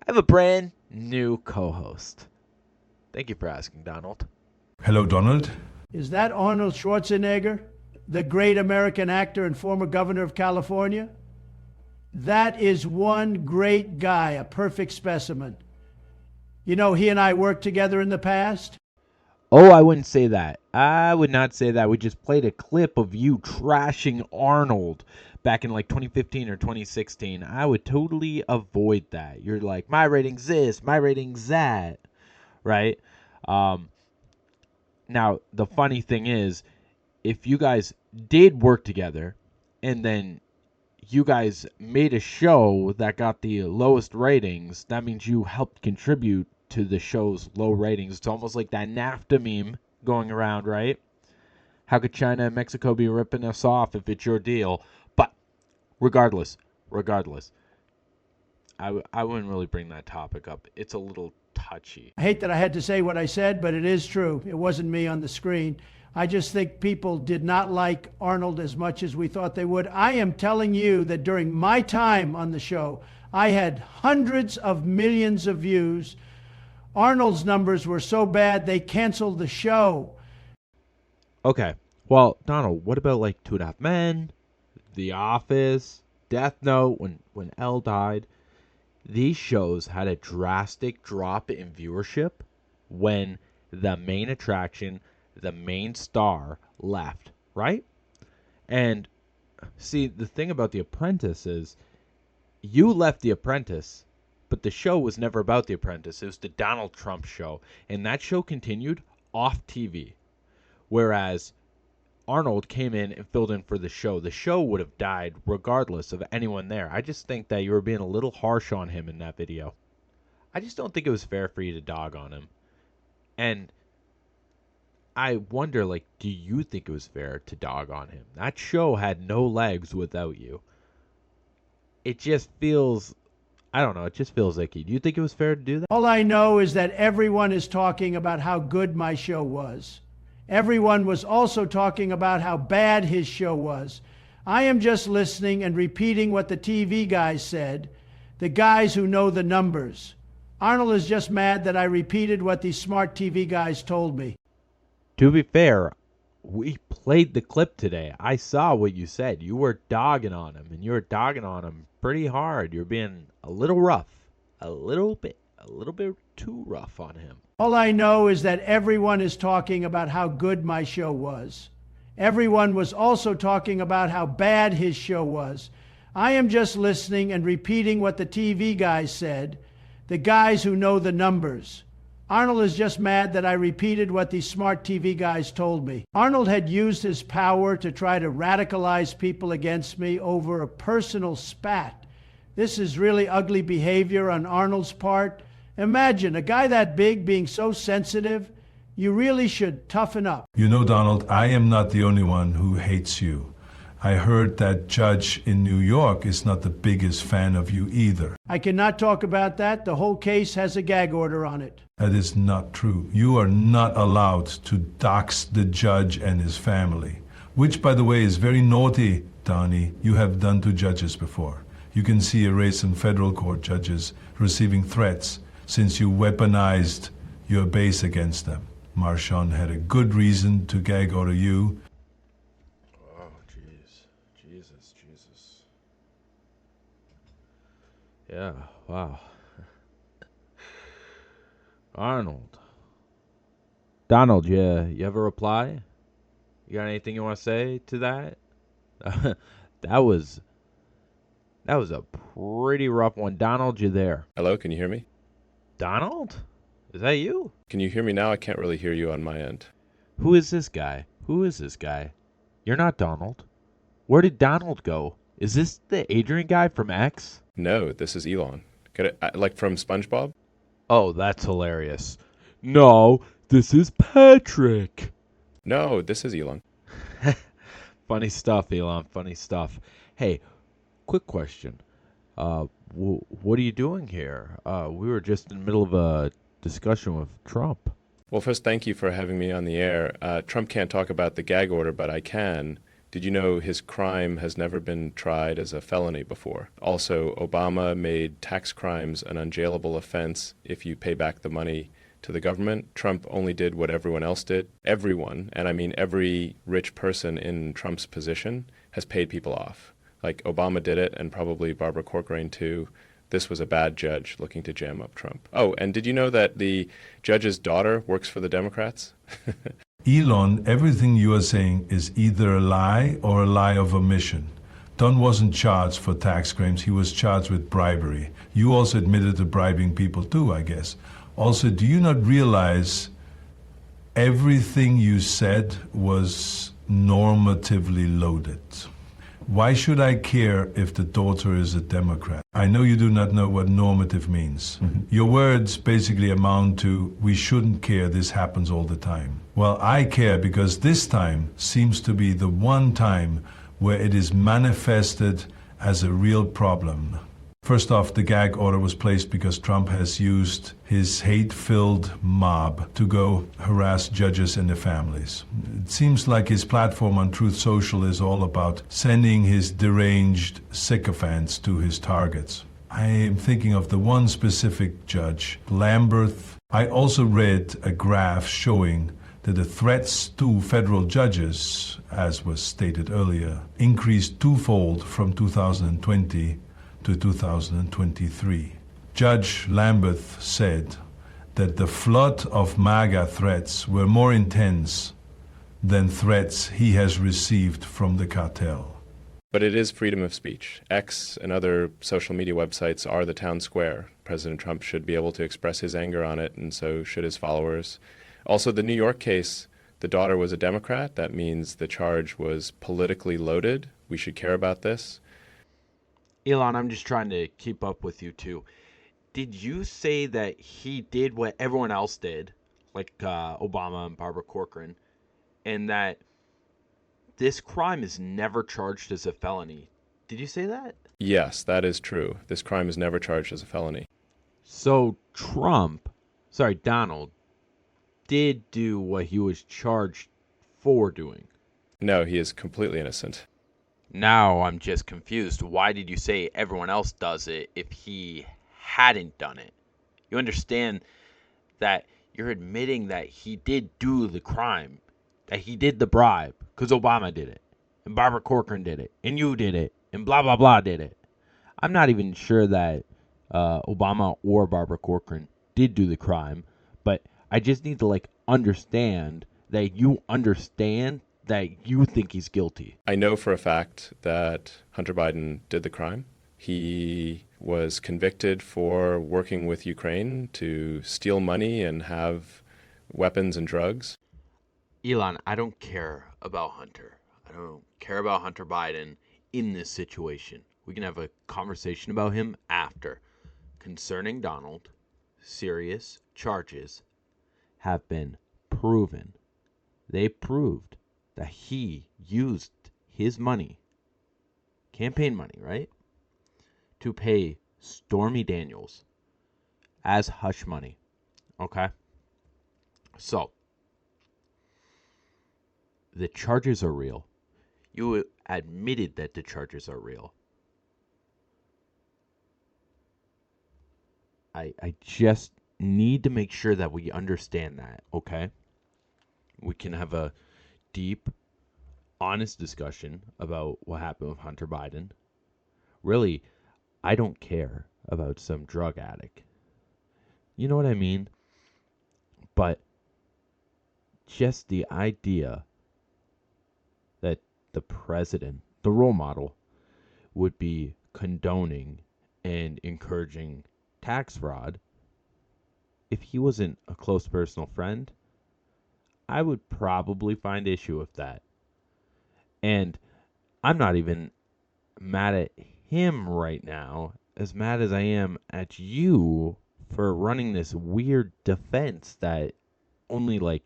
have a brand new co-host. Thank you for asking, Donald. Hello, Donald. Is that Arnold Schwarzenegger, the great American actor and former governor of California? That is one great guy, a perfect specimen. You know, he and I worked together in the past. Oh, I wouldn't say that. I would not say that. We just played a clip of you trashing Arnold back in like 2015 or 2016. I would totally avoid that. You're like, my rating's this, my rating's that, right? Now, the funny thing is, if you guys did work together and then you guys made a show that got the lowest ratings, that means you helped contribute to the show's low ratings. It's almost like that NAFTA meme going around, right? How could China and Mexico be ripping us off if it's your deal? But regardless, I wouldn't really bring that topic up. It's a little touchy. I hate that I had to say what I said, but it is true. It wasn't me on the screen. I just think people did not like Arnold as much as we thought they would. I am telling you that during my time on the show, I had hundreds of millions of views. Arnold's numbers were so bad, they canceled the show. Okay. Well, Donald, what about like 2.5 Men, The Office, Death Note, when Elle died? These shows had a drastic drop in viewership when the main attraction, the main star, left, right? And see, the thing about The Apprentice is you left The Apprentice, but the show was never about The Apprentice. It was the Donald Trump show, and that show continued off TV. Whereas Arnold came in and filled in for the show. The show would have died regardless of anyone there. I just think that you were being a little harsh on him in that video. I just don't think it was fair for you to dog on him. And I wonder, like, do you think it was fair to dog on him? That show had no legs without you. It just feels, I don't know, it just feels icky. Do you think it was fair to do that? All I know is that everyone is talking about how good my show was. Everyone was also talking about how bad his show was. I am just listening and repeating what the TV guys said. The guys who know the numbers. Arnold is just mad that I repeated what these smart TV guys told me. To be fair, we played the clip today. I saw what you said. You were dogging on him, and you were dogging on him pretty hard. You're being a little rough. A little bit too rough on him. All I know is that everyone is talking about how good my show was. Everyone was also talking about how bad his show was. I am just listening and repeating what the TV guys said, the guys who know the numbers. Arnold is just mad that I repeated what these smart TV guys told me. Arnold had used his power to try to radicalize people against me over a personal spat. This is really ugly behavior on Arnold's part. Imagine a guy that big being so sensitive. You really should toughen up. You know, Donald, I am not the only one who hates you. I heard that judge in New York is not the biggest fan of you either. I cannot talk about that. The whole case has a gag order on it. That is not true. You are not allowed to dox the judge and his family, which, by the way, is very naughty, Donnie. You have done to judges before. You can see a race in federal court judges receiving threats since you weaponized your base against them. Marshawn had a good reason to gag order you. Oh, jeez. Jesus. Yeah, wow. Arnold. Donald, you have a reply? You got anything you want to say to that? That was a pretty rough one. Donald, you there? Hello, can you hear me? Donald? Is that you? Can you hear me now? I can't really hear you on my end. Who is this guy? You're not Donald. Where did Donald go? Is this the Adrian guy from X? No, this is Elon. Get it? Like from SpongeBob? Oh, that's hilarious. No, this is Patrick. No, this is Elon. Funny stuff, Elon. Funny stuff. Hey, quick question. What are you doing here? We were just in the middle of a discussion with Trump. Well, first, thank you for having me on the air. Trump can't talk about the gag order, but I can. Did you know his crime has never been tried as a felony before? Also, Obama made tax crimes an unjailable offense if you pay back the money to the government. Trump only did what everyone else did. Everyone, and I mean every rich person in Trump's position, has paid people off. Like Obama did it, and probably Barbara Corcoran too. This was a bad judge looking to jam up Trump. Oh, and did you know that the judge's daughter works for the Democrats? Elon, everything you are saying is either a lie or a lie of omission. Don wasn't charged for tax crimes. He was charged with bribery. You also admitted to bribing people too, I guess. Also, do you not realize everything you said was normatively loaded? Why should I care if the daughter is a Democrat? I know you do not know what normative means. Your words basically amount to, we shouldn't care, this happens all the time. Well, I care because this time seems to be the one time where it is manifested as a real problem. First off, the gag order was placed because Trump has used his hate-filled mob to go harass judges and their families. It seems like his platform on Truth Social is all about sending his deranged sycophants to his targets. I am thinking of the one specific judge, Lamberth. I also read a graph showing that the threats to federal judges, as was stated earlier, increased twofold from 2020 to 2023. Judge Lamberth said that the flood of MAGA threats were more intense than threats he has received from the cartel. But it is freedom of speech. X and other social media websites are the town square. President Trump should be able to express his anger on it, and so should his followers. Also, the New York case, the daughter was a Democrat. That means the charge was politically loaded. We should care about this. Elon, I'm just trying to keep up with you too. Did you say that he did what everyone else did, like Obama and Barbara Corcoran, and that this crime is never charged as a felony? Did you say that? Yes, that is true. This crime is never charged as a felony. So Donald, did do what he was charged for doing. No, he is completely innocent. Now I'm just confused. Why did you say everyone else does it if he hadn't done it? You understand that you're admitting that he did do the crime, that he did the bribe, because Obama did it, and Barbara Corcoran did it, and you did it, and blah, blah, blah did it. I'm not even sure that Obama or Barbara Corcoran did do the crime, but I just need to, understand that you understand that you think he's guilty. I know for a fact that Hunter Biden did the crime. He was convicted for working with Ukraine to steal money and have weapons and drugs. Elon, I don't care about Hunter. I don't care about Hunter Biden in this situation. We can have a conversation about him after. Concerning Donald, serious charges have been proven. They proved that he used his money, campaign money, right, to pay Stormy Daniels as hush money. Okay? So, the charges are real. You admitted that the charges are real. I just need to make sure that we understand that, okay? We can have a deep, honest discussion about what happened with Hunter Biden. Really, I don't care about some drug addict. You know what I mean? But just the idea that the president, the role model, would be condoning and encouraging tax fraud, if he wasn't a close personal friend, I would probably find issue with that. And I'm not even mad at him right now, as mad as I am at you for running this weird defense that only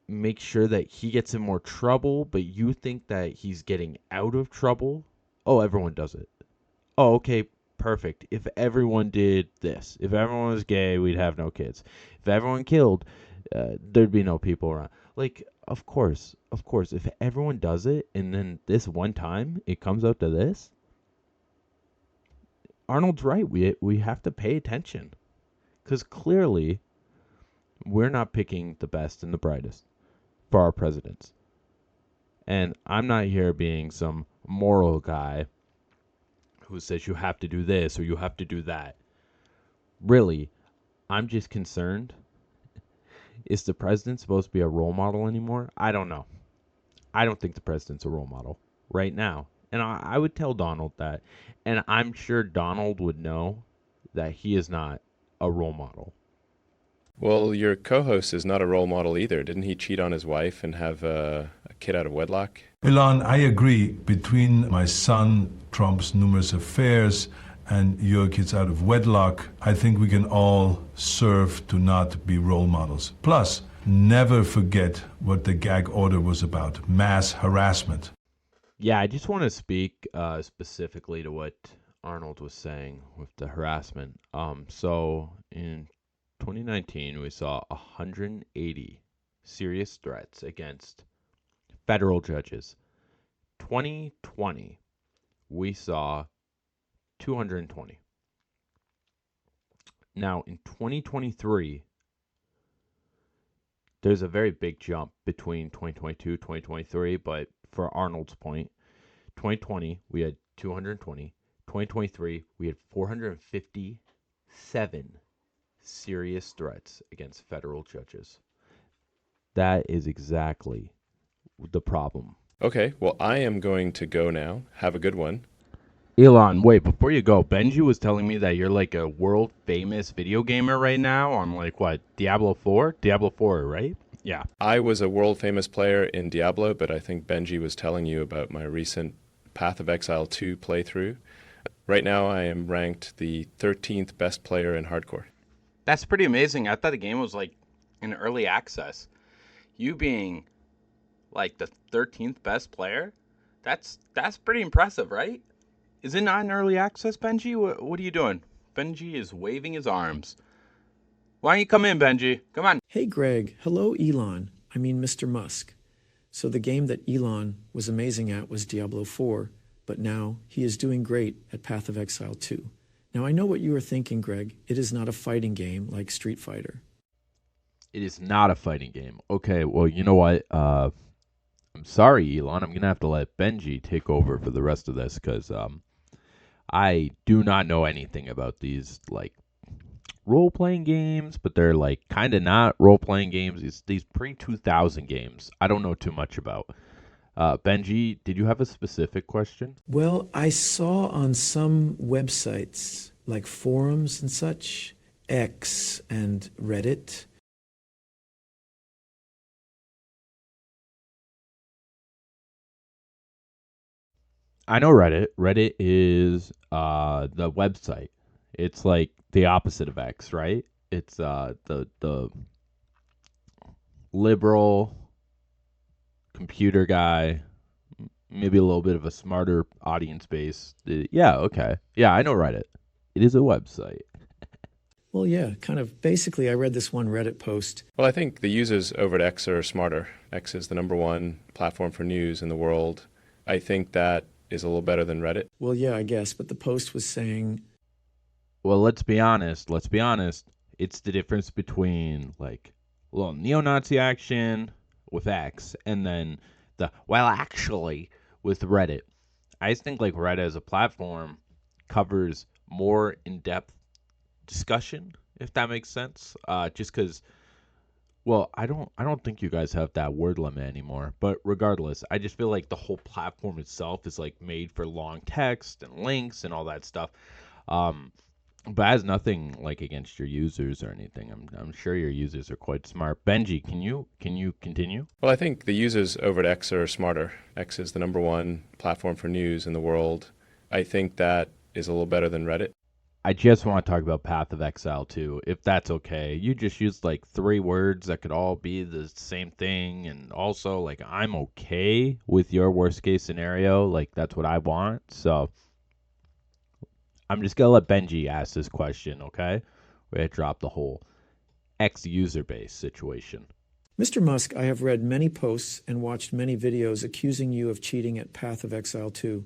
makes sure that he gets in more trouble, but you think that he's getting out of trouble. Oh, everyone does it. Oh, okay, perfect. If everyone did this, if everyone was gay, we'd have no kids. If everyone killed, there'd be no people around. Of course, if everyone does it, and then this one time it comes out to this, Arnold's right. We have to pay attention, because clearly we're not picking the best and the brightest for our presidents. And I'm not here being some moral guy who says you have to do this or you have to do that. Really, I'm just concerned. Is the president supposed to be a role model anymore? I don't know. I don't think the president's a role model right now. And I would tell Donald that. And I'm sure Donald would know that he is not a role model. Well, your co-host is not a role model either. Didn't he cheat on his wife and have a kid out of wedlock? Elon, I agree. Between my son, Trump's numerous affairs, and your kids out of wedlock, I think we can all serve to not be role models. Plus, never forget what the gag order was about, mass harassment. Yeah, I just want to speak specifically to what Arnold was saying with the harassment. So in 2019, we saw 180 serious threats against federal judges. 2020, we saw 220. Now, in 2023, there's a very big jump between 2022 and 2023, but for Arnold's point, 2020, we had 220. 2023, we had 457 serious threats against federal judges. That is exactly the problem. Okay, well, I am going to go now. Have a good one. Elon, wait, before you go, Benji was telling me that you're like a world famous video gamer right now on what, Diablo 4? Diablo 4, right? Yeah. I was a world famous player in Diablo, but I think Benji was telling you about my recent Path of Exile 2 playthrough. Right now, I am ranked the 13th best player in hardcore. That's pretty amazing. I thought the game was in early access. You being the 13th best player, that's pretty impressive, right? Is it not in early access, Benji? What are you doing? Benji is waving his arms. Why don't you come in, Benji? Come on. Hey, Greg. Hello, Elon. I mean, Mr. Musk. So the game that Elon was amazing at was Diablo 4, but now he is doing great at Path of Exile 2. Now I know what you are thinking, Greg. It is not a fighting game like Street Fighter. It is not a fighting game. Okay, well, you know what? I'm sorry, Elon. I'm going to have to let Benji take over for the rest of this because I do not know anything about these, like, role-playing games, but they're, like, kind of not role-playing games. It's these pre-2000 games I don't know too much about. Benji, did you have a specific question? Well, I saw on some websites, like forums and such, X and Reddit, I know Reddit. Reddit is the website. It's like the opposite of X, right? It's the liberal computer guy, maybe a little bit of a smarter audience base. Yeah, okay. Yeah, I know Reddit. It is a website. Well, yeah, kind of. Basically, I read this one Reddit post. Well, I think the users over at X are smarter. X is the #1 platform for news in the world. I think that is a little better than Reddit. Well, yeah, I guess, but the post was saying, well, let's be honest. It's the difference between, like, a little neo-Nazi action with X and then actually, with Reddit. I just think, like, Reddit as a platform covers more in-depth discussion, if that makes sense. Just because, well, I don't think you guys have that word limit anymore. But regardless, I just feel like the whole platform itself is, like, made for long text and links and all that stuff. But it has nothing, like, against your users or anything. I'm sure your users are quite smart. Benji, can you continue? Well, I think the users over at X are smarter. X is the #1 platform for news in the world. I think that is a little better than Reddit. I just want to talk about Path of Exile 2, if that's okay. You just used, like, 3 words that could all be the same thing, and also, like, I'm okay with your worst-case scenario. Like, that's what I want, so I'm just going to let Benji ask this question, okay? We're going to drop the whole X-user base situation. Mr. Musk, I have read many posts and watched many videos accusing you of cheating at Path of Exile 2.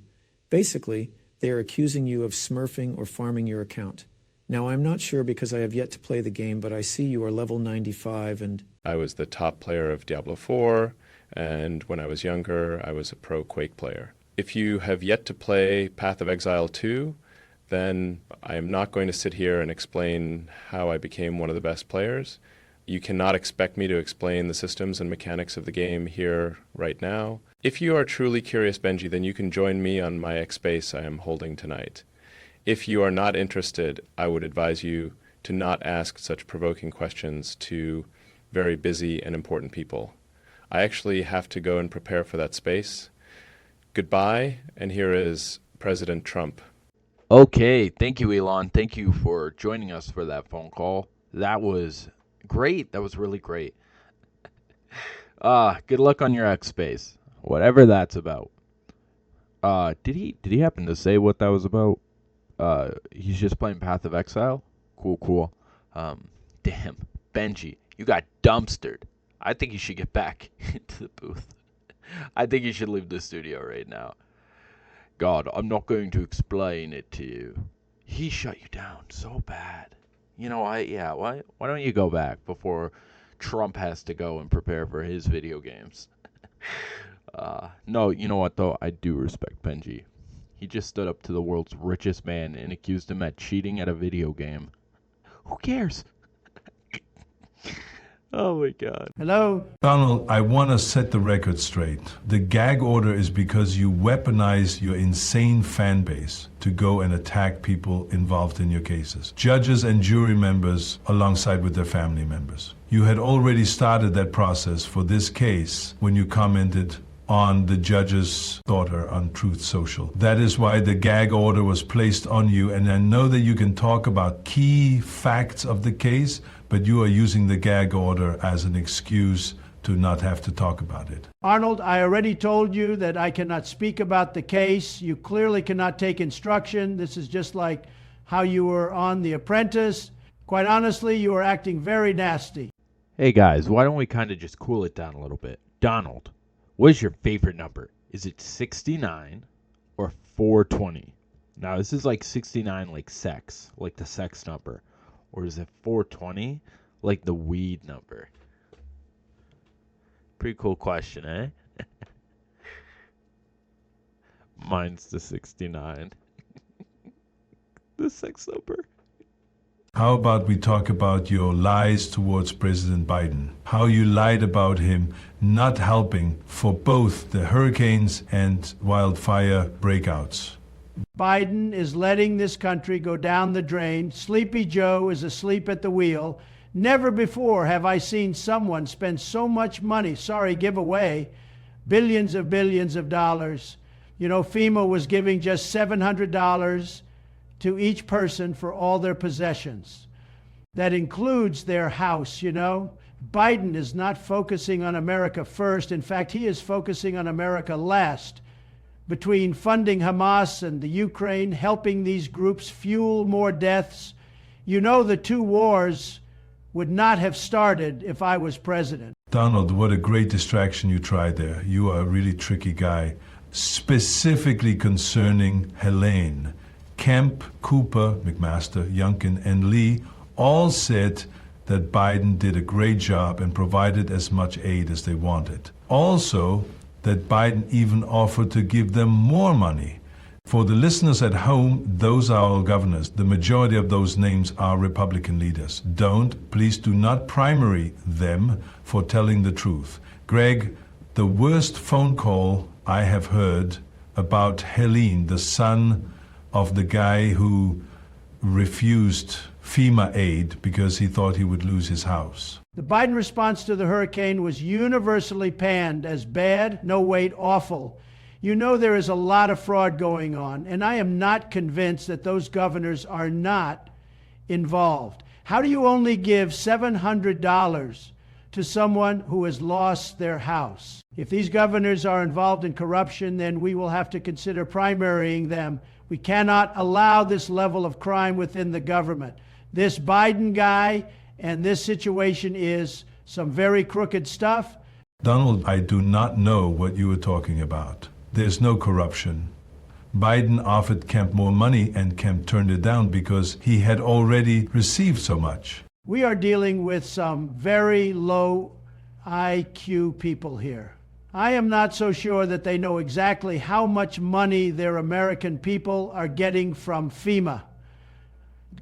Basically, they are accusing you of smurfing or farming your account. Now, I'm not sure because I have yet to play the game, but I see you are level 95 and... I was the top player of Diablo 4, and when I was younger, I was a pro Quake player. If you have yet to play Path of Exile 2, then I am not going to sit here and explain how I became one of the best players. You cannot expect me to explain the systems and mechanics of the game here right now. If you are truly curious, Benji, then you can join me on my X base I am holding tonight. If you are not interested, I would advise you to not ask such provoking questions to very busy and important people. I actually have to go and prepare for that space. Goodbye, and here is President Trump. Okay, thank you, Elon. Thank you for joining us for that phone call. That was great. That was really great. Good luck on your X space, whatever that's about. Did he happen to say what that was about? He's just playing Path of Exile? Cool. Damn, Benji, you got dumpstered. I think you should get back into the booth. I think you should leave the studio right now. God, I'm not going to explain it to you. He shut you down so bad. You know what? Yeah, why don't you go back before Trump has to go and prepare for his video games? No, you know what, though? I do respect Benji. He just stood up to the world's richest man and accused him of cheating at a video game. Who cares? Oh, my God. Hello? Donald, I want to set the record straight. The gag order is because you weaponize your insane fan base to go and attack people involved in your cases. Judges and jury members alongside with their family members. You had already started that process for this case when you commented on the judge's daughter on Truth Social. That is why the gag order was placed on you, and I know that you can talk about key facts of the case, but you are using the gag order as an excuse to not have to talk about it. Arnold, I already told you that I cannot speak about the case. You clearly cannot take instruction. This is just like how you were on The Apprentice. Quite honestly, you are acting very nasty. Hey, guys, why don't we kind of just cool it down a little bit? Donald, What is your favorite number? Is it 69 or 420? Now, this is like 69 like sex, like the sex number. Or is it 420 like the weed number? Pretty cool question, eh? Mine's the 69. The sex number. How about we talk about your lies towards President Biden? How you lied about him not helping for both the hurricanes and wildfire breakouts. Biden is letting this country go down the drain. Sleepy Joe is asleep at the wheel. Never before have I seen someone spend so much money, give away billions of dollars. You know, FEMA was giving just $700 to each person for all their possessions. That includes their house, you know. Biden is not focusing on America first. In fact, he is focusing on America last. Between funding Hamas and the Ukraine, helping these groups fuel more deaths, you know the two wars would not have started if I was president. Donald, what a great distraction you tried there. You are a really tricky guy. Specifically concerning Helene, Kemp, Cooper, McMaster, Youngkin, and Lee all said that Biden did a great job and provided as much aid as they wanted. Also, that Biden even offered to give them more money. For the listeners at home, those are all governors. The majority of those names are Republican leaders. Please do not primary them for telling the truth. Greg, the worst phone call I have heard about Helene, the son of the guy who refused FEMA aid because he thought he would lose his house. The Biden response to the hurricane was universally panned as bad, no wait, awful. You know there is a lot of fraud going on, and I am not convinced that those governors are not involved. How do you only give $700 to someone who has lost their house? If these governors are involved in corruption, then we will have to consider primarying them. We cannot allow this level of crime within the government. This Biden guy and this situation is some very crooked stuff. Donald, I do not know what you were talking about. There's no corruption. Biden offered Kemp more money and Kemp turned it down because he had already received so much. We are dealing with some very low IQ people here. I am not so sure that they know exactly how much money their American people are getting from FEMA.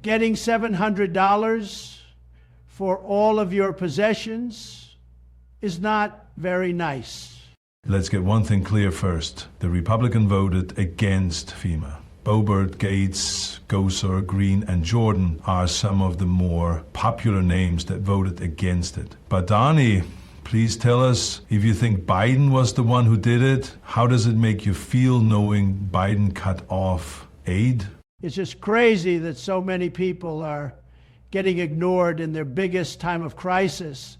Getting $700 for all of your possessions is not very nice. Let's get one thing clear first. The Republican voted against FEMA. Boebert, Gates, Gosar, Green, and Jordan are some of the more popular names that voted against it. But Donnie, please tell us if you think Biden was the one who did it. How does it make you feel knowing Biden cut off aid? It's just crazy that so many people are getting ignored in their biggest time of crisis.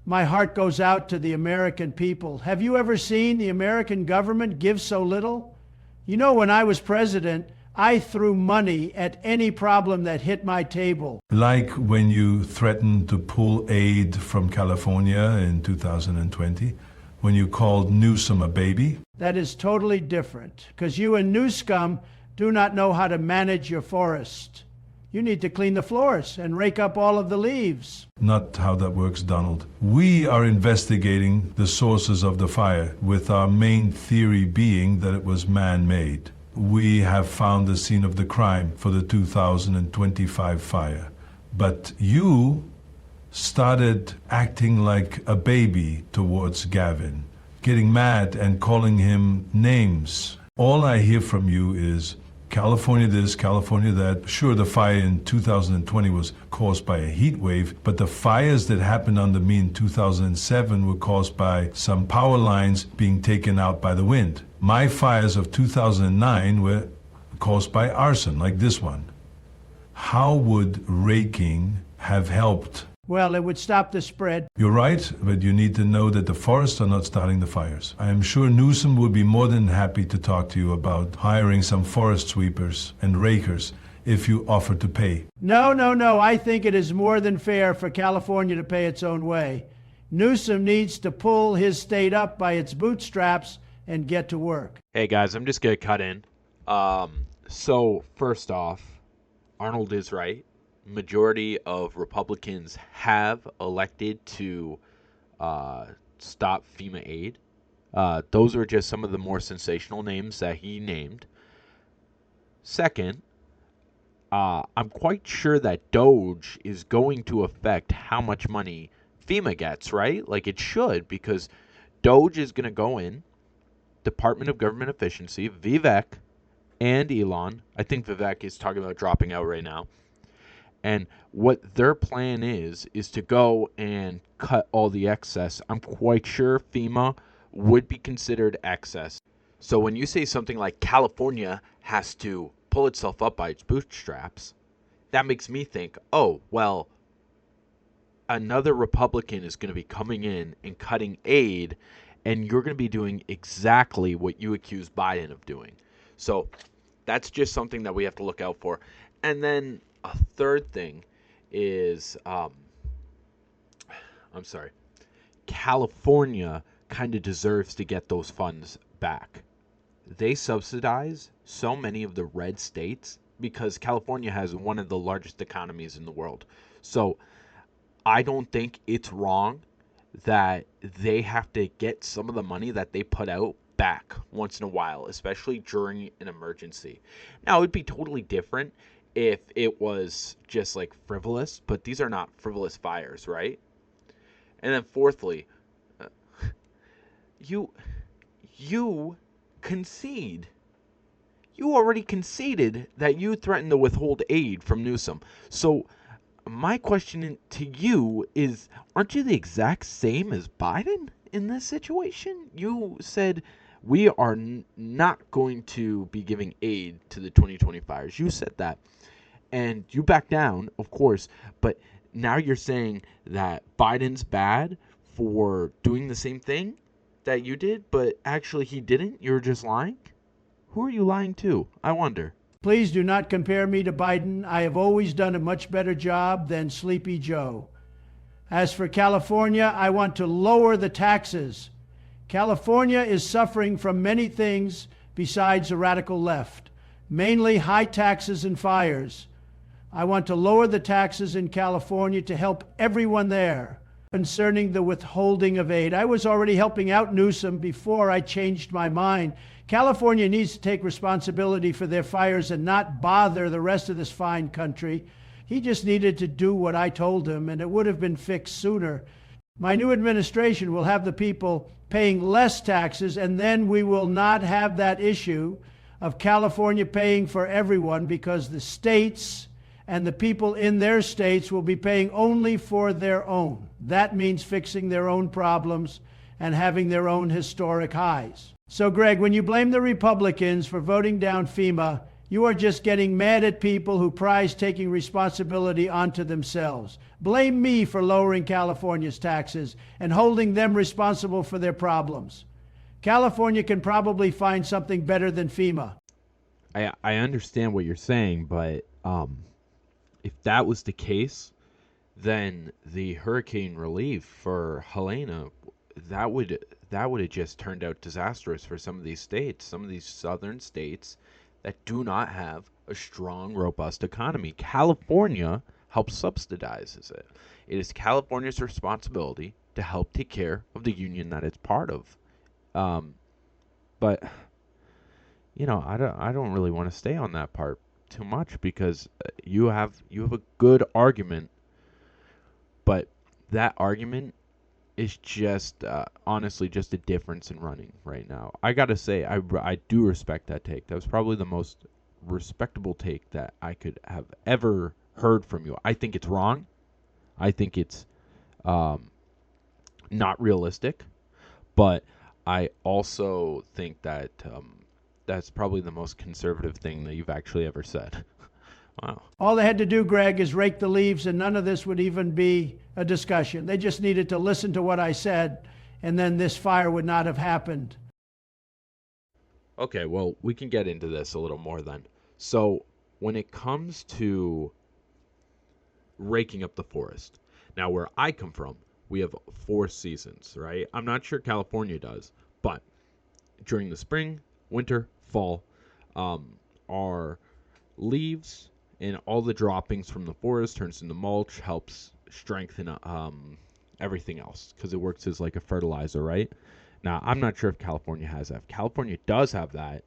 My heart goes out to the American people. Have you ever seen the American government give so little? You know, when I was president, I threw money at any problem that hit my table. Like when you threatened to pull aid from California in 2020, when you called Newsom a baby? That is totally different, because you and Newscum do not know how to manage your forest. You need to clean the floors and rake up all of the leaves. Not how that works, Donald. We are investigating the sources of the fire, with our main theory being that it was man-made. We have found the scene of the crime for the 2025 fire. But you started acting like a baby towards Gavin, getting mad and calling him names. All I hear from you is California this, California that. Sure, the fire in 2020 was caused by a heat wave, but the fires that happened under me in 2007 were caused by some power lines being taken out by the wind. My fires of 2009 were caused by arson, like this one. How would raking have helped? Well, it would stop the spread. You're right, but you need to know that the forests are not starting the fires. I am sure Newsom would be more than happy to talk to you about hiring some forest sweepers and rakers if you offer to pay. No. I think it is more than fair for California to pay its own way. Newsom needs to pull his state up by its bootstraps and get to work. Hey guys, I'm just gonna cut in. So first off, Arnold is right. Majority of Republicans have elected to stop FEMA aid. Those are just some of the more sensational names that he named. Second, I'm quite sure that Doge is going to affect how much money FEMA gets, right? Like it should, because Doge is going to go in, Department of Government Efficiency, Vivek, and Elon. I think Vivek is talking about dropping out right now. And what their plan is to go and cut all the excess. I'm quite sure FEMA would be considered excess. So when you say something like California has to pull itself up by its bootstraps, that makes me think, oh, well, another Republican is going to be coming in and cutting aid, and you're going to be doing exactly what you accuse Biden of doing. So that's just something that we have to look out for. And then a third thing is, California kind of deserves to get those funds back. They subsidize so many of the red states because California has one of the largest economies in the world. So I don't think it's wrong that they have to get some of the money that they put out back once in a while, especially during an emergency. Now, it would be totally different if it was just like frivolous, but these are not frivolous fires, right? And then fourthly, you concede. You already conceded that you threatened to withhold aid from Newsom. So my question to you is, aren't you the exact same as Biden in this situation? You said we are not going to be giving aid to the 2020 fires. You said that. And you backed down, of course. But now you're saying that Biden's bad for doing the same thing that you did, but actually he didn't? You're just lying? Who are you lying to? I wonder. Please do not compare me to Biden. I have always done a much better job than Sleepy Joe. As for California, I want to lower the taxes. California is suffering from many things besides the radical left, mainly high taxes and fires. I want to lower the taxes in California to help everyone there. Concerning the withholding of aid, I was already helping out Newsom before I changed my mind. California needs to take responsibility for their fires and not bother the rest of this fine country. He just needed to do what I told him, and it would have been fixed sooner. My new administration will have the people paying less taxes, and then we will not have that issue of California paying for everyone, because the states and the people in their states will be paying only for their own. That means fixing their own problems and having their own historic highs. So, Greg, when you blame the Republicans for voting down FEMA, you are just getting mad at people who prize taking responsibility onto themselves. Blame me for lowering California's taxes and holding them responsible for their problems. California can probably find something better than FEMA. I understand what you're saying, but if that was the case, then the hurricane relief for Helena, that would have just turned out disastrous for some of these states, some of these southern states that do not have a strong, robust economy. California helps subsidizes it. It is California's responsibility to help take care of the union that it's part of. But you know, I don't really want to stay on that part too much, because you have a good argument, but that argument is just honestly just a difference in running right now. I gotta say, I do respect that take. That was probably the most respectable take that I could have ever heard from you. I think it's wrong. I think it's not realistic, but I also think that that's probably the most conservative thing that you've actually ever said. Wow. All they had to do, Greg, is rake the leaves, and none of this would even be a discussion. They just needed to listen to what I said, and then this fire would not have happened. Okay, well, we can get into this a little more then. So, when it comes to raking up the forest, now where I come from, we have 4 seasons, right? I'm not sure California does, but during the spring, winter, fall, our leaves and all the droppings from the forest turns into mulch, helps strengthen everything else because it works as like a fertilizer, right? Now, I'm not sure if California has that. If California does have that,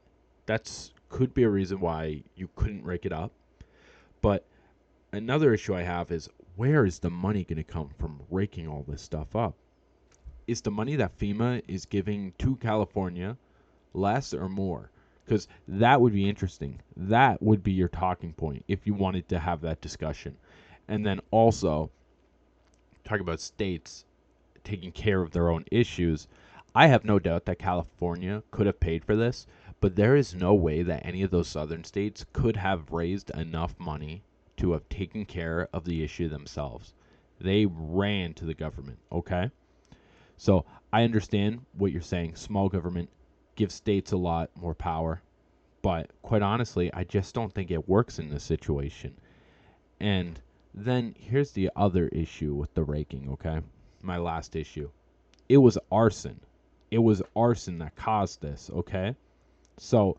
that's could be a reason why you couldn't rake it up. But another issue I have is, where is the money going to come from raking all this stuff up? Is the money that FEMA is giving to California less or more? Because that would be interesting. That would be your talking point if you wanted to have that discussion. And then also, talk about states taking care of their own issues. I have no doubt that California could have paid for this, but there is no way that any of those southern states could have raised enough money to have taken care of the issue themselves. They ran to the government, okay? So I understand what you're saying. Small government gives states a lot more power. But quite honestly, I just don't think it works in this situation. And then here's the other issue with the raking, okay? My last issue. It was arson. It was arson that caused this, okay? So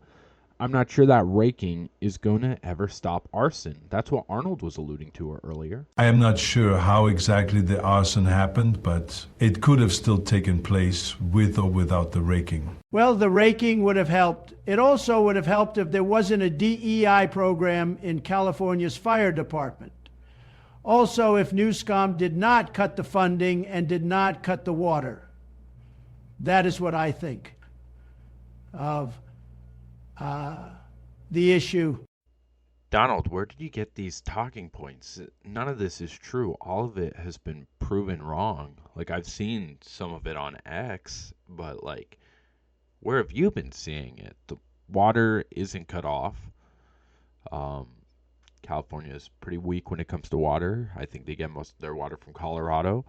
I'm not sure that raking is going to ever stop arson. That's what Arnold was alluding to earlier. I am not sure how exactly the arson happened, but it could have still taken place with or without the raking. Well, the raking would have helped. It also would have helped if there wasn't a DEI program in California's fire department. Also, if Newscom did not cut the funding and did not cut the water. That is what I think of the issue. Donald, where did you get these talking points? None of this is true. All of it has been proven wrong. Like, I've seen some of it on X, but, like, where have you been seeing it? The water isn't cut off. California is pretty weak when it comes to water. I think they get most of their water from Colorado.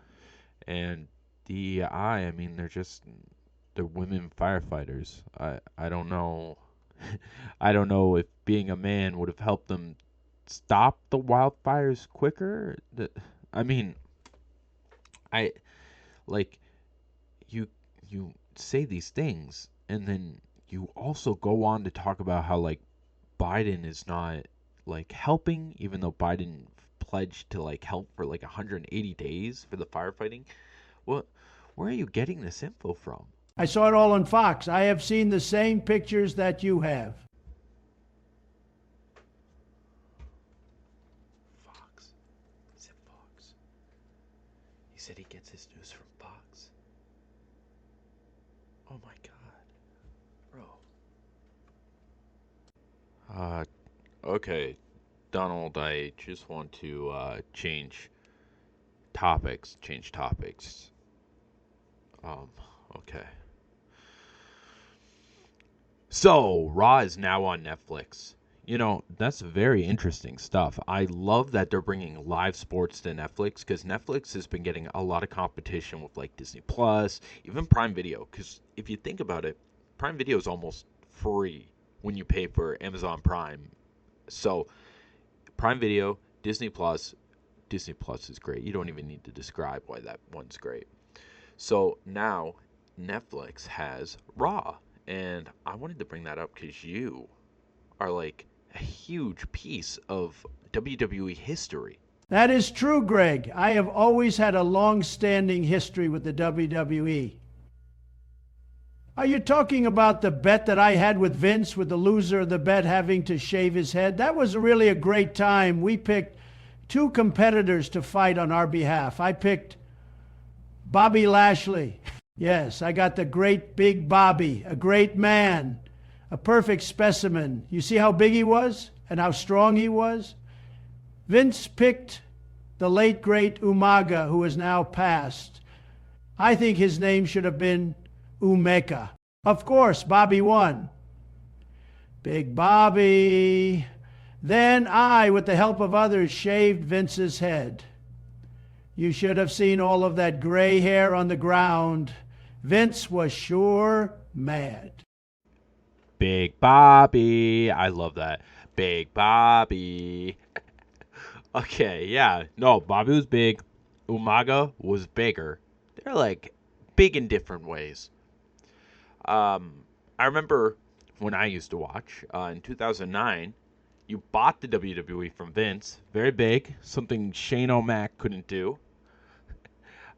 And DEI, I mean, they're women firefighters. I don't know. I don't know if being a man would have helped them stop the wildfires quicker. I mean, you say these things, and then you also go on to talk about how, like, Biden is not, like, helping, even though Biden pledged to, like, help for like 180 days for the firefighting. Where are you getting this info from? I saw it all on Fox. I have seen the same pictures that you have. Fox. Is it Fox? He said he gets his news from Fox. Oh my god. Bro. Okay. Donald, I just want to change topics. Okay. So, Raw is now on Netflix. You know, that's very interesting stuff. I love that they're bringing live sports to Netflix, because Netflix has been getting a lot of competition with, like, Disney Plus, even Prime Video. Because if you think about it, Prime Video is almost free when you pay for Amazon Prime. So, Prime Video, Disney Plus is great. You don't even need to describe why that one's great. So now Netflix has Raw, and I wanted to bring that up because you are like a huge piece of WWE history. That is true, Greg. I have always had a long-standing history with the WWE. Are you talking about the bet that I had with Vince, with the loser of the bet having to shave his head? That was really a great time. We picked 2 competitors to fight on our behalf. I picked Bobby Lashley. Yes, I got the great big Bobby, a great man, a perfect specimen. You see how big he was and how strong he was? Vince picked the late, great Umaga, who is now passed. I think his name should have been Umeka. Of course, Bobby won. Big Bobby. Then I, with the help of others, shaved Vince's head. You should have seen all of that gray hair on the ground. Vince was sure mad. Big Bobby. I love that. Big Bobby. Okay, yeah. No, Bobby was big. Umaga was bigger. They're like big in different ways. I remember when I used to watch in 2009. You bought the WWE from Vince, very big, something Shane O'Mac couldn't do,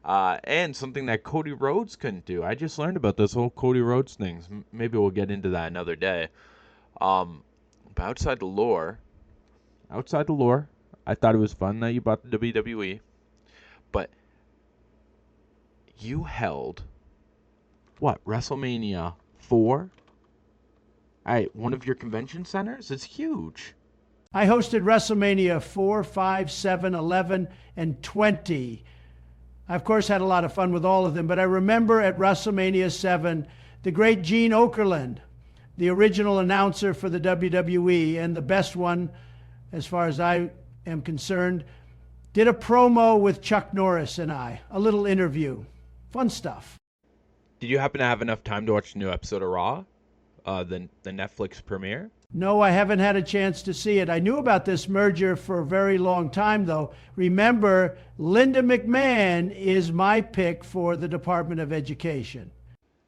and something that Cody Rhodes couldn't do. I just learned about this whole Cody Rhodes thing. Maybe we'll get into that another day. But outside the lore, I thought it was fun that you bought the WWE, but you held what, WrestleMania 4 at one of your convention centers? It's huge. I hosted WrestleMania 4, 5, 7, 11, and 20. I, of course, had a lot of fun with all of them, but I remember at WrestleMania 7, the great Gene Okerlund, the original announcer for the WWE and the best one, as far as I am concerned, did a promo with Chuck Norris and I, a little interview. Fun stuff. Did you happen to have enough time to watch the new episode of Raw, the Netflix premiere? No, I haven't had a chance to see it. I knew about this merger for a very long time, though. Remember, Linda McMahon is my pick for the Department of Education.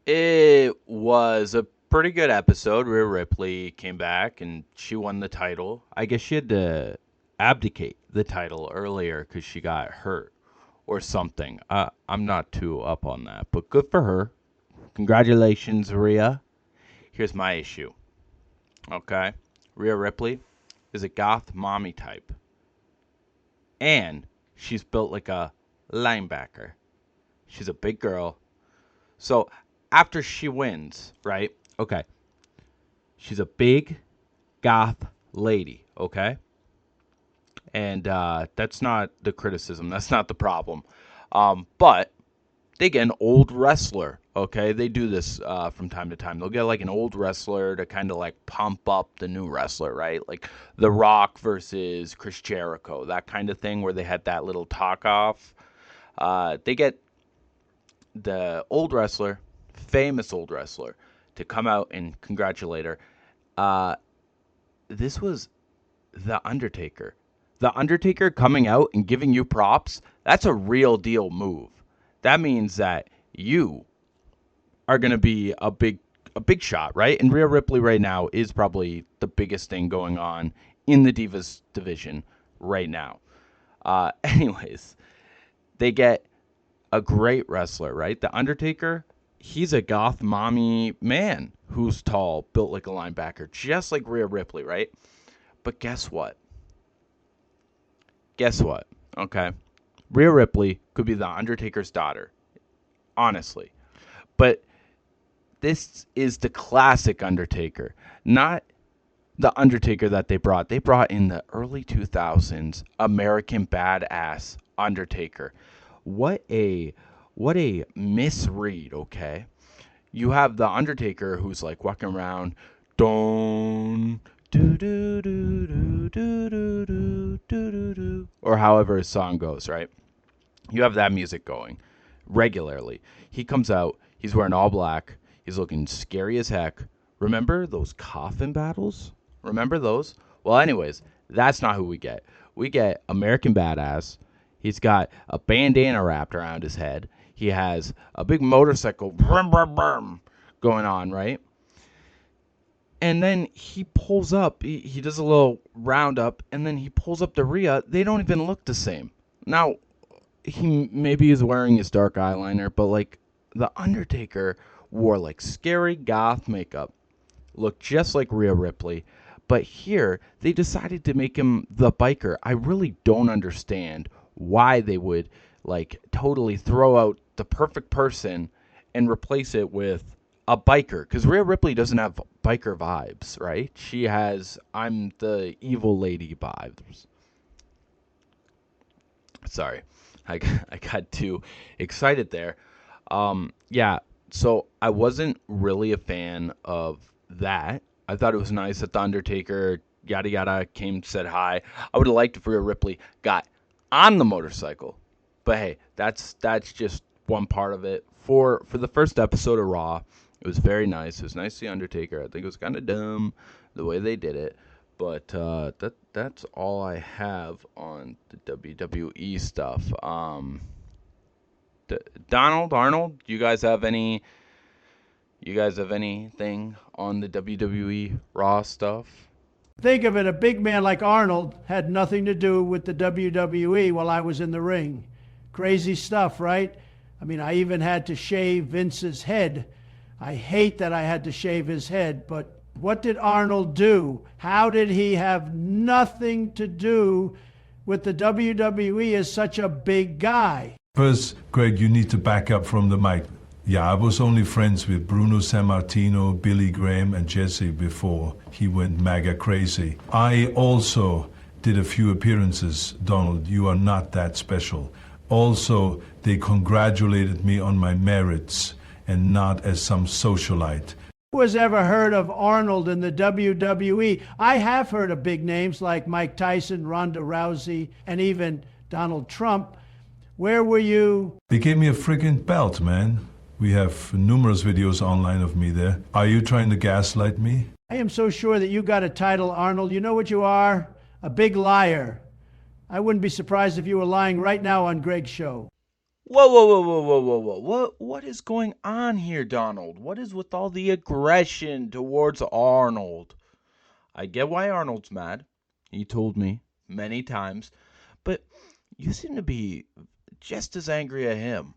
It was a pretty good episode. Rhea Ripley came back and she won the title. I guess she had to abdicate the title earlier because she got hurt or something. I'm not too up on that, but good for her. Congratulations, Rhea. Here's my issue. Okay? Rhea Ripley is a goth mommy type. And she's built like a linebacker. She's a big girl. So after she wins, right? Okay. She's a big goth lady, okay? And that's not the criticism. That's not the problem. But they get an old wrestler, okay? They do this from time to time. They'll get like an old wrestler to kind of like pump up the new wrestler, right? Like The Rock versus Chris Jericho, that kind of thing where they had that little talk off. They get the old wrestler, famous old wrestler, to come out and congratulate her. This was The Undertaker. The Undertaker coming out and giving you props, that's a real deal move. That means that you are going to be a big shot, right? And Rhea Ripley right now is probably the biggest thing going on in the Divas division right now. Anyways, they get a great wrestler, right? The Undertaker, he's a goth mommy man who's tall, built like a linebacker, just like Rhea Ripley, right? But guess what? Okay. Rhea Ripley could be the Undertaker's daughter, honestly. But this is the classic Undertaker, not the Undertaker that they brought. They brought in the early 2000s American Badass Undertaker. What a misread, okay? You have the Undertaker who's like walking around, don do do do do do do do do do, or however his song goes, right? You have that music going regularly. He comes out, he's wearing all black, he's looking scary as heck. Remember those coffin battles? Remember those? Well, anyways, that's not who we get. We get American Badass. He's got a bandana wrapped around his head. He has a big motorcycle brum, brum, brum, going on, right? And then he pulls up. He does a little roundup, and then he pulls up to Rhea. They don't even look the same. Now, he maybe is wearing his dark eyeliner, but like the Undertaker wore like scary goth makeup, looked just like Rhea Ripley. But here, they decided to make him the biker. I really don't understand why they would like totally throw out the perfect person and replace it with a biker, because Rhea Ripley doesn't have biker vibes, right? She has I'm the evil lady vibes. Sorry, I got too excited there. Yeah, so I wasn't really a fan of that. I thought it was nice that the Undertaker, yada yada, came, said hi. I would have liked if Rhea Ripley got on the motorcycle, but hey, that's just one part of it. For the first episode of Raw, it was very nice. It was nice to see Undertaker. I think it was kind of dumb the way they did it, but that's all I have on the WWE stuff. Donald, Arnold, you guys have any? You guys have anything on the WWE Raw stuff? Think of it, a big man like Arnold had nothing to do with the WWE while I was in the ring. Crazy stuff, right? I mean, I even had to shave Vince's head. I hate that I had to shave his head, but what did Arnold do? How did he have nothing to do with the WWE as such a big guy? First, Greg, you need to back up from the mic. Yeah, I was only friends with Bruno Sammartino, Billy Graham, and Jesse before he went MAGA crazy. I also did a few appearances. Donald, you are not that special. Also, they congratulated me on my merits and not as some socialite. Who has ever heard of Arnold in the WWE? I have heard of big names like Mike Tyson, Ronda Rousey, and even Donald Trump. Where were you? They gave me a friggin' belt, man. We have numerous videos online of me there. Are you trying to gaslight me? I am so sure that you got a title, Arnold. You know what you are? A big liar. I wouldn't be surprised if you were lying right now on Greg's show. Whoa. What is going on here, Donald? What is with all the aggression towards Arnold? I get why Arnold's mad. He told me many times. But you seem to be just as angry at him.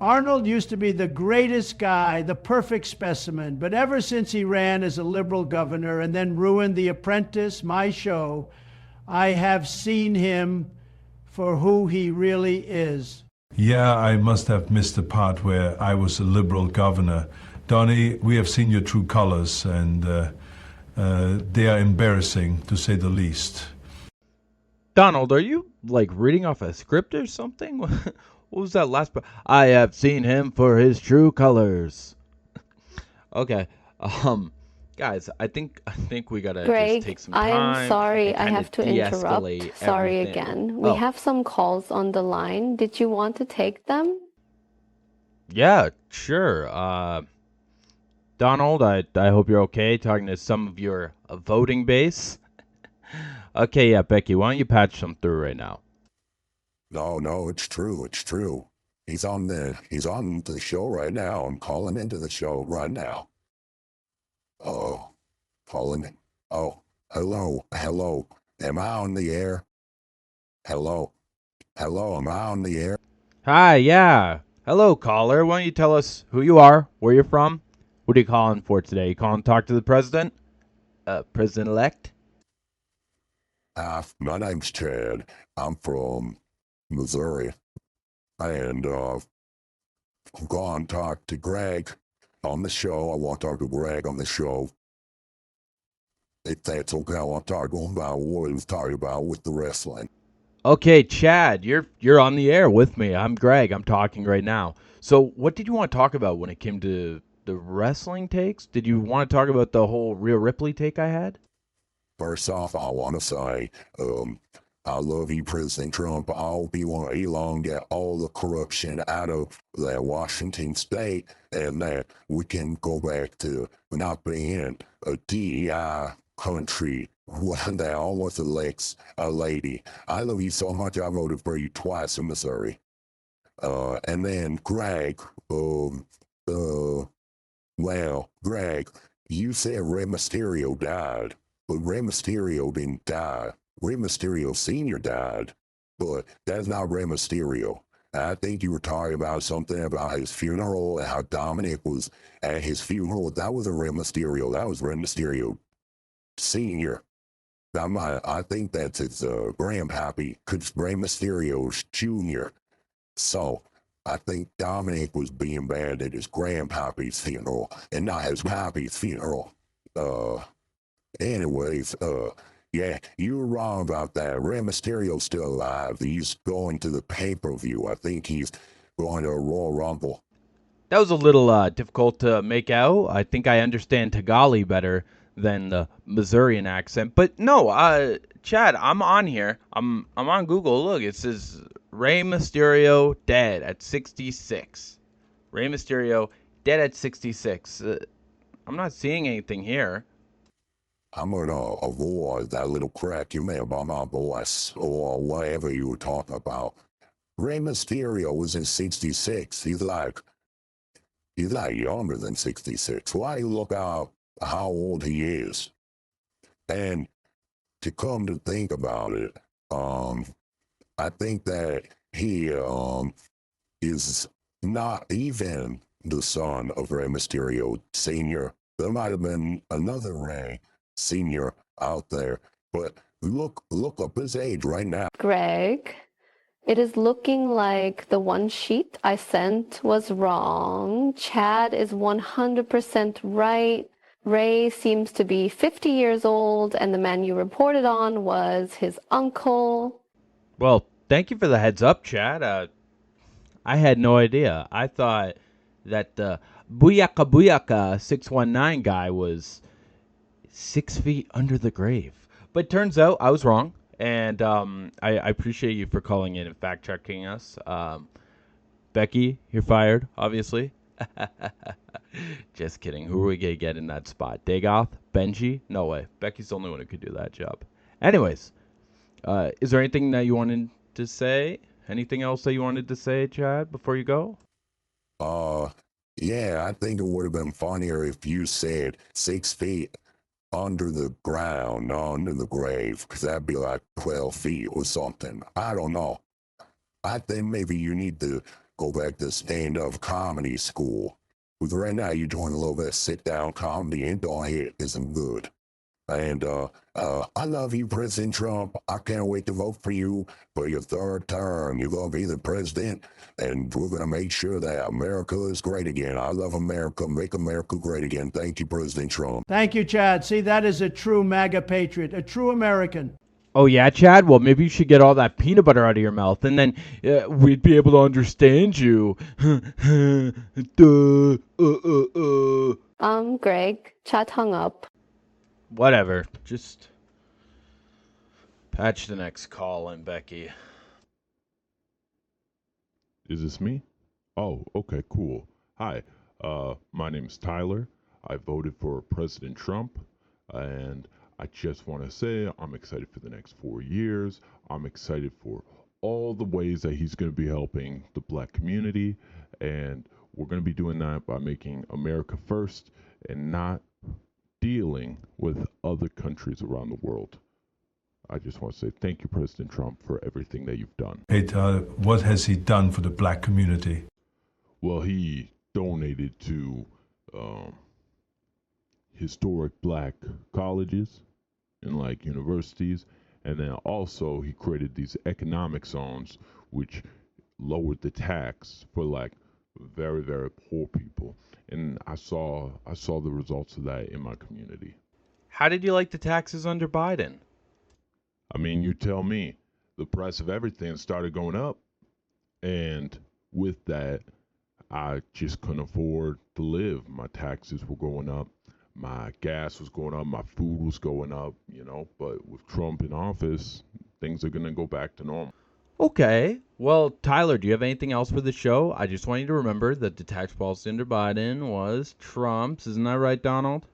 Arnold used to be the greatest guy, the perfect specimen, but ever since he ran as a liberal governor and then ruined The Apprentice, my show, I have seen him for who he really is. Yeah, I must have missed the part where I was a liberal governor. Donnie, we have seen your true colors, and they are embarrassing, to say the least. Donald, are you, like, reading off a script or something? What was that last part? I have seen him for his true colors. Okay. Guys, I think we gotta Greg, just take some time. I am sorry and I kinda have to interrupt. de-escalate Sorry everything. again. We Oh, have some calls on the line. Did you want to take them? yeah, sure. Donald, I hope you're okay talking to some of your voting base. Okay, yeah, Becky, why don't you patch some through right now? No, it's true. He's on the show right now. I'm calling into the show right now. Oh, calling. Oh, hello. Am I on the air? Hello, am I on the air? Hi, yeah. Hello, caller. Why don't you tell us who you are, where you're from? What are you calling for today? You calling to talk to the president? President-elect? My name's Chad. I'm from Missouri. And I'm going to talk to Greg on the show. I want to talk to Greg on the show. If that's okay, I want to talk about what he was talking about with the wrestling. Okay, Chad, you're on the air with me. I'm Greg. I'm talking right now. So, what did you want to talk about when it came to the wrestling takes? Did you want to talk about the whole Rhea Ripley take I had? First off, I want to say, I love you, President Trump. I hope you want Elon get all the corruption out of that Washington state and that we can go back to not being a DEI country when they almost elects a lady. I love you so much, I voted for you twice in Missouri. And then Greg, Greg, you said Rey Mysterio died, but Rey Mysterio didn't die. Rey Mysterio Sr. died, but that's not Rey Mysterio. I think you were talking about something about his funeral and how Dominic was at his funeral. That was a Rey Mysterio. That was Rey Mysterio Sr. I think that's his grandpappy, because Rey Mysterio's Jr. So I think Dominic was being bad at his grandpappy's funeral and not his pappy's funeral. Anyways, yeah, you were wrong about that. Rey Mysterio's still alive. He's going to the pay-per-view. I think he's going to a Royal Rumble. That was a little difficult to make out. I think I understand Tagali better than the Missourian accent. But no, Chad, I'm on here. I'm on Google. Look, it says Rey Mysterio dead at 66. Rey Mysterio dead at 66. I'm not seeing anything here. I'm going to avoid that little crack you made about my voice or whatever you were talking about. Rey Mysterio was in 66. He's like younger than 66. Why you look how old he is? And to come to think about it, I think that he is not even the son of Rey Mysterio Sr. There might have been another Rey Sr. out there, but look up his age right now. Greg, it is looking like the one sheet I sent was wrong. Chad is 100% right. Ray seems to be 50 years old, and the man you reported on was his uncle. Well, thank you for the heads up, Chad. I had no idea. I thought that the Booyaka 619 guy was 6 feet under the grave. But turns out I was wrong. And I appreciate you for calling in and fact-checking us. Becky, you're fired, obviously. Just kidding. Who are we going to get in that spot? Dagoth? Benji? No way. Becky's the only one who could do that job. Anyways, is there anything that you wanted to say? Anything else that you wanted to say, Chad, before you go? Yeah, I think it would have been funnier if you said 6 feet under the ground, under the grave, because that'd be like 12 feet or something. I don't know. I think maybe you need to go back to stand-up comedy school. Because right now you're doing a little bit of sit-down comedy and doing it isn't good. And I love you, President Trump. I can't wait to vote for you for your third term. You're going to be the president, and we're going to make sure that America is great again. I love America. Make America great again. Thank you, President Trump. Thank you, Chad. See, that is a true MAGA patriot, a true American. Oh, yeah, Chad? Well, maybe you should get all that peanut butter out of your mouth, and then we'd be able to understand you. Greg, Chad hung up. Whatever. Just patch the next call in, Becky. Is this me? Oh, okay, cool. Hi, my name's Tyler. I voted for President Trump, and I just want to say I'm excited for the next 4 years. I'm excited for all the ways that he's going to be helping the black community, and we're going to be doing that by making America first and not dealing with other countries around the world. I just want to say thank you, President Trump, for everything that you've done. Hey, Tyler, what has he done for the black community? Well, he donated to historic black colleges and like universities, and then also he created these economic zones which lowered the tax for like very, very poor people. And I saw the results of that in my community. How did you like the taxes under Biden? I mean, you tell me. The price of everything started going up. And with that, I just couldn't afford to live. My taxes were going up. My gas was going up. My food was going up, But with Trump in office, things are going to go back to normal. Okay. Well, Tyler, do you have anything else for the show? I just want you to remember that the tax policy under Biden was Trump's. Isn't that right, Donald?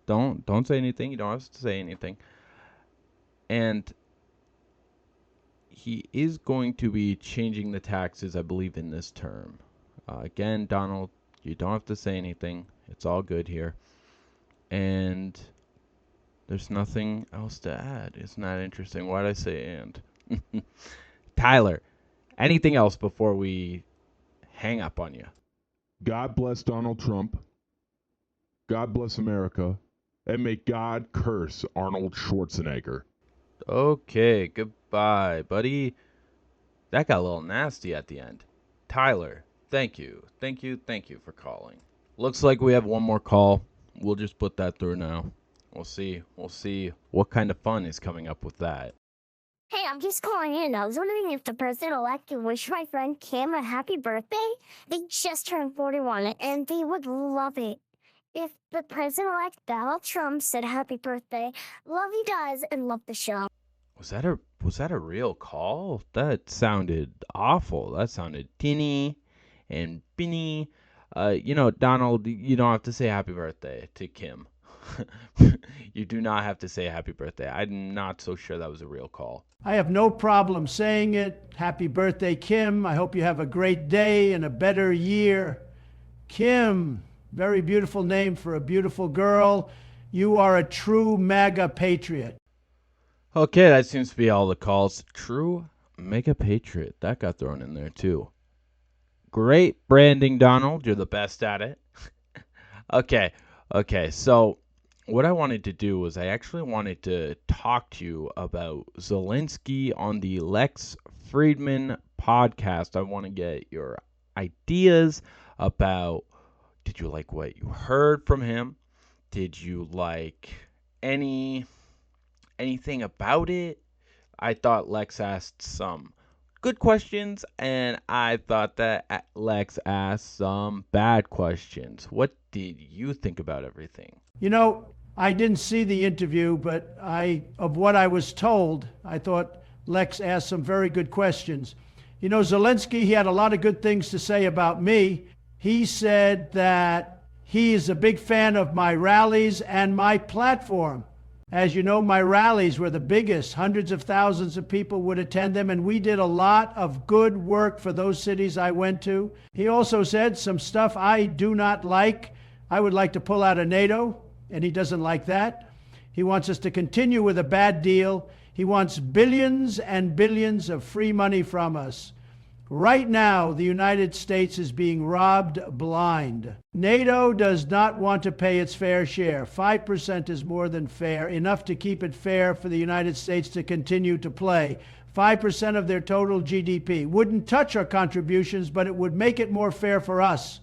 Don't say anything. You don't have to say anything. And he is going to be changing the taxes, I believe, in this term. Again, Donald, you don't have to say anything. It's all good here. And there's nothing else to add. Isn't that interesting? Why'd I say and? Tyler, anything else before we hang up on you? God bless Donald Trump. God bless America. And may God curse Arnold Schwarzenegger. Okay, goodbye, buddy. That got a little nasty at the end. Tyler, thank you for calling. Looks like we have one more call. We'll just put that through now. We'll see what kind of fun is coming up with that. Hey, I'm just calling in. I was wondering if the president-elect could wish my friend Kim a happy birthday. They just turned 41, and they would love it if the president-elect Donald Trump said happy birthday. Love you guys and love the show. Was that a real call? That sounded awful. That sounded tinny and binny. Donald, you don't have to say happy birthday to Kim. You do not have to say happy birthday. I'm not so sure that was a real call. I have no problem saying it. Happy birthday, Kim. I hope you have a great day and a better year. Kim, very beautiful name for a beautiful girl. You are a true MAGA patriot. Okay, that seems to be all the calls. True mega patriot. That got thrown in there too. Great branding, Donald. You're the best at it. Okay. So what I wanted to do was I actually wanted to talk to you about Zelensky on the Lex Friedman podcast. I want to get your ideas about, did you like what you heard from him? Did you like anything about it? I thought Lex asked some good questions, and I thought that Lex asked some bad questions. What did you think about everything? You know, I didn't see the interview, but of what I was told, I thought Lex asked some very good questions. You know, Zelensky, he had a lot of good things to say about me. He said that he is a big fan of my rallies and my platform. As you know, my rallies were the biggest. Hundreds of thousands of people would attend them, and we did a lot of good work for those cities I went to. He also said some stuff I do not like. I would like to pull out of NATO, and he doesn't like that. He wants us to continue with a bad deal. He wants billions and billions of free money from us. Right now, the United States is being robbed blind. NATO does not want to pay its fair share. 5% is more than fair, enough to keep it fair for the United States to continue to play. 5% of their total GDP. Wouldn't touch our contributions, but it would make it more fair for us.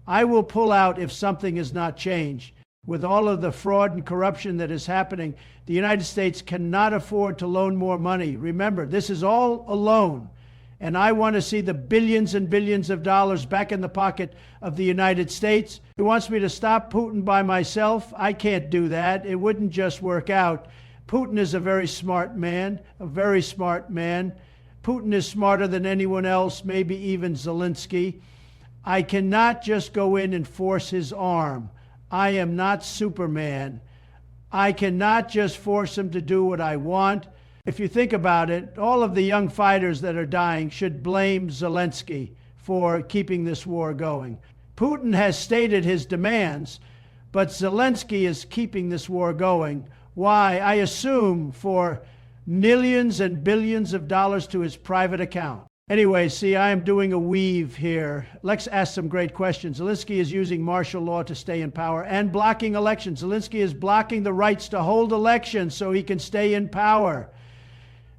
I will pull out if something is not changed. With all of the fraud and corruption that is happening, the United States cannot afford to loan more money. Remember, this is all a loan. And I want to see the billions and billions of dollars back in the pocket of the United States. He wants me to stop Putin by myself. I can't do that. It wouldn't just work out. Putin is a very smart man, a very smart man. Putin is smarter than anyone else, maybe even Zelensky. I cannot just go in and force his arm. I am not Superman. I cannot just force him to do what I want. If you think about it, all of the young fighters that are dying should blame Zelensky for keeping this war going. Putin has stated his demands, but Zelensky is keeping this war going. Why? I assume for millions and billions of dollars to his private account. Anyway, see, I am doing a weave here. Lex asked some great questions. Zelensky is using martial law to stay in power and blocking elections. Zelensky is blocking the rights to hold elections so he can stay in power.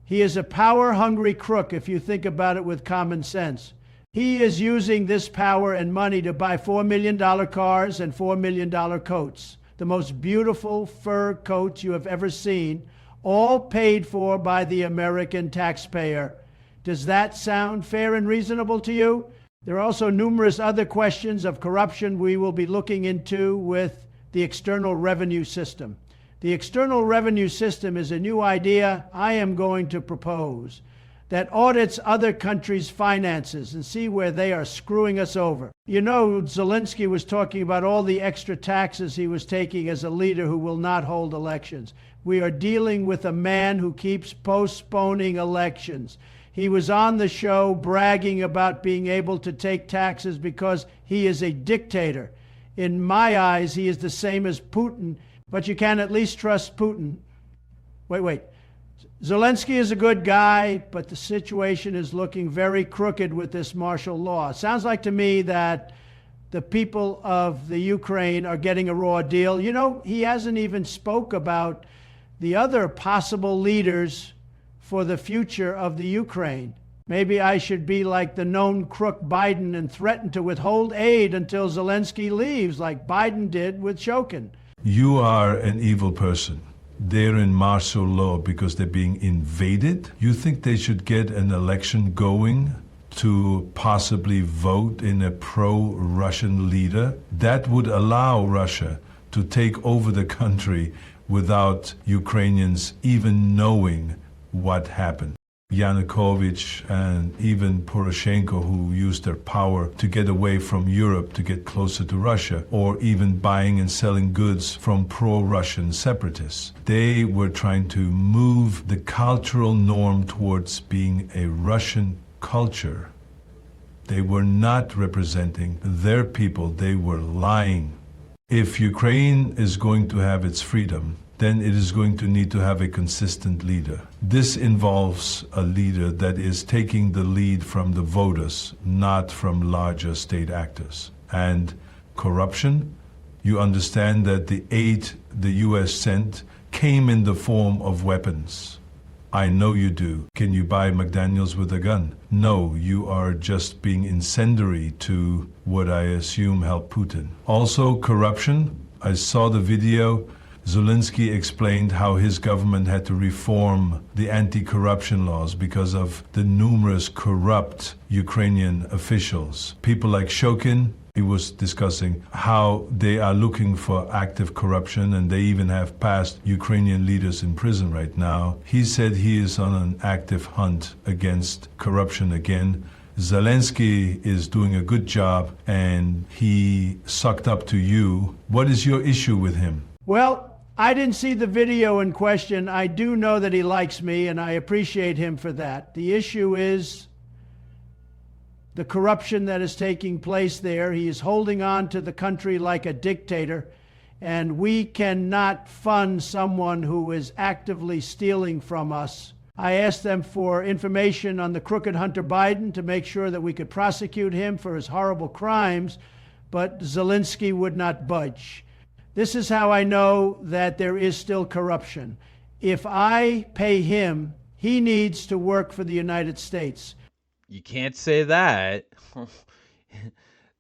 He is a power-hungry crook, if you think about it with common sense. He is using this power and money to buy $4 million cars and $4 million coats, the most beautiful fur coats you have ever seen, all paid for by the American taxpayer. Does that sound fair and reasonable to you? There are also numerous other questions of corruption we will be looking into with the External Revenue System. The External Revenue System is a new idea I am going to propose that audits other countries' finances and see where they are screwing us over. You know, Zelensky was talking about all the extra taxes he was taking as a leader who will not hold elections. We are dealing with a man who keeps postponing elections. He was on the show bragging about being able to take taxes because he is a dictator. In my eyes, he is the same as Putin. But you can at least trust Putin. Wait. Zelensky is a good guy, but the situation is looking very crooked with this martial law. Sounds like to me that the people of the Ukraine are getting a raw deal. You know, he hasn't even spoke about the other possible leaders for the future of the Ukraine. Maybe I should be like the known crook Biden and threaten to withhold aid until Zelensky leaves, like Biden did with Shokin. You are an evil person. They're in martial law because they're being invaded. You think they should get an election going to possibly vote in a pro-Russian leader? That would allow Russia to take over the country without Ukrainians even knowing what happened. Yanukovych and even Poroshenko, who used their power to get away from Europe to get closer to Russia, or even buying and selling goods from pro-Russian separatists. They were trying to move the cultural norm towards being a Russian culture. They were not representing their people, they were lying. If Ukraine is going to have its freedom, then it is going to need to have a consistent leader. This involves a leader that is taking the lead from the voters, not from larger state actors. And corruption, you understand that the aid the US sent came in the form of weapons. I know you do. Can you buy McDaniels with a gun? No, you are just being incendiary to what I assume helped Putin. Also, corruption. I saw the video. Zelensky explained how his government had to reform the anti-corruption laws because of the numerous corrupt Ukrainian officials. People like Shokin, he was discussing how they are looking for active corruption, and they even have past Ukrainian leaders in prison right now. He said he is on an active hunt against corruption again. Zelensky is doing a good job, and he sucked up to you. What is your issue with him? Well, I didn't see the video in question. I do know that he likes me, and I appreciate him for that. The issue is the corruption that is taking place there. He is holding on to the country like a dictator, and we cannot fund someone who is actively stealing from us. I asked them for information on the crooked Hunter Biden to make sure that we could prosecute him for his horrible crimes, but Zelensky would not budge. This is how I know that there is still corruption. If I pay him, he needs to work for the United States. You can't say that.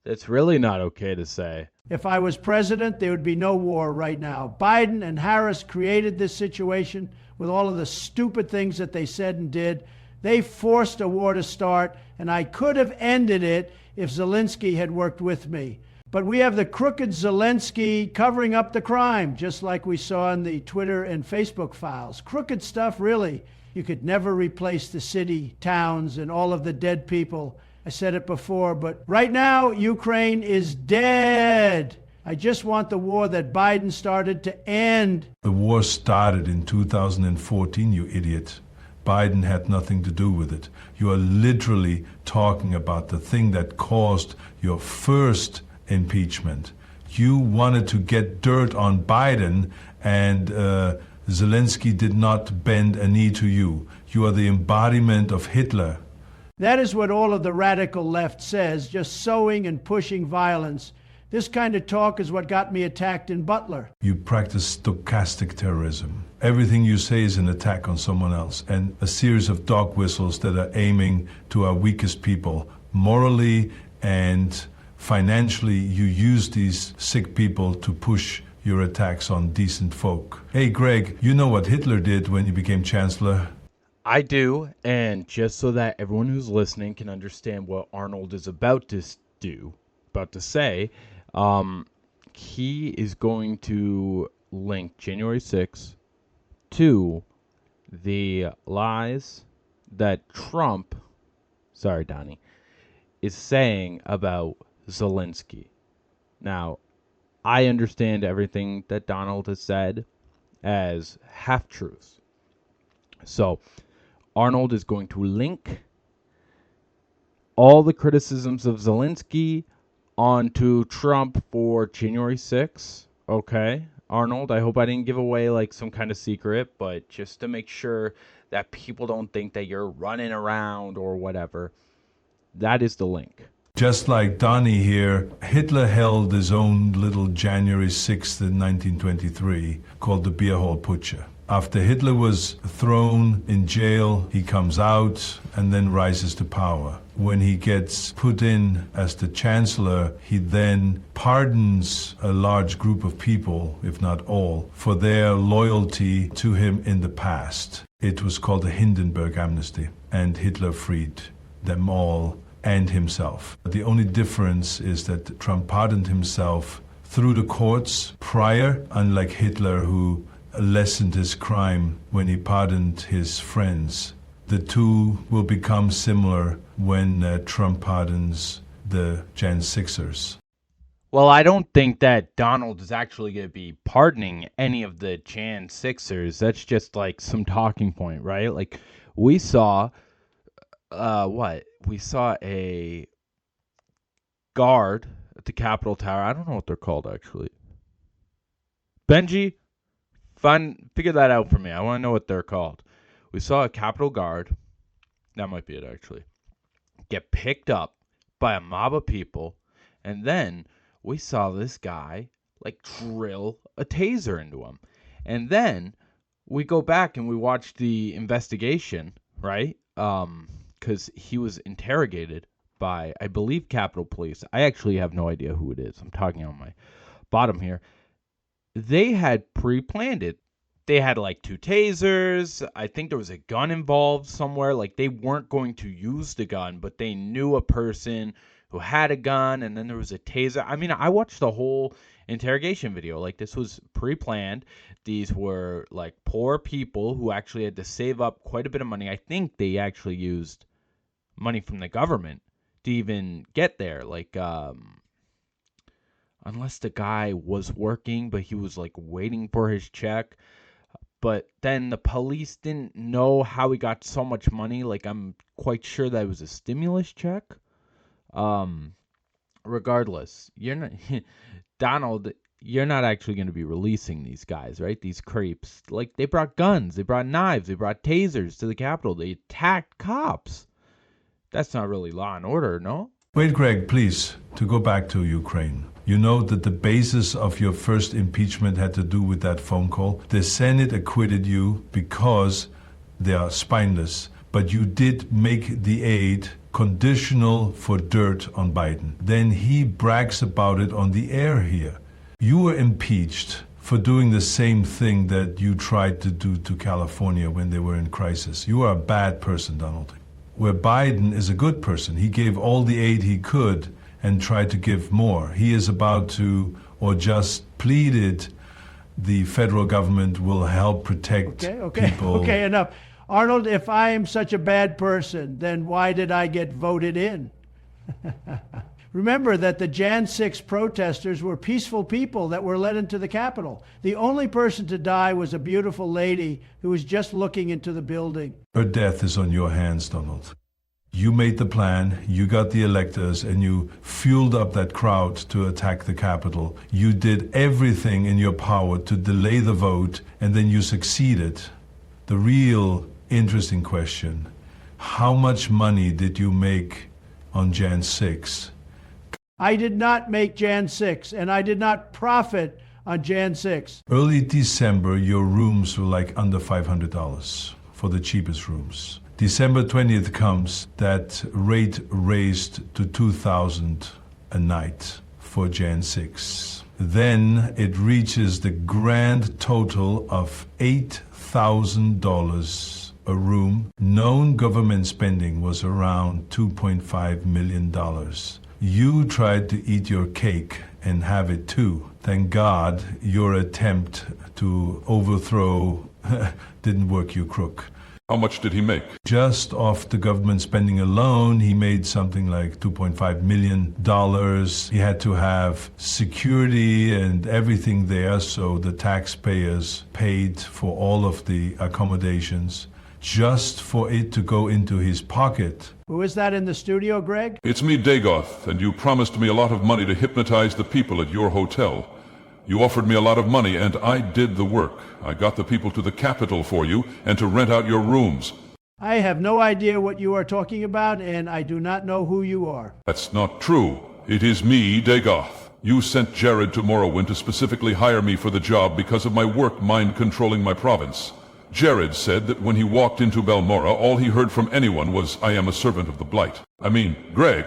That's really not okay to say. If I was president, there would be no war right now. Biden and Harris created this situation with all of the stupid things that they said and did. They forced a war to start, and I could have ended it if Zelensky had worked with me. But we have the crooked Zelensky covering up the crime, just like we saw in the Twitter and Facebook files. Crooked stuff, really. You could never replace the city, towns, and all of the dead people. I said it before, but right now, Ukraine is dead. I just want the war that Biden started to end. The war started in 2014, you idiot. Biden had nothing to do with it. You are literally talking about the thing that caused your first impeachment. You wanted to get dirt on Biden, and Zelensky did not bend a knee to you. You are the embodiment of Hitler. That is what all of the radical left says, just sowing and pushing violence. This kind of talk is what got me attacked in Butler. You practice stochastic terrorism. Everything you say is an attack on someone else, and a series of dog whistles that are aiming to our weakest people. Morally and financially, you use these sick people to push your attacks on decent folk. Hey, Greg, you know what Hitler did when he became chancellor? I do, and just so that everyone who's listening can understand what Arnold is about to say, he is going to link January 6th to the lies that Trump, sorry, Donnie, is saying about Zelensky. Now, I understand everything that Donald has said as half-truths. So, Arnold is going to link all the criticisms of Zelensky onto Trump for January 6th. Okay, Arnold, I hope I didn't give away like some kind of secret, but just to make sure that people don't think that you're running around or whatever, that is the link. Just like Donnie here, Hitler held his own little January 6th in 1923 called the Beer Hall Putsch. After Hitler was thrown in jail, he comes out and then rises to power. When he gets put in as the chancellor, he then pardons a large group of people, if not all, for their loyalty to him in the past. It was called the Hindenburg Amnesty, and Hitler freed them all and himself. The only difference is that Trump pardoned himself through the courts prior, unlike Hitler, who lessened his crime when he pardoned his friends The two will become similar when Trump pardons the Jan 6ers. Well, I don't think that Donald is actually going to be pardoning any of the Jan 6ers. That's just like some talking point, right? Like we saw, what? We saw a guard at the Capitol Tower. I don't know what they're called, actually. Benji, figure that out for me. I want to know what they're called. We saw a Capitol guard, that might be it actually, get picked up by a mob of people, and then we saw this guy like drill a taser into him. And then we go back and we watch the investigation, right? Because he was interrogated by, I believe, Capitol Police. I actually have no idea who it is. I'm talking on my bottom here. They had pre-planned it. They had like 2 tasers. I think there was a gun involved somewhere. Like they weren't going to use the gun, but they knew a person who had a gun, and then there was a taser. I mean, I watched the whole interrogation video. Like this was pre-planned. These were like poor people who actually had to save up quite a bit of money. I think they actually used money from the government to even get there. Like, unless the guy was working, but he was like waiting for his check. But then the police didn't know how he got so much money. Like, I'm quite sure that it was a stimulus check. Regardless, you're not Donald. You're not actually going to be releasing these guys, right? These creeps. Like, they brought guns, they brought knives, they brought tasers to the Capitol. They attacked cops. That's not really law and order, no? Wait, Greg, please, to go back to Ukraine. You know that the basis of your first impeachment had to do with that phone call. The Senate acquitted you because they are spineless, but you did make the aid conditional for dirt on Biden. Then he brags about it on the air here. You were impeached for doing the same thing that you tried to do to California when they were in crisis. You are a bad person, Donald. Where Biden is a good person. He gave all the aid he could and tried to give more. He is about to, or just pleaded, the federal government will help protect people. Okay, enough. Arnold, if I am such a bad person, then why did I get voted in? Remember that the Jan 6 protesters were peaceful people that were led into the Capitol. The only person to die was a beautiful lady who was just looking into the building. Her death is on your hands, Donald. You made the plan, you got the electors, and you fueled up that crowd to attack the Capitol. You did everything in your power to delay the vote, and then you succeeded. The real interesting question, how much money did you make on Jan 6? I did not make Jan 6, and I did not profit on Jan 6. Early December, your rooms were like under $500 for the cheapest rooms. December 20th comes, that rate raised to $2,000 a night for Jan 6. Then it reaches the grand total of $8,000 a room. Known government spending was around $2.5 million. You tried to eat your cake and have it too. Thank God your attempt to overthrow didn't work, you crook. How much did he make? Just off the government spending alone, he made something like $2.5 million. He had to have security and everything there, so the taxpayers paid for all of the accommodations just for it to go into his pocket. Who is that in the studio, Greg? It's me, Dagoth, and you promised me a lot of money to hypnotize the people at your hotel. You offered me a lot of money, and I did the work. I got the people to the Capitol for you and to rent out your rooms. I have no idea what you are talking about, and I do not know who you are. That's not true. It is me, Dagoth. You sent Jared to Morrowind to specifically hire me for the job because of my work mind-controlling my province. Jared said that when he walked into Balmora, all he heard from anyone was, "I am a servant of the Blight." I mean, Greg,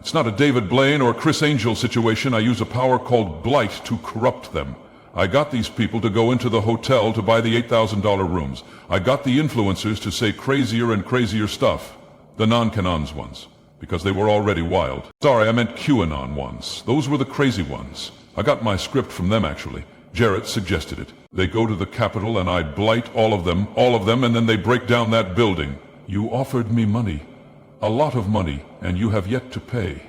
it's not a David Blaine or Chris Angel situation. I use a power called Blight to corrupt them. I got these people to go into the hotel to buy the $8,000 rooms. I got the influencers to say crazier and crazier stuff. The non-canons ones, because they were already wild. Sorry, I meant QAnon ones. Those were the crazy ones. I got my script from them, actually. Jarrett suggested it. They go to the Capitol and I blight all of them, and then they break down that building. You offered me money. A lot of money, and you have yet to pay.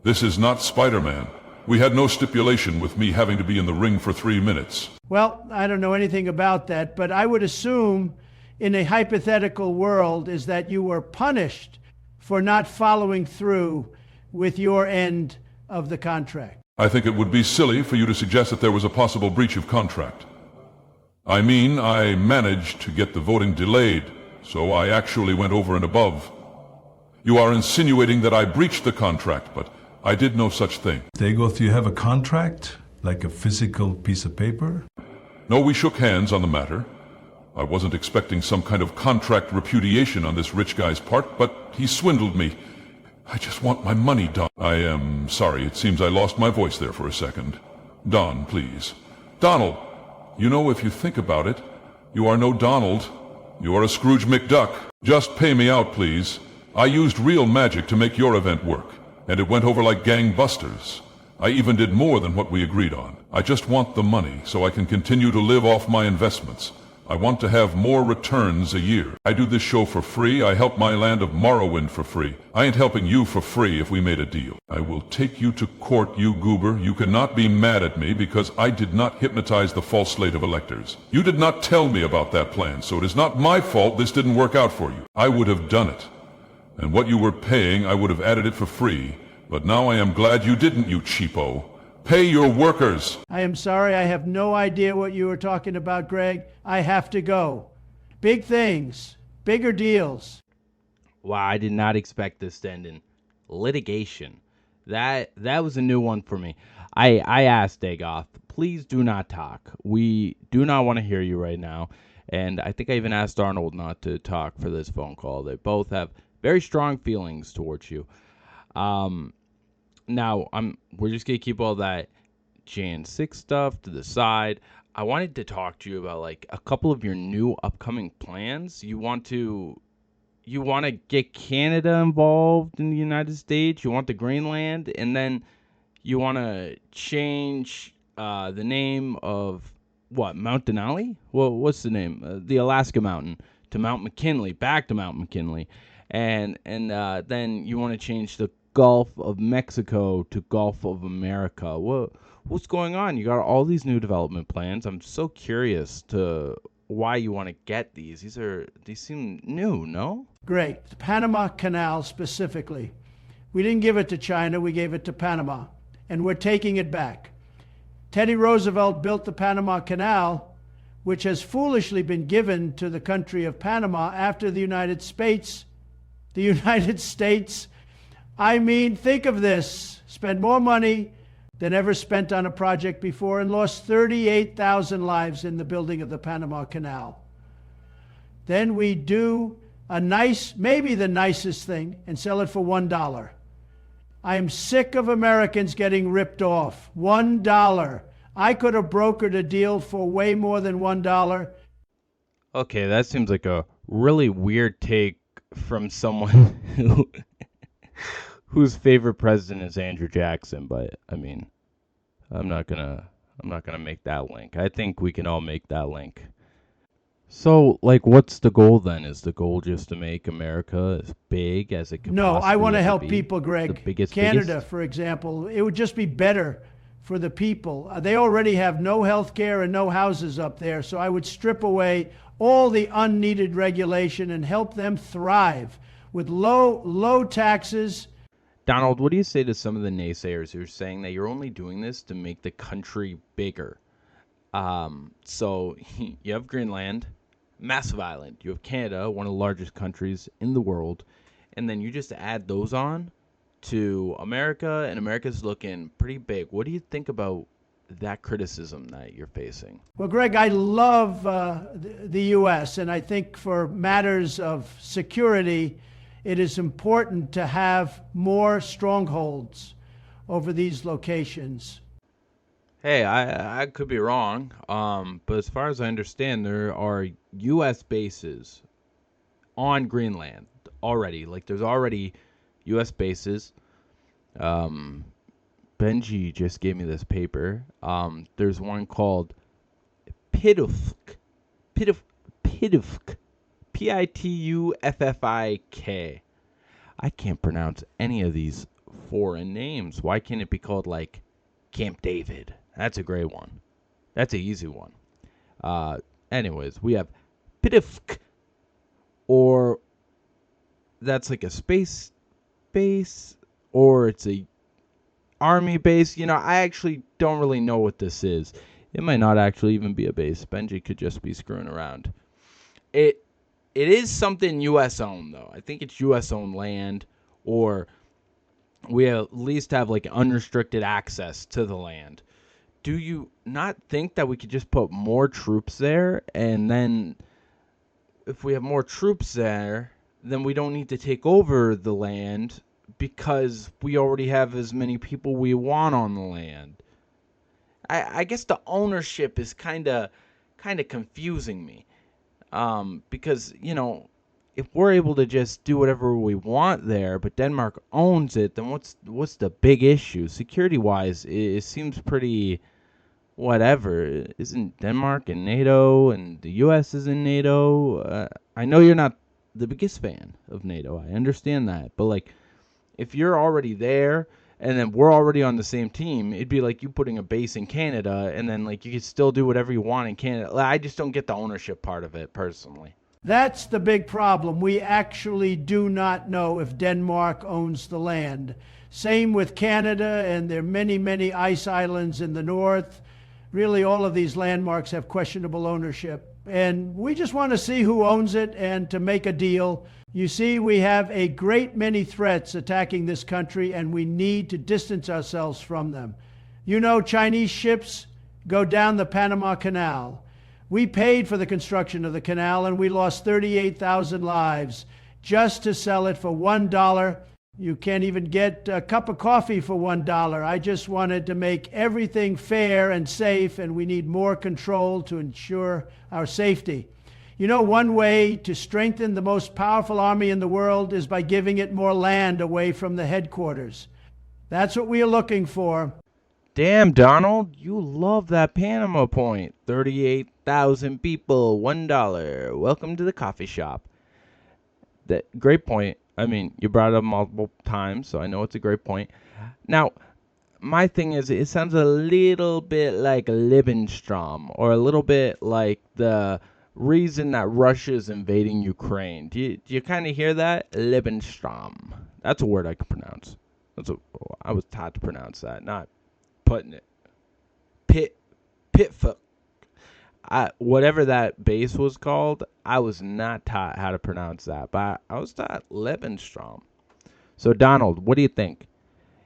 This is not Spider-Man. We had no stipulation with me having to be in the ring for 3 minutes. Well, I don't know anything about that, but I would assume in a hypothetical world is that you were punished for not following through with your end of the contract. I think it would be silly for you to suggest that there was a possible breach of contract. I mean, I managed to get the voting delayed, so I actually went over and above. You are insinuating that I breached the contract, but I did no such thing. Dagoth, do you have a contract? Like a physical piece of paper? No, we shook hands on the matter. I wasn't expecting some kind of contract repudiation on this rich guy's part, but he swindled me. I just want my money, Don. I am sorry, it seems I lost my voice there for a second. Don, please. Donald, you know, if you think about it, you are no Donald. You are a Scrooge McDuck. Just pay me out, please. I used real magic to make your event work, and it went over like gangbusters. I even did more than what we agreed on. I just want the money so I can continue to live off my investments. I want to have more returns a year. I do this show for free. I help my land of Morrowind for free. I ain't helping you for free if we made a deal. I will take you to court, you goober. You cannot be mad at me because I did not hypnotize the false slate of electors. You did not tell me about that plan, so it is not my fault this didn't work out for you. I would have done it. And what you were paying, I would have added it for free. But now I am glad you didn't, you cheapo. Pay your workers. I am sorry, I have no idea what you were talking about, Greg. I have to go. Big things, bigger deals. Wow, I did not expect this to end in litigation. That was a new one for me. I asked Dagoth, please do not talk. We do not want to hear you right now. And I think I even asked Arnold not to talk for this phone call. They both have very strong feelings towards you. Now, we're just going to keep all that Jan 6 stuff to the side. I wanted to talk to you about like a couple of your new upcoming plans. You want to get Canada involved in the United States. You want the Greenland, and then you want to change the name of what, Mount Denali? Well, what's the name? The Alaska Mountain to Mount McKinley, back to Mount McKinley, and then you want to change the Gulf of Mexico to Gulf of America. What's going on? You got all these new development plans. I'm so curious to why you want to get these. These seem new, no? Great. The Panama Canal specifically. We didn't give it to China, we gave it to Panama, and we're taking it back. Teddy Roosevelt built the Panama Canal, which has foolishly been given to the country of Panama after the United States. I mean, think of this. Spent more money than ever spent on a project before and lost 38,000 lives in the building of the Panama Canal. Then we do a nice, maybe the nicest thing, and sell it for $1. I am sick of Americans getting ripped off. $1. I could have brokered a deal for way more than $1. Okay, that seems like a really weird take from someone whose favorite president is Andrew Jackson, but I mean, I'm not gonna make that link. I think we can all make that link. So, like, what's the goal then? Is the goal just to make America as big as it can No, I want to possibly help be? people, Greg. The biggest. Canada, for example, it would just be better for the people. They already have no health care and no houses up there, so I would strip away all the unneeded regulation and help them thrive with low taxes. Donald, what do you say to some of the naysayers who are saying that you're only doing this to make the country bigger? So you have Greenland, massive island. You have Canada, one of the largest countries in the world. And then you just add those on to America, and America's looking pretty big. What do you think about that criticism that you're facing? Well, Greg, I love the U.S., and I think for matters of security, it is important to have more strongholds over these locations. Hey, I could be wrong, but as far as I understand, there are U.S. bases on Greenland already. Like, there's already U.S. bases. Benji just gave me this paper. There's one called Pidufk, Pituffik. I can't pronounce any of these foreign names. Why can't it be called like Camp David? That's a great one. That's an easy one. Anyways, we have Pitifk, or that's like a space base, or it's a army base. I actually don't really know what this is. It might not actually even be a base. Benji could just be screwing around. It is something U.S. owned, though. I think it's U.S. owned land, or we at least have like unrestricted access to the land. Do you not think that we could just put more troops there, and then if we have more troops there, then we don't need to take over the land because we already have as many people we want on the land? I guess the ownership is kind of confusing me, because if we're able to just do whatever we want there, but Denmark owns it, then what's the big issue? Security wise, it seems pretty whatever. Isn't Denmark in NATO and the U.S. is in NATO? I know you're not the biggest fan of NATO. I understand that, but like, if you're already there and then we're already on the same team, it'd be like you putting a base in Canada, and then like you could still do whatever you want in Canada. I just don't get the ownership part of it personally. That's the big problem. We actually do not know if Denmark owns the land. Same with Canada, and there are many, many ice islands in the north. Really, all of these landmarks have questionable ownership. And we just want to see who owns it and to make a deal. You see, we have a great many threats attacking this country, and we need to distance ourselves from them. Chinese ships go down the Panama Canal. We paid for the construction of the canal, and we lost 38,000 lives just to sell it for $1. You can't even get a cup of coffee for $1. I just wanted to make everything fair and safe, and we need more control to ensure our safety. One way to strengthen the most powerful army in the world is by giving it more land away from the headquarters. That's what we are looking for. Damn, Donald, you love that Panama point. 38,000 people, $1. Welcome to the coffee shop. That great point. I mean, you brought it up multiple times, so I know it's a great point. Now, my thing is, it sounds a little bit like Lebensstrom, or a little bit like the reason that Russia is invading Ukraine. Do you kind of hear that? Lebensstrom. That's a word I can pronounce. I was taught to pronounce that, not putting it. Pitfoot. Whatever that base was called, I was not taught how to pronounce that, but I was taught Lebensstrom. So, Donald, what do you think?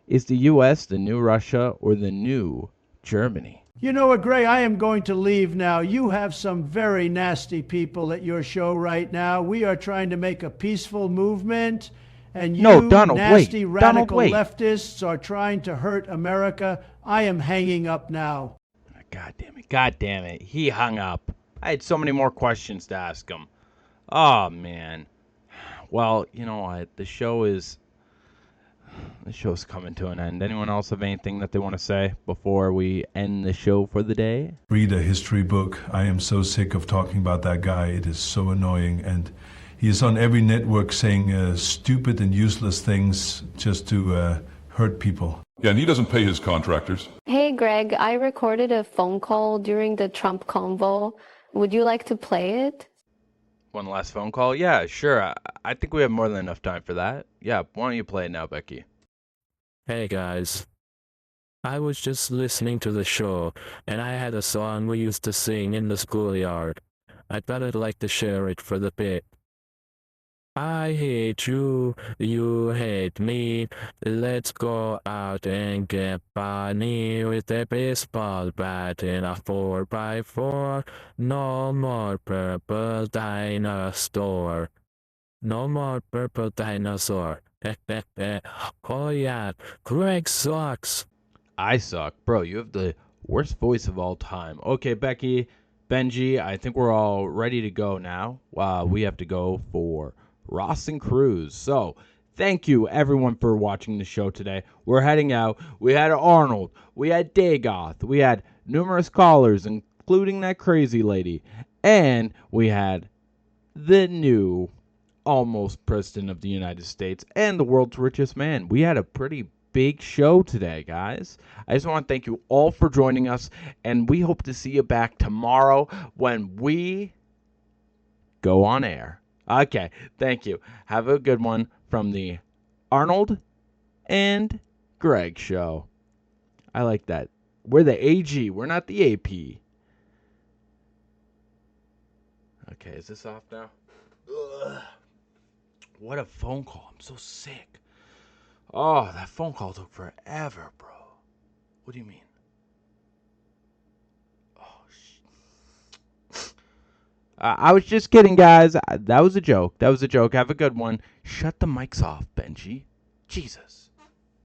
Is the U.S. the new Russia or the new Germany? You know what, Gray? I am going to leave now. You have some very nasty people at your show right now. We are trying to make a peaceful movement, and nasty radical leftists are trying to hurt America. I am hanging up now. God damn it. He hung up. I had so many more questions to ask him. Oh, man. Well, you know what? The show's coming to an end. Anyone else have anything that they want to say before we end the show for the day? Read a history book. I am so sick of talking about that guy. It is so annoying. And he is on every network saying stupid and useless things just to hurt people. Yeah, and he doesn't pay his contractors. Hey, Greg, I recorded a phone call during the Trump convo. Would you like to play it? One last phone call? Yeah, sure. I think we have more than enough time for that. Yeah, why don't you play it now, Becky? Hey, guys. I was just listening to the show, and I had a song we used to sing in the schoolyard. I thought I'd like to share it for the bit. I hate you, you hate me. Let's go out and get funny with a baseball bat in a 4x4. No more purple dinosaur. No more purple dinosaur. Oh yeah, Greg sucks. I suck. Bro, you have the worst voice of all time. Okay, Becky, Benji, I think we're all ready to go now. We have to go for Ross and Cruz. So, thank you everyone for watching the show today. We're heading out. We had Arnold. We had Dagoth. We had numerous callers, including that crazy lady. And we had the new almost president of the United States and the world's richest man. We had a pretty big show today, guys. I just want to thank you all for joining us, and we hope to see you back tomorrow when we go on air. Okay, thank you. Have a good one from the Arnold and Greg show. I like that. We're the AG. We're not the AP. Okay, is this off now? Ugh. What a phone call. I'm so sick. Oh, that phone call took forever, bro. What do you mean? I was just kidding, guys. That was a joke. That was a joke. Have a good one. Shut the mics off, Benji. Jesus.